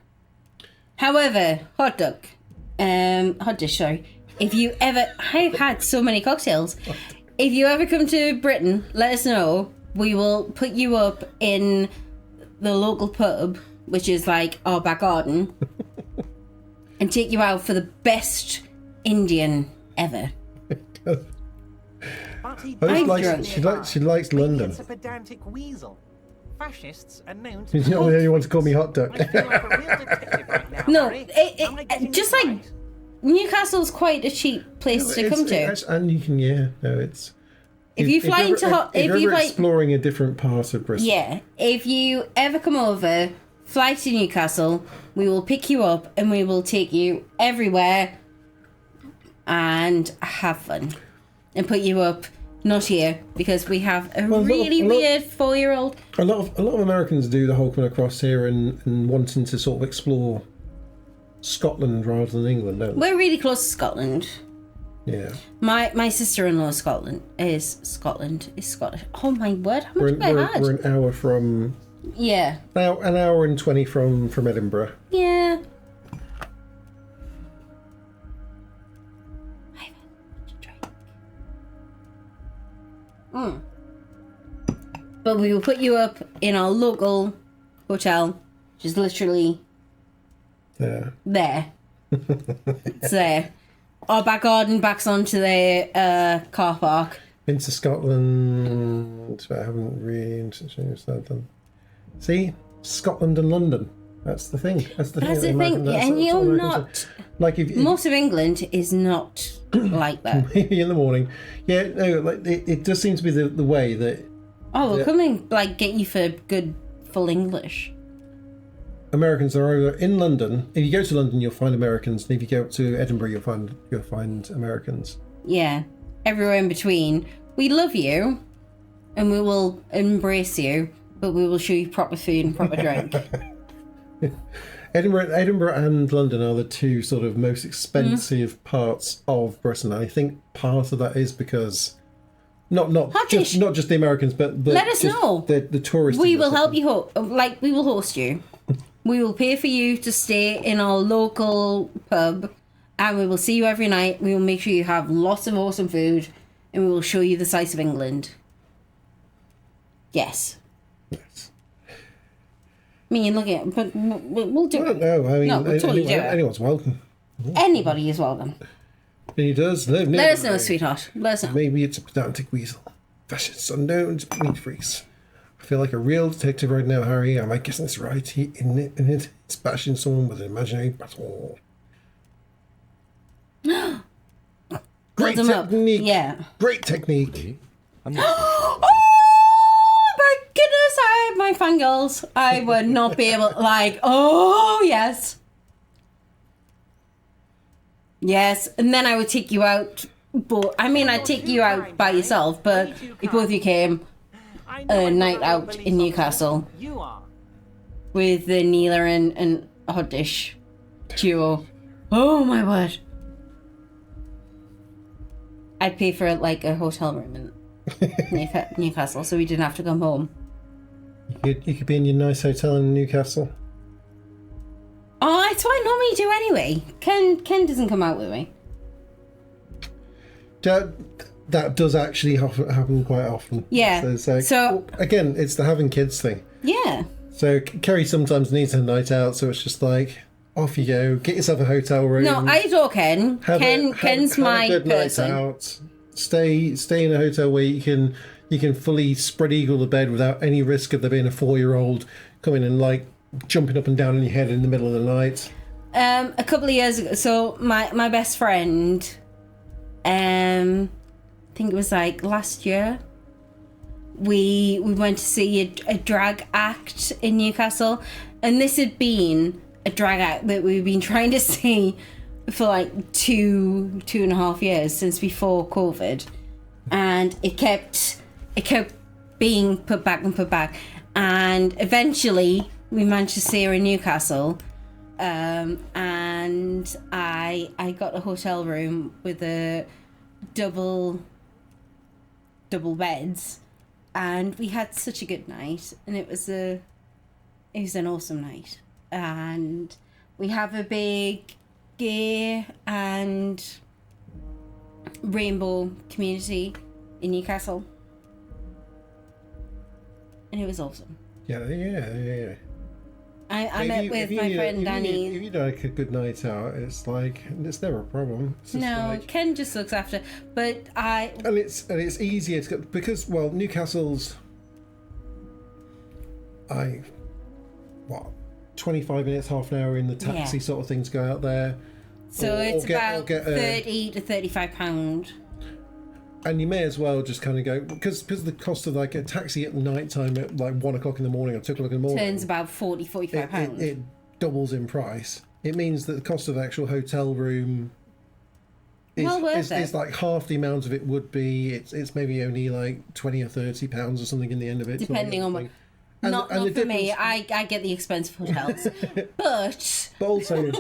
However, hot dish, sorry. If you ever, I've had so many cocktails. If you ever come to Britain, let us know. We will put you up in the local pub, which is like our back garden, and take you out for the best Indian ever. She likes London. It's a pedantic weasel. Fascists are known to... You want to call me hot duck? No, just like Newcastle's quite a cheap place to come to. And you can, it's... If you fly if you're exploring a different part of Bristol. Yeah, if you ever come over, fly to Newcastle, we will pick you up and we will take you everywhere and have fun. And put you up, not here, because we have a weird 4-year-old. A lot of Americans do the whole coming across here and wanting to sort of explore Scotland rather than England, don't they? We're really close to Scotland. Yeah. My sister-in-law is Scottish. Oh my word! How much have I had? We're an hour from. Yeah. Now an hour and 20 from Edinburgh. Yeah. But we will put you up in our local hotel, which is literally there. It's there. Our back garden backs onto the car park. Been to Scotland, but I haven't really done. See, Scotland and London. That's the thing. That's the thing. And you're not. Like if most of England is not like that. Maybe in the morning. Yeah, no, like it does seem to be the way that. Oh, we'll come and get you for good full English. Americans are over in London. If you go to London, you'll find Americans, and if you go to Edinburgh, you'll find Americans. Yeah, everywhere in between. We love you, and we will embrace you, but we will show you proper food and proper drink. Edinburgh and London are the two sort of most expensive parts of Britain. I think part of that is because not just the Americans, but let us know the tourists. We will help you. We will host you. We will pay for you to stay in our local pub, and we will see you every night. We will make sure you have lots of awesome food, and we will show you the sights of England. Yes. I mean, look at it, but we'll do it. No, I mean, no, we'll totally do it. Anyone's welcome. Anybody is welcome. He does. Let us know, sweetheart. Let us know. Maybe it's a pedantic weasel. Fascists unknown to meat freaks. I feel like a real detective right now, Harry. Am I guessing this right? He's bashing someone with an imaginary battle. Great Build 'em up. technique. Yeah. Great technique. Oh my goodness, I have my fangirls. I would not be able, like, oh yes. Yes, and then I would take you out, but I mean, I'd take you out by yourself, but if both of you came a night out in Newcastle You are. with the Neela and Hot Dish duo. Oh my word. I'd pay for like a hotel room in Newcastle, so we didn't have to come home. You could be in your nice hotel in Newcastle. Oh, that's what I normally do anyway. Ken doesn't come out with me. That does actually happen quite often. Yeah. So again, it's the having kids thing. Yeah. So Kerry sometimes needs a night out, so it's just like off you go, get yourself a hotel room. No, I adore Ken. Ken's my a good person. night out. Stay in a hotel where you can fully spread eagle the bed without any risk of there being a 4-year-old coming and like jumping up and down on your head in the middle of the night. A couple of years ago, so my best friend, I think it was like last year, we went to see a drag act in Newcastle, and this had been a drag act that we've been trying to see for like two and a half years, since before COVID, and it kept being put back, and eventually we managed to see her in Newcastle, and I got a hotel room with a double beds, and we had such a good night, and it was an awesome night. And we have a big gay and rainbow community in Newcastle, and it was awesome. Yeah. I met with my friend Danny. If you like a good night out, it's like it's never a problem. It's just No, like, Ken just looks after, but and it's easier to get, because Newcastle's 25 minutes, half an hour in the taxi sort of thing to go out there. So it's about £30 to £35. And you may as well just kind of go, because the cost of like a taxi at night time at like 1 o'clock in the morning or 2 o'clock in the morning Turns about £45. it doubles in price. It means that the cost of the actual hotel room is like half the amount of it would be. It's maybe only like £20 or £30 or something in the end of it, Depending on what. Not for me. I get the expensive hotels, but also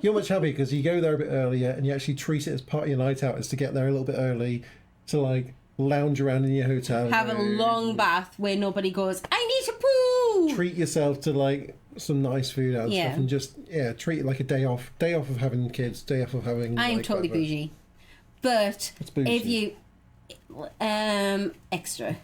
you're much happier because you go there a bit earlier and you actually treat it as part of your night out, is to get there a little bit early to like lounge around in your hotel, have a long bath where nobody goes, I need to poo. Treat yourself to like some nice food out and stuff, and just treat it like a day off of having kids, day off of having. I am like, totally whatever. bougie, but bougie. if you extra.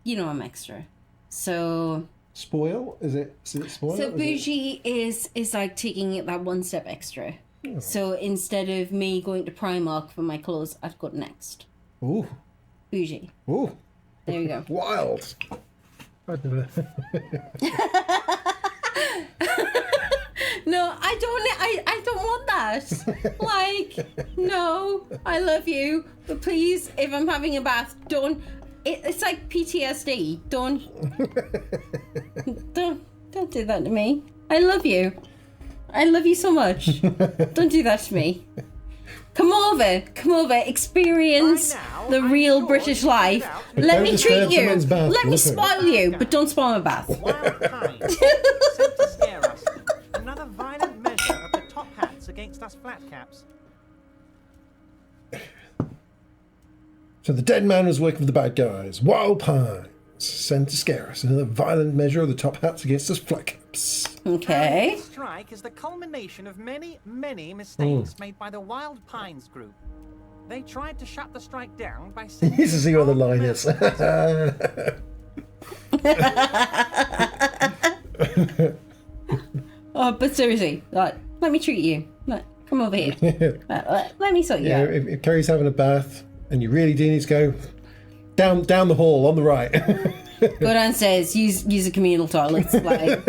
You know I'm extra, so spoil. Is it spoil? So bougie is like taking it that one step extra. Oh. So instead of me going to Primark for my clothes, I'd go to Next. Ooh. Bougie. Ooh. There you go. Wild. I'd never. No, I don't want that. Like, no, I love you, but please, if I'm having a bath, don't. It's like PTSD. Don't do that to me. I love you. I love you so much. Don't do that to me. Come over. Experience the real British life. Let me treat you. Let me spoil you, but don't spoil my bath. Wild Pine, sent to scare us. Another violent measure of the top hats against us flat caps. So the dead man was working for the bad guys. Wild Pines sent to scare us. Another violent measure of the top hats against us flat caps. Okay. This strike is the culmination of many mistakes made by the Wild Pines group. They tried to shut the strike down by You need to see what the line is. Oh, but seriously, like, let me treat you. Come over here. Let me sort you out. If Kerry's having a bath and you really do need to go, Down the hall on the right. Go downstairs. Use a communal toilet. Like,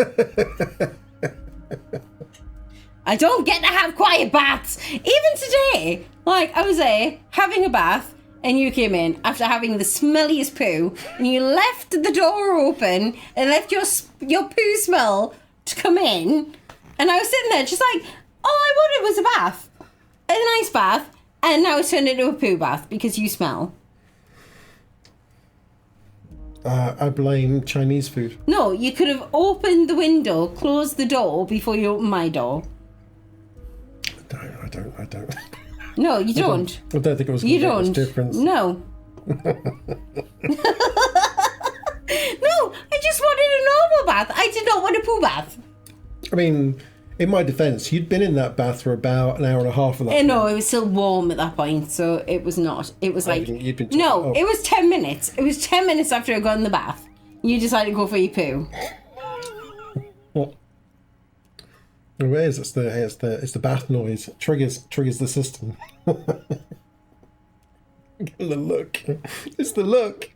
I don't get to have quiet baths. Even today, like I was there having a bath, and you came in after having the smelliest poo, and you left the door open and left your poo smell to come in, and I was sitting there just like, all I wanted was a bath, a nice bath, and now it's turned into a poo bath because you smell. I blame Chinese food. No, you could have opened the window, closed the door before you opened my door. I don't. No, you don't. I don't think it was You going to make don't. much difference. No. No, I just wanted a normal bath. I did not want a poo bath. I mean, in my defence, you'd been in that bath for about an hour and a half of that. No, it was still warm at that point, so it was not. It was like you'd been no, it was 10 minutes. It was 10 minutes after I got in the bath. You decided to go for your poo. What? It is. It's the bath noise. It triggers the system. The look. It's the look.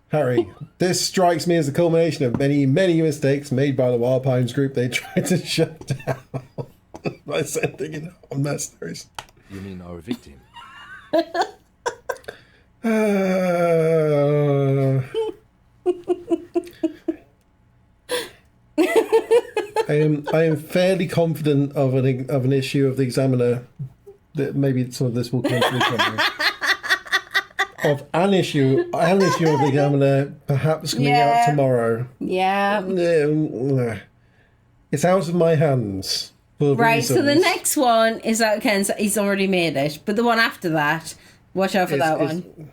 Harry, this strikes me as the culmination of many mistakes made by the Wild Pines group they tried to shut down by sending in armed mercenaries. You mean our victim? I am fairly confident of an issue of the Examiner that maybe some of this will come through from me. Of an issue of the Examiner perhaps coming out tomorrow. Yeah. It's out of my hands. For Right, reasons. so the next one is out of Ken's. He's already made it. But the one after that, watch out for that one.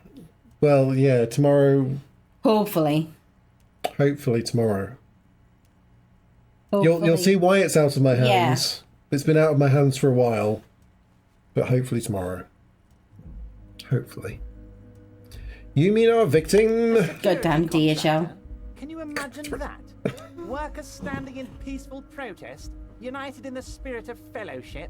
Well, yeah, tomorrow. Hopefully tomorrow. Hopefully. You'll see why it's out of my hands. Yeah. It's been out of my hands for a while. But hopefully tomorrow. Hopefully. You mean our victim? Goddamn DHL. Can you imagine that? Workers standing in peaceful protest, united in the spirit of fellowship,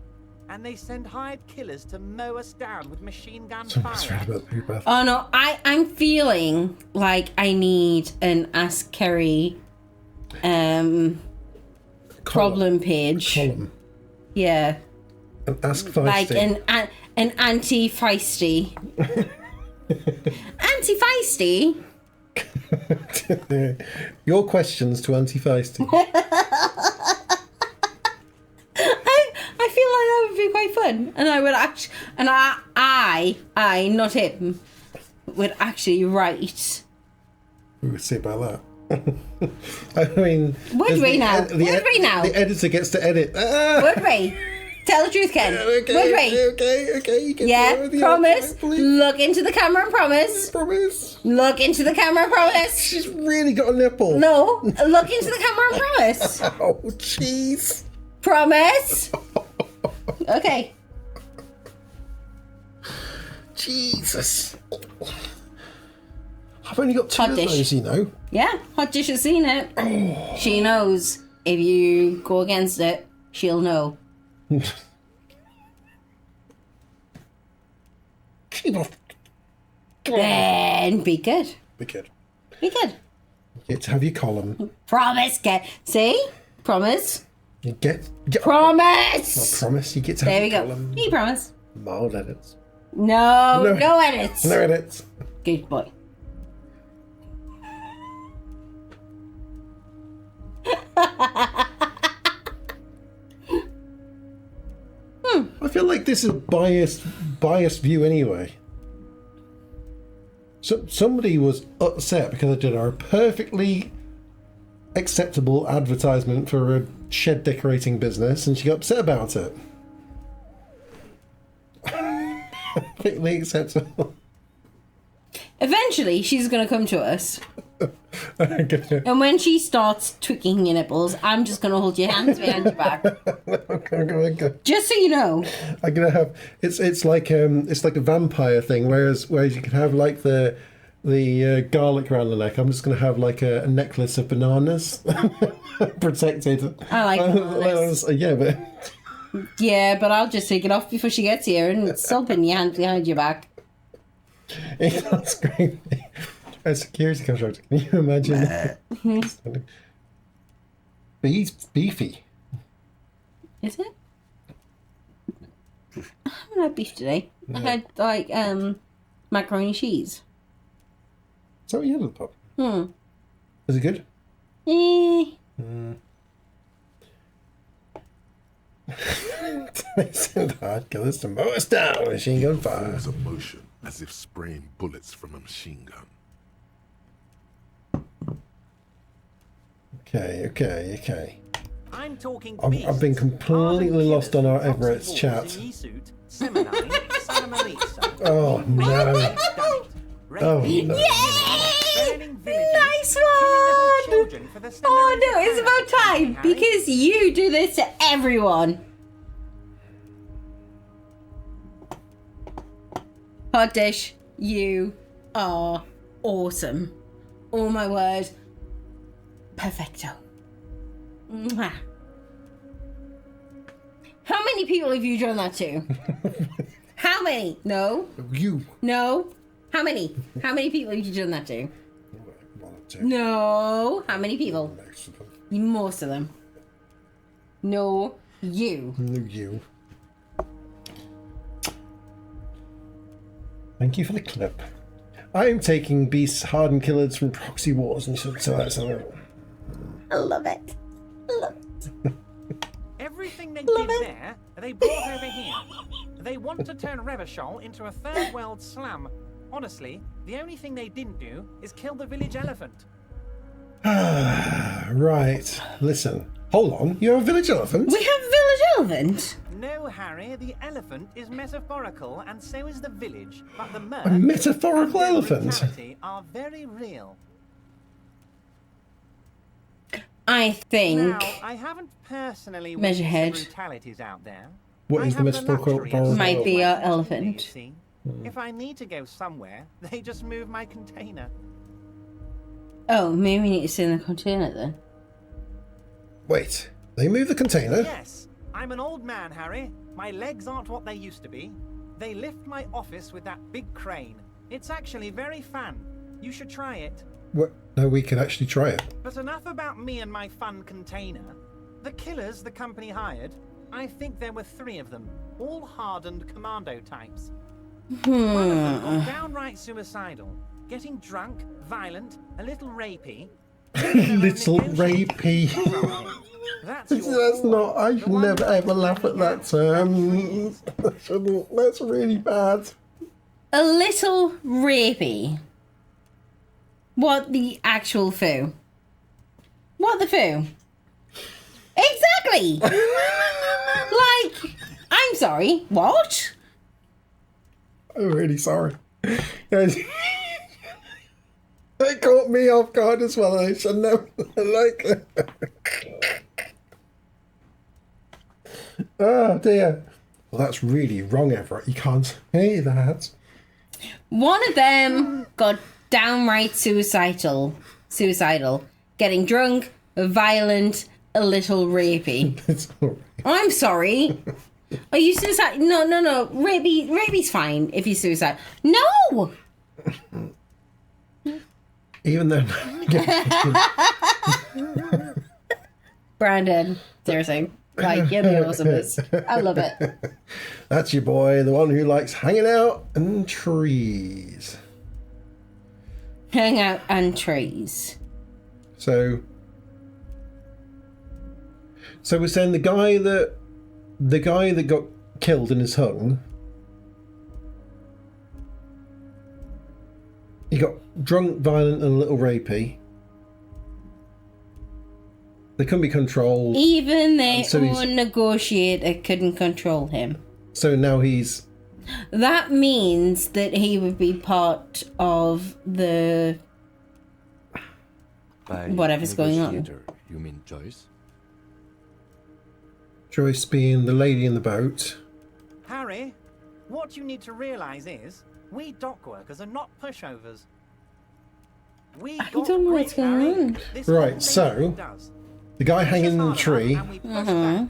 and they send hired killers to mow us down with machine gun fire. Oh no, I'm feeling like I need an Ask Kerry problem page. Column. Yeah. An Ask Feisty. Like an anti-feisty. Anti-feisty? Your questions to Anti-Feisty. I feel like that would be quite fun. And I would actually, and I, not him, would actually write. We'll see about that. I mean... Would we now? Would we now? The editor gets to edit. Would we? Tell the truth, Ken. Okay, Would we? Okay. You can Yeah, promise. Look into the camera and promise. Promise. Look into the camera and promise. She's really got a nipple. No, look into the camera and promise. Oh, jeez. Promise. Okay. Jesus. I've only got two Hot of dish. those, you know. Yeah, Hot Dish has seen it. She knows if you go against it, she'll know. Then be good. Be good. Be good. You get to have your column. Promise, get. See? Promise. You get Promise. I promise you get to have There we your go. column. You promise. Mild edits. No edits. No edits. Good boy. I feel like this is biased view anyway. So somebody was upset because I did a perfectly acceptable advertisement for a shed decorating business, and she got upset about it. Perfectly acceptable. Eventually, she's going to come to us. And when she starts tweaking your nipples, I'm just going to hold your hands behind your back. Just so you know. I'm gonna have it's like a vampire thing. Whereas you can have like the garlic around the neck. I'm just gonna have like a necklace of bananas protected. I like bananas. Yeah, but Yeah, but I'll just take it off before she gets here and still pin your hand behind your back. He's not screaming. A security contract. Can you imagine? But he's beefy. Is it? I haven't had beef today. I had like macaroni cheese. Is that what you had at the pub? Is it good? They send hard killers to mow us down with machine gun fire. Forms a motion as if spraying bullets from a machine gun. Okay. I'm talking I've been completely lost on our Everett's chat. Oh no. Oh no. Nice one! Oh no, it's about time because you do this to everyone. Hot dish, you are awesome. Oh my word. Perfecto. Mwah. How many people have you done that to? How many? No. You. No. How many? How many people have you done that to? No. How many people? Most of them. No. You. You. Thank you for the clip. I'm taking beasts, hardened killers from proxy wars, and so that's I love it. Everything they did there, they brought over here. They want to turn Revachol into a third world slum. Honestly, the only thing they didn't do is kill the village elephant. Right. Listen. Hold on. You have a village elephant? We have village elephant? No, Harry, the elephant is metaphorical, and so is the village. But the mirth A metaphorical and the elephant? brutality are very real. I think. Now, I haven't personally witnessed Measurehead. the brutalities out there. What I is the have metaphorical luxury of elephant? Might be seeing our my TV, elephant. you see. If I need to go somewhere, they just move my container. Oh, maybe we need to sit in the container then. Wait. They move the container? Yes, I'm an old man, Harry. My legs aren't what they used to be. They lift my office with that big crane. It's actually very fun. You should try it. What? No, we can actually try it. But enough about me and my fun container. The killers the company hired, I think there were 3 of them, all hardened commando types. One of them got downright suicidal, getting drunk, violent, a little rapey. Little rapey. That's not. I should never ever laugh at that term. I shouldn't. That's really bad. A little rapey. What the actual foo? What the foo? Exactly! Like, I'm sorry, what? I'm really sorry. Guys, it caught me off guard as well. I should never like. Oh dear. Well, that's really wrong, Everett. You can't say that. One of them got downright suicidal, getting drunk, violent, a little rapey. It's all right. I'm sorry. Are you suicide? No. Rapey's fine if he's suicide. No. Even then. Brandon, seriously, like you're the awesomest. I love it. That's your boy, the one who likes hanging out and trees. Hang out and trees. So we're saying the guy that got killed and is hung. He got drunk, violent, and a little rapey. They couldn't be controlled. Even their So he's- own negotiator couldn't control him. So now he's. That means that he would be part of the By whatever's going on. negotiator, you mean Joyce? Joyce being the lady in the boat. Harry, what you need to realize is, we dock workers are not pushovers. We I got don't know grit, what's going Harry. on. This Right, whole so nation does. the guy Push us hanging in the hard enough tree. and we push back.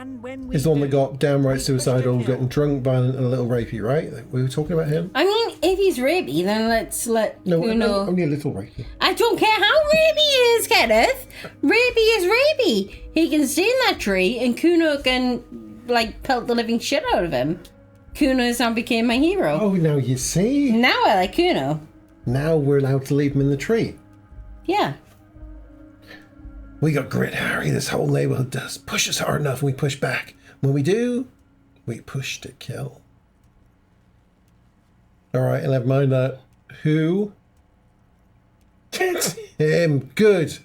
And when we He's the one that do, got downright we push to suicidal, kill. getting drunk, violent, and a little rapey, right? We were talking about him? I mean, if he's rapey, then let's let No, Kuno... only a little rapey. I don't care how rapey he is, Kenneth. Rapey is rapey. He can stay in that tree, and Kuno can, like, pelt the living shit out of him. Kuno now became my hero. Oh, now you see? Now I like Kuno. Now we're allowed to leave him in the tree. Yeah. We got grit, Harry. This whole neighborhood does. Push us hard enough and we push back. When we do, we push to kill. Alright, never mind that. Who? Him. Good.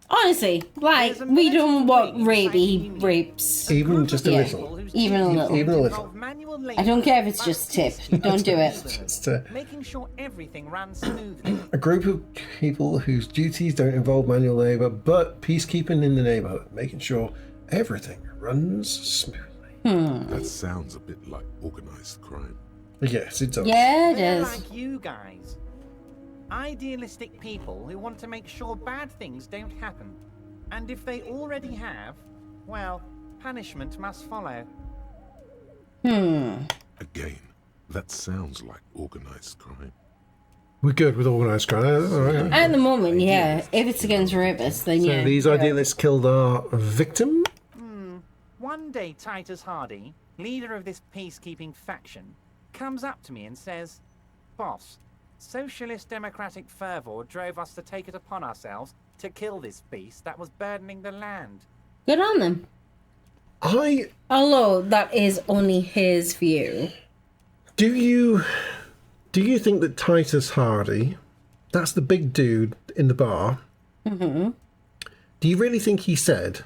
Honestly, like, we don't want rapey rapes. Even just a Yeah. little. Even a little. Even a little. I don't care if it's just a tip. Don't do it. Just Making sure everything ran smoothly. a group of people whose duties don't involve manual labor, but peacekeeping in the neighborhood, making sure everything runs smoothly. That sounds a bit like organized crime. Yes, it does. Yeah, it They're is. like you guys. Idealistic people who want to make sure bad things don't happen. And if they already have, well, punishment must follow. Again, that sounds like organized crime. We're good with organised crime. All right. At the moment, yeah. If it's against rapists, then So yeah. these idealists killed our victim? One day, Titus Hardy, leader of this peacekeeping faction, comes up to me and says, "Boss, socialist democratic fervor drove us to take it upon ourselves to kill this beast that was burdening the land." Good on them. Although that is only his view. Do you think that Titus Hardy, that's the big dude in the bar, Mm-hmm. do you really think he said,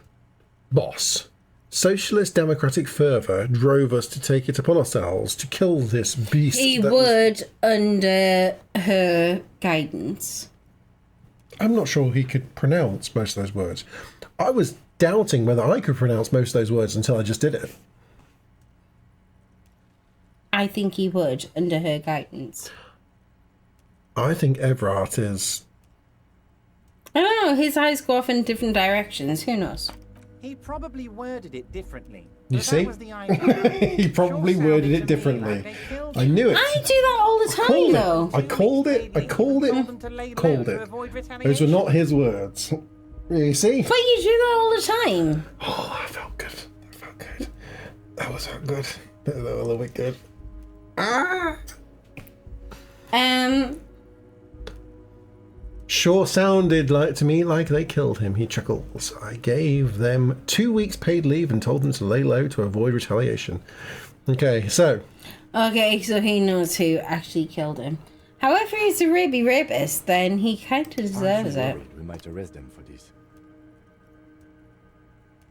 "Boss, socialist democratic fervour drove us to take it upon ourselves to kill this beast"? He that would under her guidance. I'm not sure he could pronounce most of those words. I was doubting whether I could pronounce most of those words until I just did it. I think he would under her guidance. I think Everard is... I don't know, his eyes go off in different directions. Who knows? He probably worded it differently. You but see? That was the idea. He probably Sure worded sounded it to me differently. like they killed I knew it. I do that all the time, though. I called it. Those were not his words. You see? But you do that all the time. Oh, that felt good. That was good. That was a little bit good. Sure sounded like to me like they killed him. He chuckles. I gave them 2 weeks paid leave and told them to lay low to avoid retaliation. Okay, so Okay, so he knows who actually killed him. However, if he's a rapist, then he kind of deserves it. We might arrest them for this.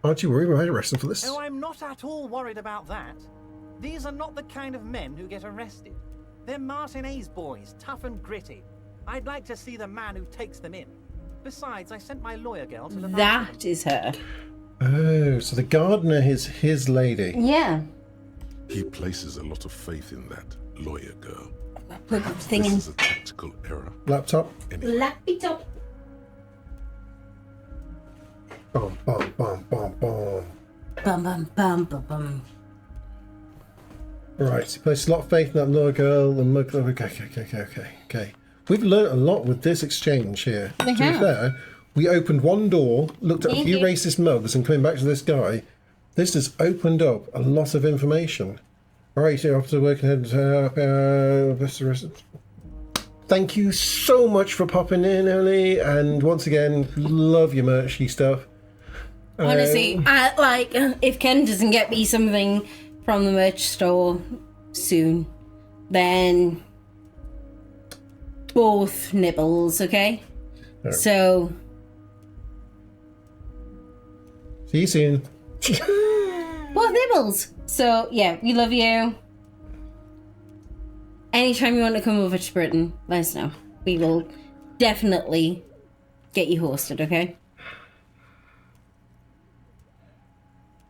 aren't you worried we might arrest him for this? Oh, I'm not at all worried about that. These are not the kind of men who get arrested. They're Martinez boys, tough and gritty. I'd like to see the man who takes them in. Besides, I sent my lawyer girl to look after them. That is her. Oh, so the gardener is his lady. Yeah. He places a lot of faith in that lawyer girl. Put the thing This in. is a tactical error. Laptop. Laptop. Bum, bum, bum, bum, bum. Bum bum bum bum bum. Right, he places a lot of faith in that lawyer girl and mug. Okay. We've learnt a lot with this exchange here. We To be have. fair, we opened one door, looked at a Thank few you. racist mugs, and coming back to this guy, this has opened up a lot of information. All right, so after working thank you so much for popping in, Ellie, and once again, love your merchy stuff. Honestly, I like if Ken doesn't get me something from the merch store soon, then both nibbles, okay? Alright. So See you soon. both nibbles. So yeah, we love you. Anytime you want to come over to Britain, let us know. We will definitely get you hosted, okay?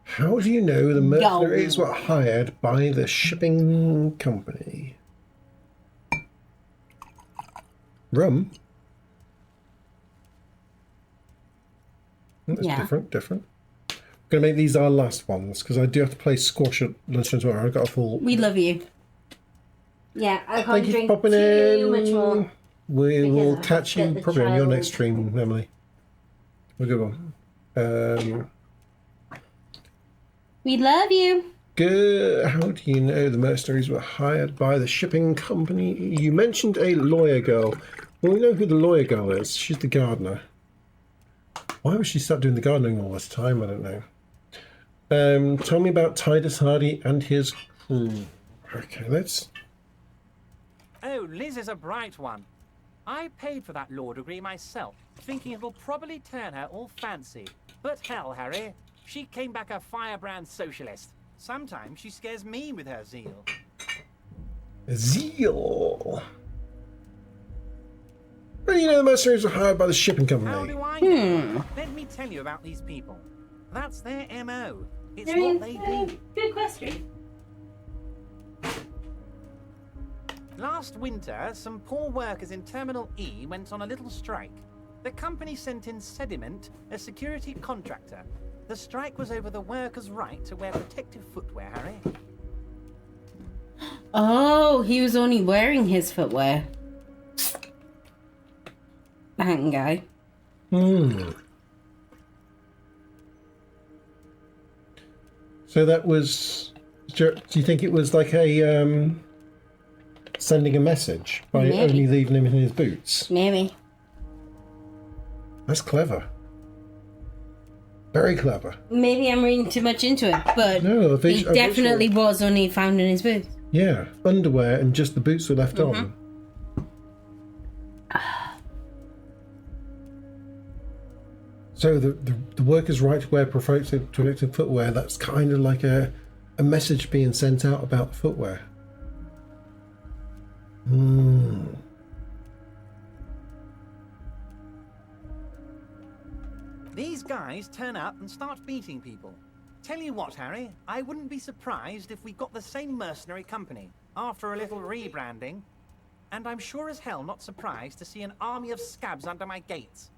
How do you know the mercenaries were hired by the shipping company? Rum? That's Yeah. different. Going to make these our last ones because I do have to play squash at lunchtime tomorrow. I've got a full. We love you. Yeah, I can't Thank you for drink popping too in. much more. We because will I catch have you the probably on your child. next stream, Emily. A good one. We love you. Good. How do you know the mercenaries were hired by the shipping company? You mentioned a lawyer girl. Well, we know who the lawyer girl is. She's the gardener. Why would she start doing the gardening all this time? I don't know. Tell me about Titus Hardy and his crew. Okay, let's. Oh, Liz is a bright one. I paid for that law degree myself, thinking it'll probably turn her all fancy. But hell, Harry, she came back a firebrand socialist. Sometimes she scares me with her zeal. Zeal. Well, you know the mercenaries were hired by the shipping company. How do I know? Let me tell you about these people. That's their MO. It's what they do. Good question. Last winter, some poor workers in Terminal E went on a little strike. The company sent in Sediment, a security contractor. The strike was over the workers' right to wear protective footwear, Harry. Oh, he was only wearing his footwear. That guy. So that was. Do you think it was like a sending a message by Maybe. only leaving him in his boots? Maybe. That's clever. Very clever. Maybe I'm reading too much into it, but No, he definitely was only found in his booth. Yeah, underwear and just the boots were left on. So the workers' right to wear protective footwear, that's kind of like a message being sent out about the footwear. These guys turn up and start beating people. Tell you what, Harry, I wouldn't be surprised if we got the same mercenary company after a little rebranding. And I'm sure as hell not surprised to see an army of scabs under my gates.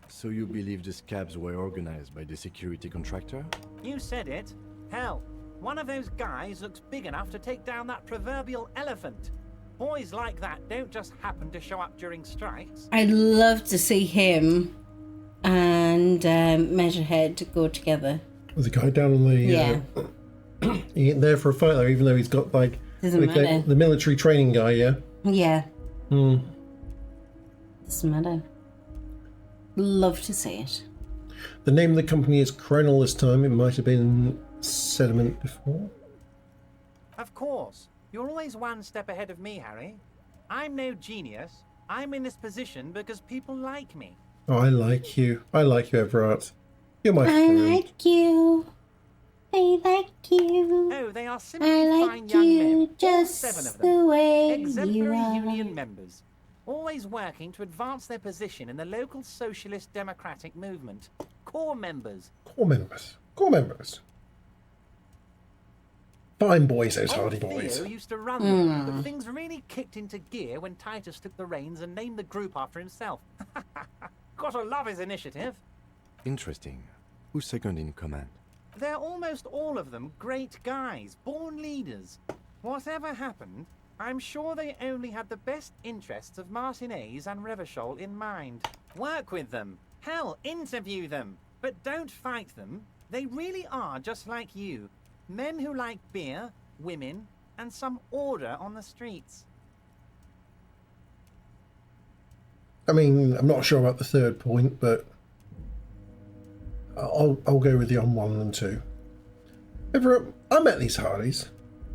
So you believe the scabs were organized by the security contractor? You said it. Hell, one of those guys looks big enough to take down that proverbial elephant. Boys like that don't just happen to show up during strikes. I'd love to see him and Measurehead go together. There's a guy down on the. Yeah. He ain't there for a fight though, even though he's got like Doesn't matter. the military training guy. Yeah. Yeah. Hmm. Doesn't matter. Love to see it. The name of the company is Krenel this time. It might have been Sediment before. Of course. You're always one step ahead of me, Harry. I'm no genius. I'm in this position because people like me. Oh, I like you. I like you, Everett. You're my I friend. like you. I like you. Oh, they are simply I like fine young you men. All just 7 of the them. way Exemplary you are. union members. Always working to advance their position in the local socialist democratic movement. Core members. Core members. Core members. Fine boys, those Hardy Old boys. Theo used to run them, but things really kicked into gear when Titus took the reins and named the group after himself. Gotta love his initiative. Interesting. Who's second in command? They're almost all of them great guys, born leaders. Whatever happened, I'm sure they only had the best interests of Martinez and Revachol in mind. Work with them. Hell, interview them. But don't fight them. They really are just like you. Men who like beer, women, and some order on the streets. I mean, I'm not sure about the third point, but I'll go with the on 1 and 2. Everett, I met these Hardys.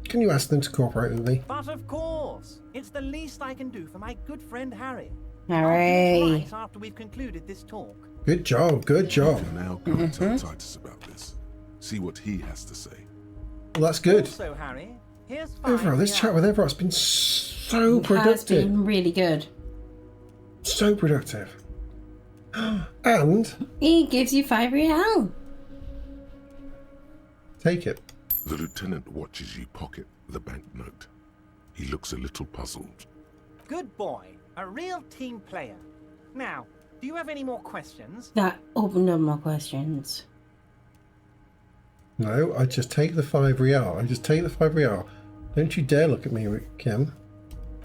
Can you ask them to cooperate with me? But of course, it's the least I can do for my good friend Harry. Harry. I'll do it right after we've concluded this talk. Good job, good job. Now go and tell Titus about this. See what he has to say. Well, that's good. Also, Harry, here's Everett, this chat with Everett's been so It has productive. been really good. So productive. And He gives you 5 real. take it. The lieutenant watches you pocket the banknote. He looks a little puzzled. Good boy, a real team player. Now, do you have any more questions? That opened up more questions. No, I just take the 5 real. I just take the 5 real. Don't you dare look at me, Kim.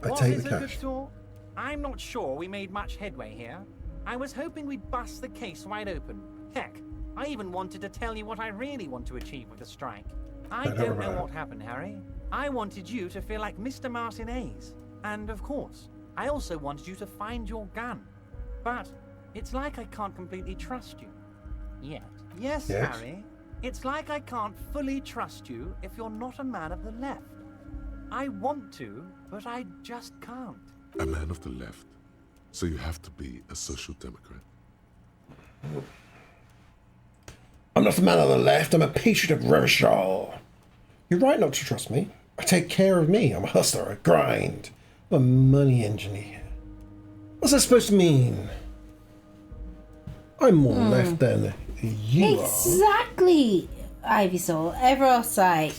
I Was take it the a good cash. talk? I'm not sure we made much headway here. I was hoping we'd bust the case wide open. Heck, I even wanted to tell you what I really want to achieve with the strike. I don't don't know remember. what happened, Harry. I wanted you to feel like Mr. Martinez. And of course, I also wanted you to find your gun. But it's like I can't completely trust you. Yet. Yes, Yes? Harry. It's like I can't fully trust you if you're not a man of the left. I want to, but I just can't. A man of the left. So you have to be a social democrat. I'm not a man on the left. I'm a patient of Revachol. You're right not to trust me. I take care of me. I'm a hustler. I grind. I'm a money engineer. What's that supposed to mean? I'm more left than you are. Exactly, Ivysaur. Everyone's like,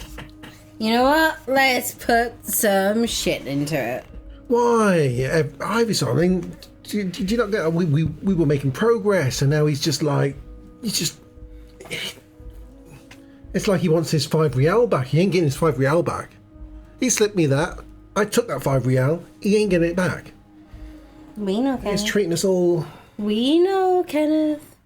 you know what? Let's put some shit into it. Why? Ivysaur, I mean, did you not get... We were making progress, and now he's just like... He's just... It's like he wants his 5 real back. He ain't getting his 5 real back. He slipped me that. I took that 5 real. He ain't getting it back. We know, He's Kenneth. treating us all... We know, Kenneth.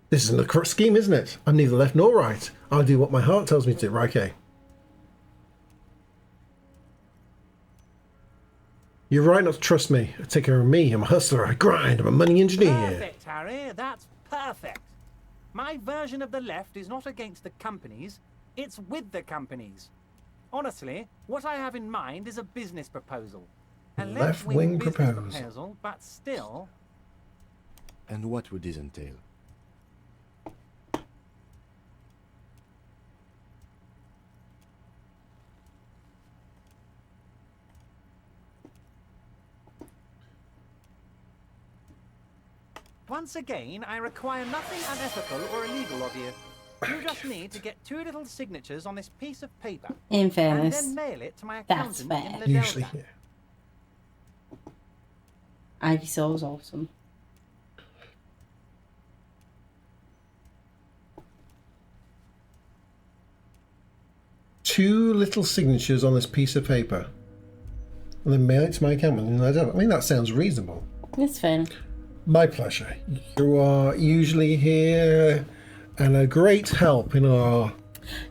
This isn't a corrupt scheme, isn't it? I'm neither left nor right. I'll do what my heart tells me to. Right, okay. You're right not to trust me. I take care of me. I'm a hustler. I grind. I'm a money engineer. Perfect, Harry. That's perfect. My version of the left is not against the companies, it's with the companies. Honestly, what I have in mind is a business proposal. A Left-wing business proposal. but still... And what would this entail? Once again, I require nothing unethical or illegal of you. You just need to get 2 little signatures on this piece of paper. In fairness, and then mail it to my that's accountant in fair. Ladelta. Usually, yeah. Ivysaur's awesome. Two little signatures on this piece of paper. And then mail it to my accountant. And I mean, that sounds reasonable. It's fair. My pleasure. You are usually here and a great help in our...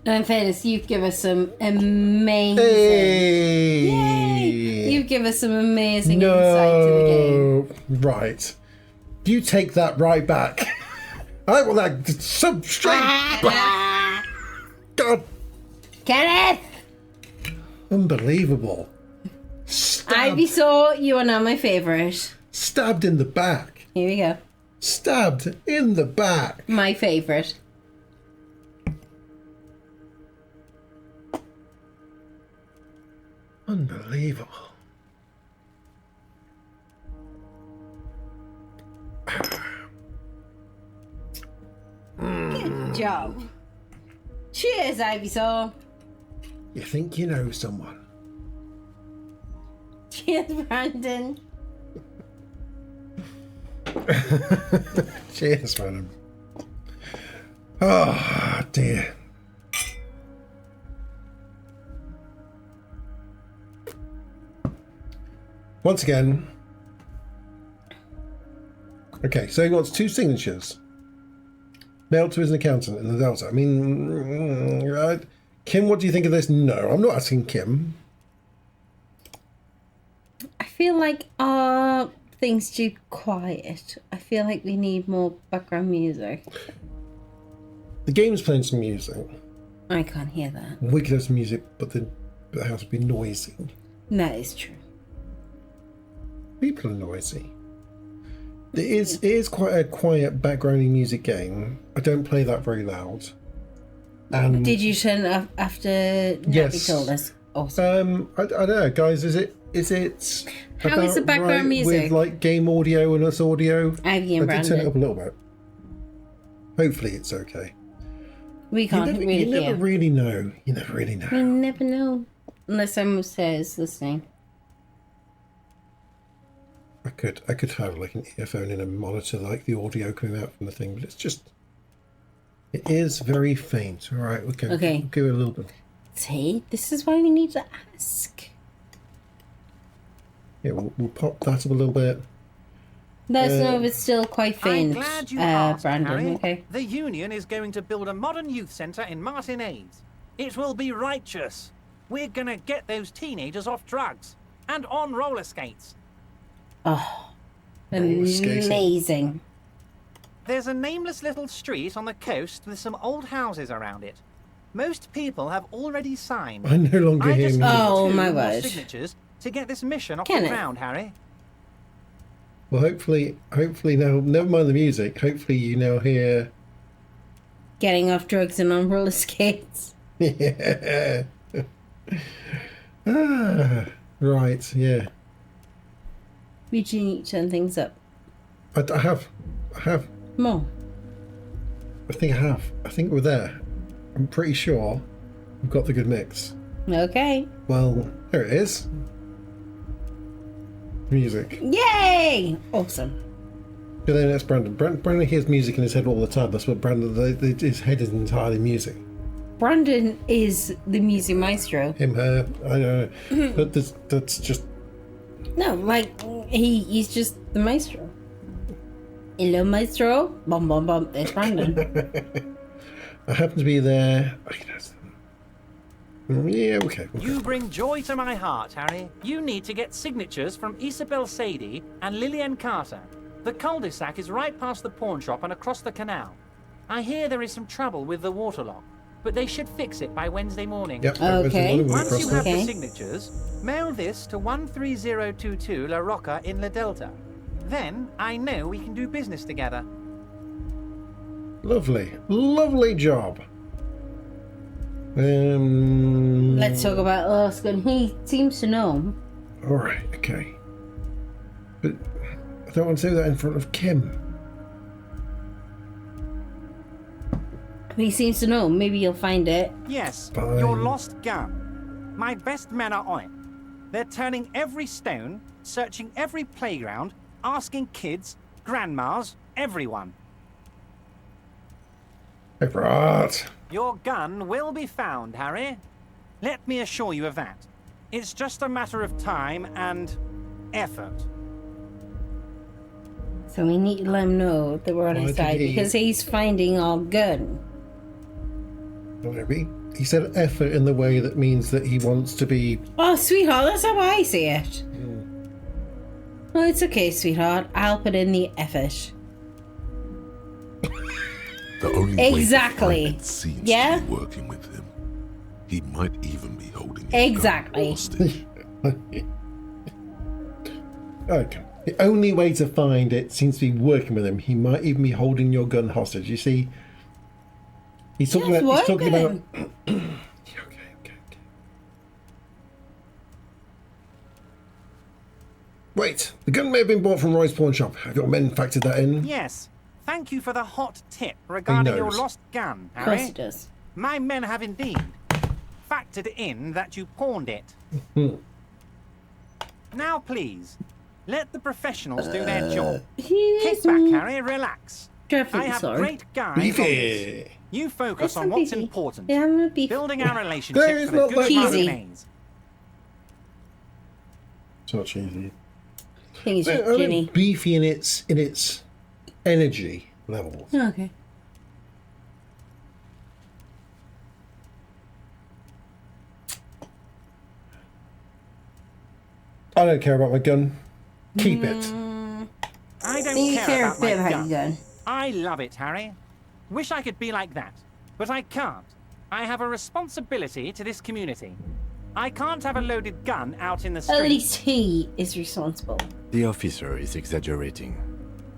No, in fairness, you've given us some amazing... Hey! Yay! You've given us some amazing insight to the game. Right. You take that right back. I want that so straight back. God. Kenneth! Unbelievable. Stabbed, Ivysaur, you are now my favourite. stabbed in the back. Here we go. Stabbed in the back. My favourite. Unbelievable. Good job. Cheers, Ivysaur. You think you know someone. Cheers, Brandon. Cheers, madam. Oh, dear. Once again. Okay, so he wants 2 signatures. Mailed to his accountant in the Delta. I mean, right? Kim, what do you think of this? No, I'm not asking Kim. I feel like our thing's too quiet. I feel like we need more background music. The game's playing some music. I can't hear that. We could have some music, but the house would be noisy. That is true. People are noisy. It is quite a quiet backgroundy music game. I don't play that very loud. And Did you turn it off after Yes. Nappy told us? Awesome. I don't know, guys. Is it How is the about background right music? with like game audio and us audio? Ivy and I did turn it Brandon. up a little bit. Hopefully, it's okay. We can't you really never hear. really know. You never really know. We never know. Unless someone says listening. I could have like an earphone in a monitor, like the audio coming out from the thing, but it's just It is very faint. All right, okay. Okay. We'll give it a little bit. See, this is why we need to ask. Yeah, we'll pop that up a little bit. Let us know if it's still quite I'm faint, glad you asked, Brandon. Harry. Okay. The Union is going to build a modern youth centre in Martinez. It will be righteous. We're gonna get those teenagers off drugs and on roller skates. Oh, Roller skating. amazing. There's a nameless little street on the coast with some old houses around it. Most people have already signed. I no longer I hear just music. need Oh, 2 my more word. signatures to get this mission off Kenneth. the ground, Harry. Well, hopefully now, never mind the music. Hopefully you now hear. Getting off drugs and on roller skates. Yeah. Right, yeah. We do need to turn things up I have. more. I think I have. I think we're there. I'm pretty sure we've got the good mix. Okay. Well, there it is. Music. Yay! Awesome. But then that's Brandon. Brandon hears music in his head all the time. That's what Brandon. His head is entirely music. Brandon is the music maestro. Him, her. I don't know. But that's just. No, like he's just the maestro. Hello, maestro. Bum bum bum. There's Brandon. I happen to be there. Yeah, okay. You bring joy to my heart, Harry. You need to get signatures from Isabel Sadie and Lillian Carter. The cul-de-sac is right past the pawn shop and across the canal. I hear there is some trouble with the water lock, but they should fix it by Wednesday morning. Yep. Okay. Once you have Okay. the signatures, mail this to 13022 La Rocca in La Delta. Then I know we can do business together. Lovely job. Let's talk about Oscar. He seems to know. All right, okay. But I don't want to do that in front of Kim. He seems to know. Maybe you'll find it. Yes, Fine. your lost gun. My best men are on it. They're turning every stone, searching every playground, asking kids, grandmas, everyone. Hey, right. Your gun will be found, Harry. Let me assure you of that. It's just a matter of time and effort. So we need to let him know that we're on Why his did side he- because he's finding our gun. Maybe. He said effort in the way that means that he wants to be. Oh, sweetheart, that's how I see it. Oh, it's okay, sweetheart. I'll put in the effort. The only way to Exactly. find it seems Yeah? to be working with him. He might even be holding Exactly. hostage. Okay. The only way to find it seems to be working with him. He might even be holding your gun hostage. You see, he's talking Just about. He's talking about. working. Okay. Wait, the gun may have been bought from Roy's pawn shop. Have your men factored that in? Yes. Thank you for the hot tip regarding your knows. lost gun, Of course Harry. he does. My men have indeed factored in that you pawned it. Now, please, let the professionals do their job. Kick back, Harry, relax. Dreadfully I have sorry. great guys on this. Beefy. You focus It's on not what's beefy. important. Yeah, I'm not beefy. Building our relationship There is for the not good that of cheesy. Martinez. It's not cheesy. I think it's I just mean, Ginny. beefy in its energy levels. Okay. I don't care about my gun. Keep it. I don't You care care a about bit my about gun. your gun. I love it, Harry. Wish I could be like that, but I can't. I have a responsibility to this community. I can't have a loaded gun out in the street. At least he is responsible. The officer is exaggerating.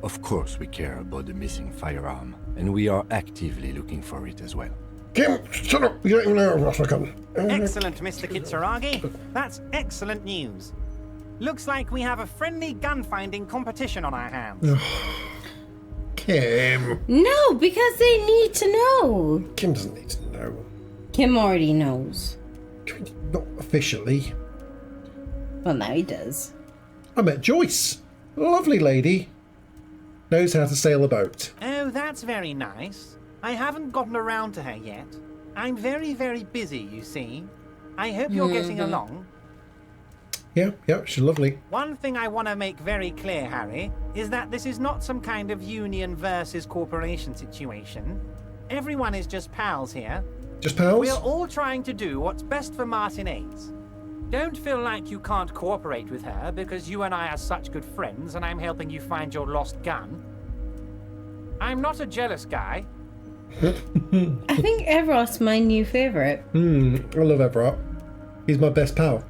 Of course we care about the missing firearm, and we are actively looking for it as well. Kim, shut up. You don't even know what I gun. Excellent, Mr. Kitsuragi. That's excellent news. Looks like we have a friendly gun-finding competition on our hands. Kim. No, because they need to know. Kim doesn't need to know. Kim already knows. Not officially. Well, now he does. I met Joyce. A lovely lady. Knows how to sail a boat. Oh, that's very nice. I haven't gotten around to her yet. I'm very, very busy, you see. I hope you're getting along. Yeah, she's lovely. One thing I want to make very clear, Harry, is that this is not some kind of union versus corporation situation. Everyone is just pals here. Just pals? We're all trying to do what's best for Martinez. Don't feel like you can't cooperate with her because you and I are such good friends and I'm helping you find your lost gun. I'm not a jealous guy. I think Everart's my new favourite. I love Everart. He's my best pal.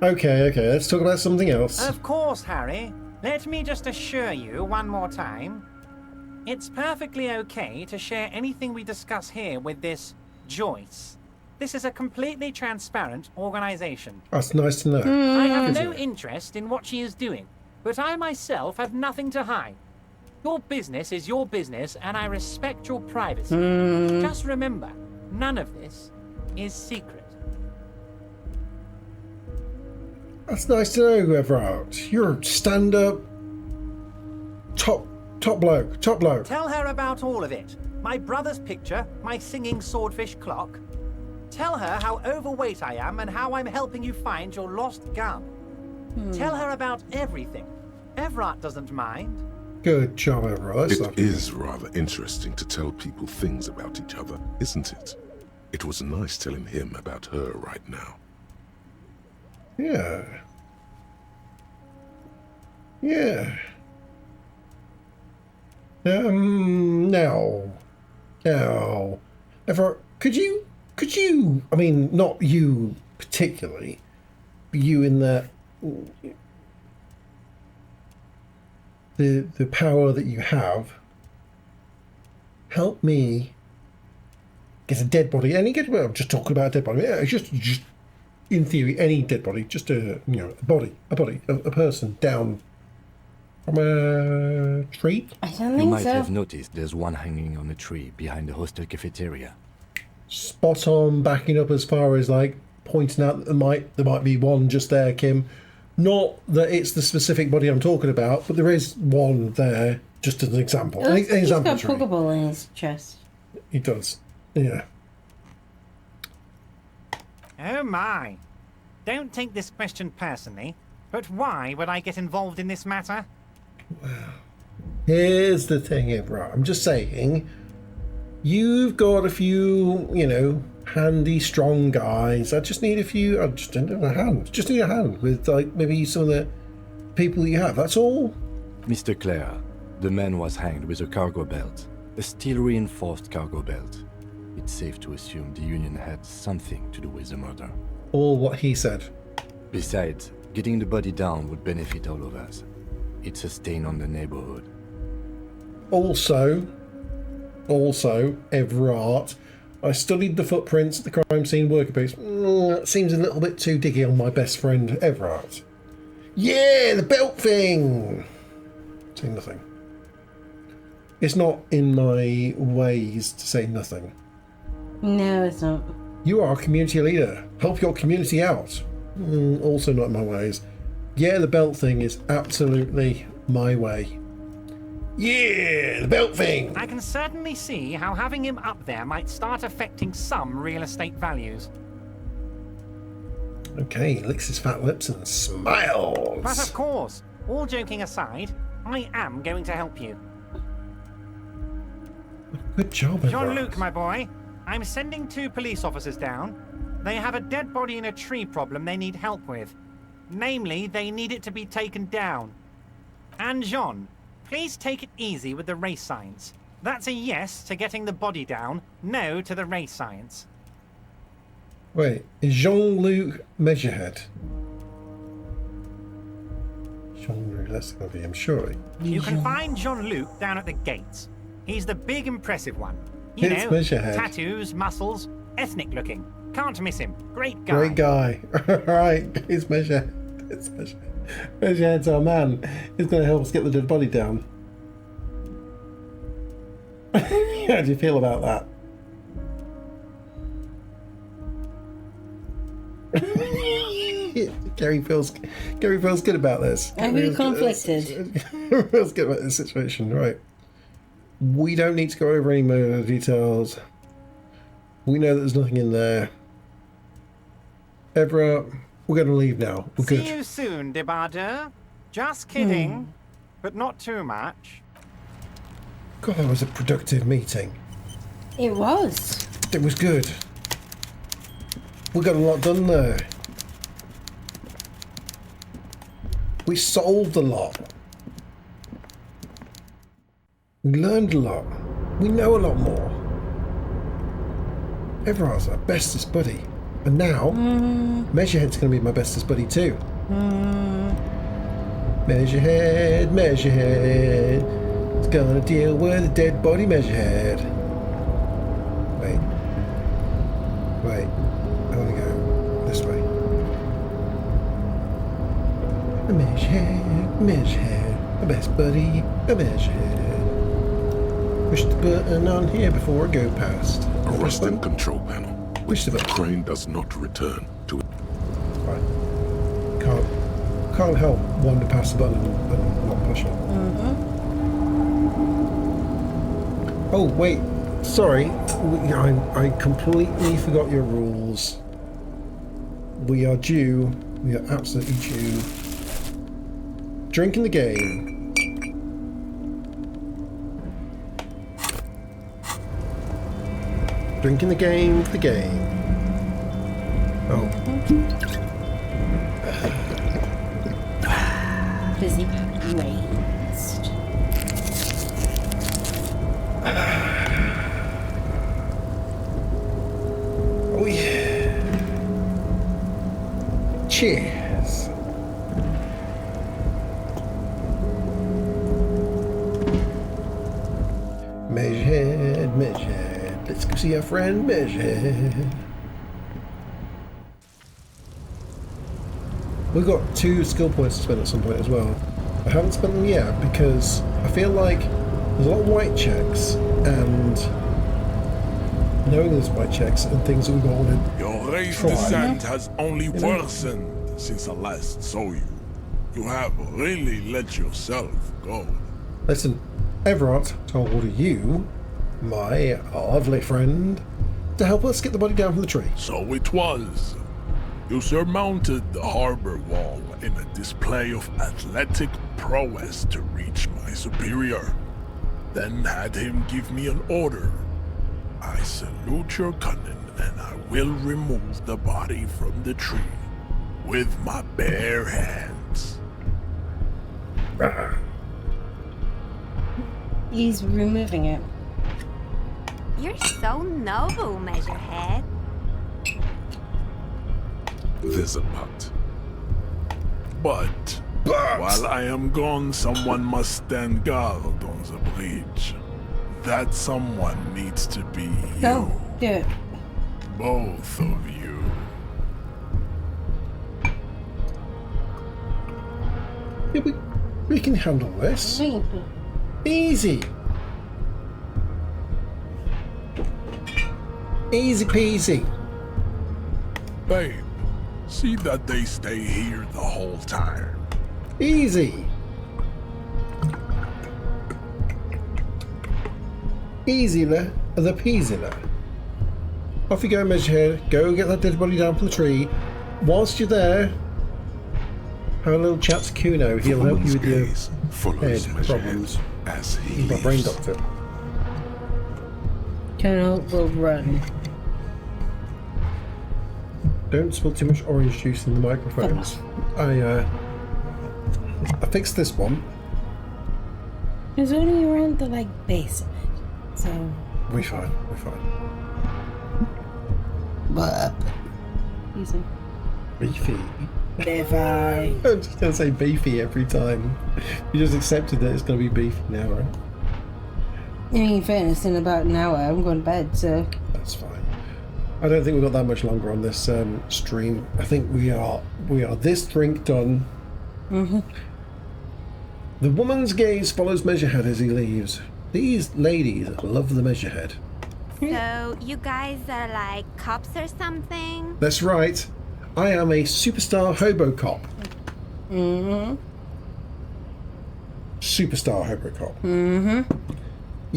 Okay, let's talk about something else. Of course, Harry. Let me just assure you one more time. It's perfectly okay to share anything we discuss here with this Joyce. This is a completely transparent organization. That's nice to know. I have no interest in what she is doing, but I myself have nothing to hide. Your business is your business, and I respect your privacy. Just remember, none of this is secret. That's nice to know, Everart. You're a stand-up, top bloke. Tell her about all of it. My brother's picture, my singing swordfish clock. Tell her how overweight I am and how I'm helping you find your lost gun. Tell her about everything. Everart doesn't mind. Good job, Everart. It is rather interesting to tell people things about each other, isn't it? It was nice telling him about her right now. Yeah. Now, Everart, could you, I mean, not you particularly, but you in that, the power that you have, help me get a dead body, I'm just talking about a dead body, yeah, just in theory, any dead body, just a person down from a tree. I don't You think might so. have noticed there's one hanging on a tree behind the hostel cafeteria. Spot on, backing up as far as like pointing out that there might be one just there, Kim. Not that it's the specific body I'm talking about, but there is one there, just as an example. He's got a tree. Pokeball in his chest. He does, yeah. Oh my. Don't take this question personally, but why would I get involved in this matter? Here's the thing, Everett. I'm just saying, you've got a few, handy, strong guys. I just need a few. I just need a hand. Just need a hand with, like, maybe some of the people you have. That's all. Mr. Clare, the man was hanged with a cargo belt. A steel-reinforced cargo belt. It's safe to assume the Union had something to do with the murder. All what he said. Besides, getting the body down would benefit all of us. It's a stain on the neighborhood. Also, Everett, I studied the footprints at the crime scene worker-piece. That seems a little bit too diggy on my best friend, Everett. Yeah, the belt thing! Say nothing. It's not in my ways to say nothing. No, it's not. You are a community leader. Help your community out. Also not in my ways. Yeah, the belt thing is absolutely my way. Yeah, the belt thing! I can certainly see how having him up there might start affecting some real estate values. Okay, he licks his fat lips and smiles. But of course, all joking aside, I am going to help you. Good job, Everett. Jean-Luc, my boy, I'm sending 2 police officers down. They have a dead body in a tree problem they need help with. Namely, they need it to be taken down. And Jean, please take it easy with the race science. That's a yes to getting the body down, no to the race science. Wait, is Jean-Luc Measurehead? Jean-Luc, that's going to be him, surely. You can find Jean-Luc down at the gates. He's the big, impressive one. You It's know, Measurehead. tattoos, muscles, ethnic looking. Can't miss him. Great guy. Great guy. Alright, it's Measurehead. It's Measurehead. Measurehead's our man. He's going to help us get the dead body down. How do you feel about that? Gary feels good about this. I'm really conflicted. Gary feels good about this situation, right? We don't need to go over any more details. We know that there's nothing in there. Evra, we're going to leave now. We're See good. you soon, Debardeur. Just kidding, but not too much. God, that was a productive meeting. It was. It was good. We got a lot done there. We solved a lot. We learned a lot. We know a lot more. Everard's our bestest buddy. And now, Measurehead's going to be my bestest buddy too. Measurehead, Measurehead. It's going to deal with a dead body, Measurehead. Wait. Wait. I want to go this way. A Measurehead, Measurehead. My best buddy, a Measurehead. Push the button on here before I go past. A rusting control panel. Push the button. Crane does not return to it. Right. Can't help wander past the button and not push it. Oh wait, sorry. I completely forgot your rules. We are due. We are absolutely due. Drinking the game. Drinking the game for the game. Oh. Busy raised. Oh yeah. Cheers. Measurehead, Measurehead. Let's go see our friend Measurehead. We've got 2 skill points to spend at some point as well. I haven't spent them yet because I feel like there's a lot of white checks, and knowing there's white checks and things that we've got to Your race try. descent has only worsened since I last saw you. You have really let yourself go. Listen, Everard told you, my lovely friend, to help us get the body down from the tree. So it was. You surmounted the harbor wall in a display of athletic prowess to reach my superior. Then had him give me an order. I salute your cunning, and I will remove the body from the tree with my bare hands. He's removing it. You're so noble, Measurehead. There's a but. But while I am gone, someone must stand guard on the bridge. That someone needs to be Go, do it. both of you. Yeah, we can handle this. Easy. Easy peasy. Babe, see that they stay here the whole time. Easy. Easy-la, the peasy-la. Off you go, Measurehead. Go get that dead body down from the tree. Whilst you're there, have a little chat to Kuno. He'll help you with your head problems. As he He's my brain doctor. Colonel will run. Don't spill too much orange juice in the microphones. I fixed this one. It's only around the base of it, so. We're fine. We're fine. But easy. Beefy. Beefy. I'm just gonna say beefy every time. You just accepted that it's gonna be beefy now, right? I mean, in fairness, in about an hour, I'm going to bed, so. That's fine. I don't think we've got that much longer on this stream. I think we are this drink done. Mm-hmm. The woman's gaze follows Measurehead as he leaves. These ladies love the Measurehead. So, you guys are like cops or something? That's right. I am a superstar hobo cop. Mm-hmm. Superstar hobo cop. Mm-hmm.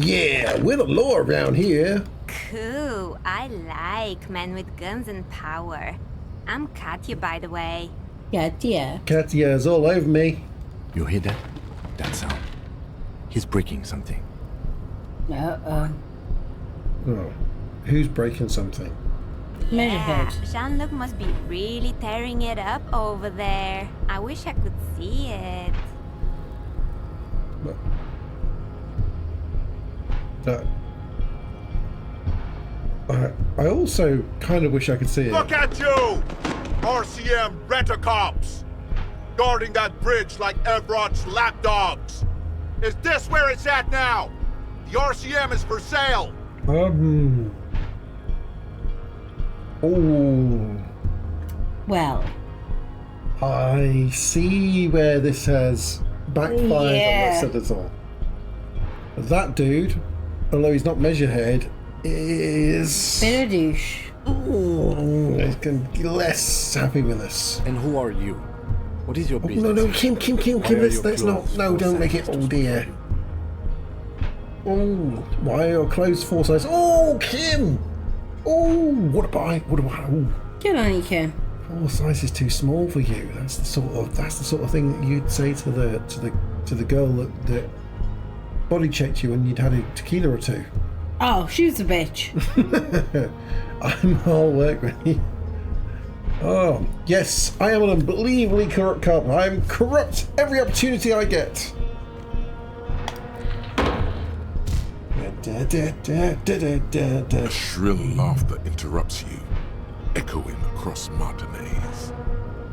Yeah, we're the law around here. Cool. I like men with guns and power. I'm Katya, by the way. Katya. Katya's all over me. You hear that? That sound. He's breaking something. Uh-oh. Oh, who's breaking something? Yeah, Jean-Luc must be really tearing it up over there. I wish I could see it. I also kind of wish I could see it. Look at you! RCM rent-a-cops! Guarding that bridge like Everott's lapdogs! Is this where it's at now? The RCM is for sale! Oh. Well. I see where this has backfired on this at all. That dude, although he's not Measurehead, is... Bit of douche. He's going to be less happy with us. And who are you? What is your business? No, Kim, let's not. No, don't make it. Oh dear. Oh, why are your clothes 4 sizes? Oh, Kim! Oh, what a buy! Oh. Good on you, Kim. 4 sizes too small for you. That's the sort of thing that you'd say to the girl that body checked you when you'd had a tequila or two. Oh, she was a bitch. I'm all work with you. Oh, yes, I am an unbelievably corrupt cop. I am corrupt every opportunity I get. A shrill laughter interrupts you, echoing across Martinez.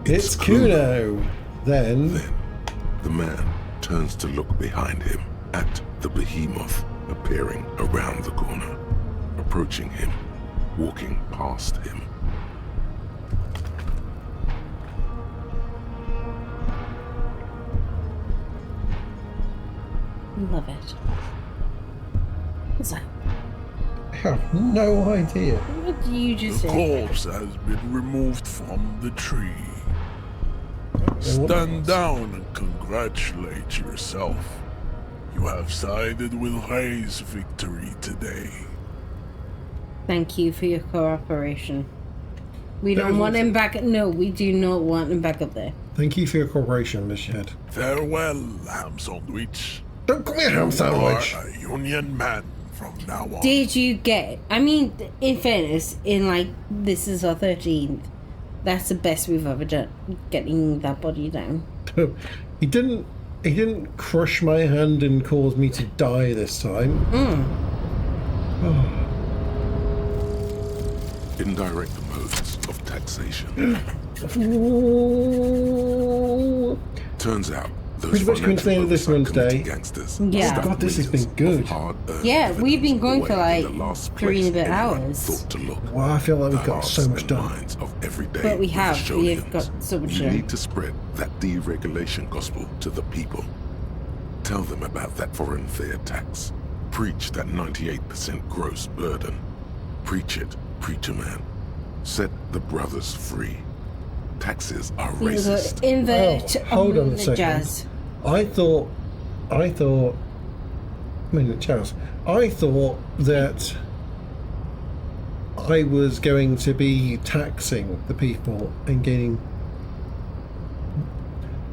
It's Kuno. Then the man turns to look behind him at the behemoth appearing around the corner, approaching him, walking past him. Love it. What's that? I have no idea. What do you just The say? corpse has been removed from the tree. Stand down and congratulate yourself. You have sided with Ray's victory today. Thank you for your cooperation. We don't want him back. No, we do not want him back up there. Thank you for your cooperation, Miss Shed. Farewell, ham sandwich. Don't call me a ham sandwich. You are a union man from now on. Did you get? I mean, in fairness, this is our 13th. That's the best we've ever done. Getting that body down. He didn't crush my hand and cause me to die this time. Oh. Indirect modes of taxation. Turns out those pretty much coming to the end of this Wednesday. Gangsters. Yeah. God, this has been good. Yeah, we've been going for like 3 and a bit hours. Wow, I feel like we've got so much done. But we have. We've got so much You done. need to spread that deregulation gospel to the people. Tell them about that foreign fair tax. Preach that 98% gross burden. Preach it, preacher man. Set the brothers free. Taxes are racist. Hold on a second. Jazz. I thought that I was going to be taxing the people and getting.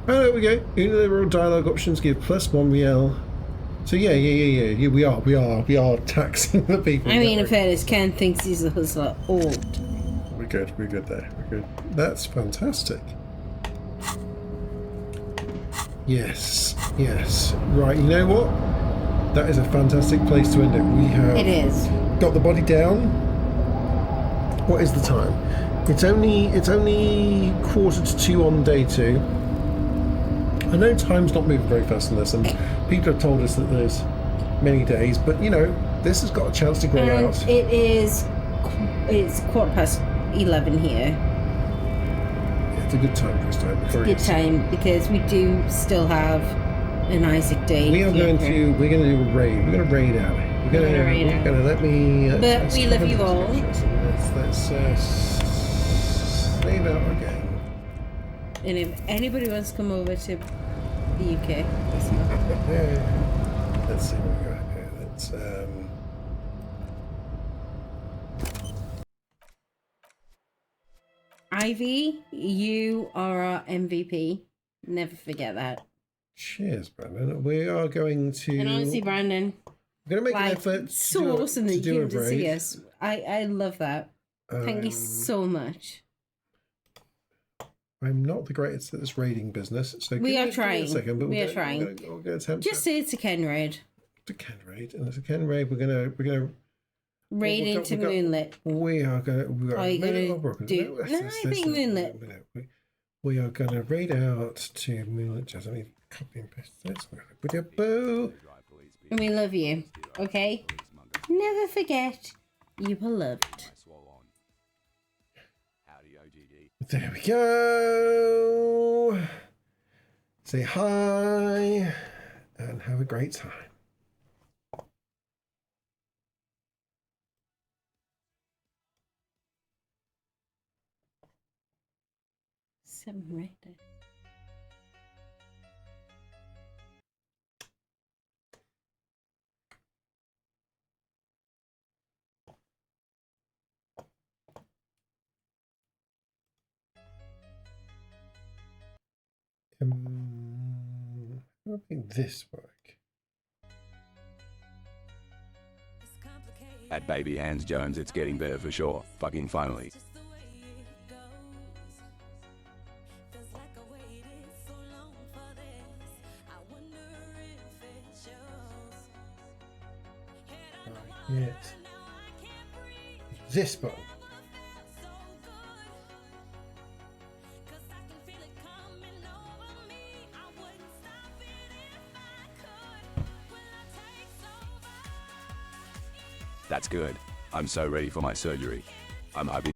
Oh, there we go. Unilateral dialogue options give +1 real. So yeah, we are taxing the people. I mean, in fairness, Ken thinks he's a hustler. Old. We're good there. We're good. That's fantastic. Yes. Right, you know what? That is a fantastic place to end it. We have. It is. Got the body down. What is the time? It's only 1:45 on day 2. I know time's not moving very fast in this, and people have told us that there's many days, but you know, this has got a chance to grow And out. it's 11:15 here. It's a good time for us to It's a good time because we do still have an Isaac Day. We're going to do a raid. We're going to raid out. We're going to let me. But we love you all. Let's save out again. And if anybody wants to come over to the UK, Let's see what we got here. that. Ivy, you are our MVP. Never forget that. Cheers, Brandon. We are going to. And honestly, Brandon, we're going to make like, an effort. so awesome that you came to see raid. us. I love that. Thank you so much. I'm not the greatest at this raiding business, so We are trying. A second, but We are we're trying. going to attempt Just say it's a Ken raid. to Ken raid, and it's a Ken raid. We're gonna Raid into Moonlit. We are gonna. Are you gonna do? No, I think Moonlit. We are gonna raid out to Moonlit. Just let me copy and paste this. With your boo. We love you. Okay. Never forget, you are loved. There we go. Say hi and have a great time. Seven right there. How will make this work? At Baby Hands Jones, it's getting better for sure. Fucking finally. Yes. This button. That's good. I'm so ready for my surgery. I'm hoping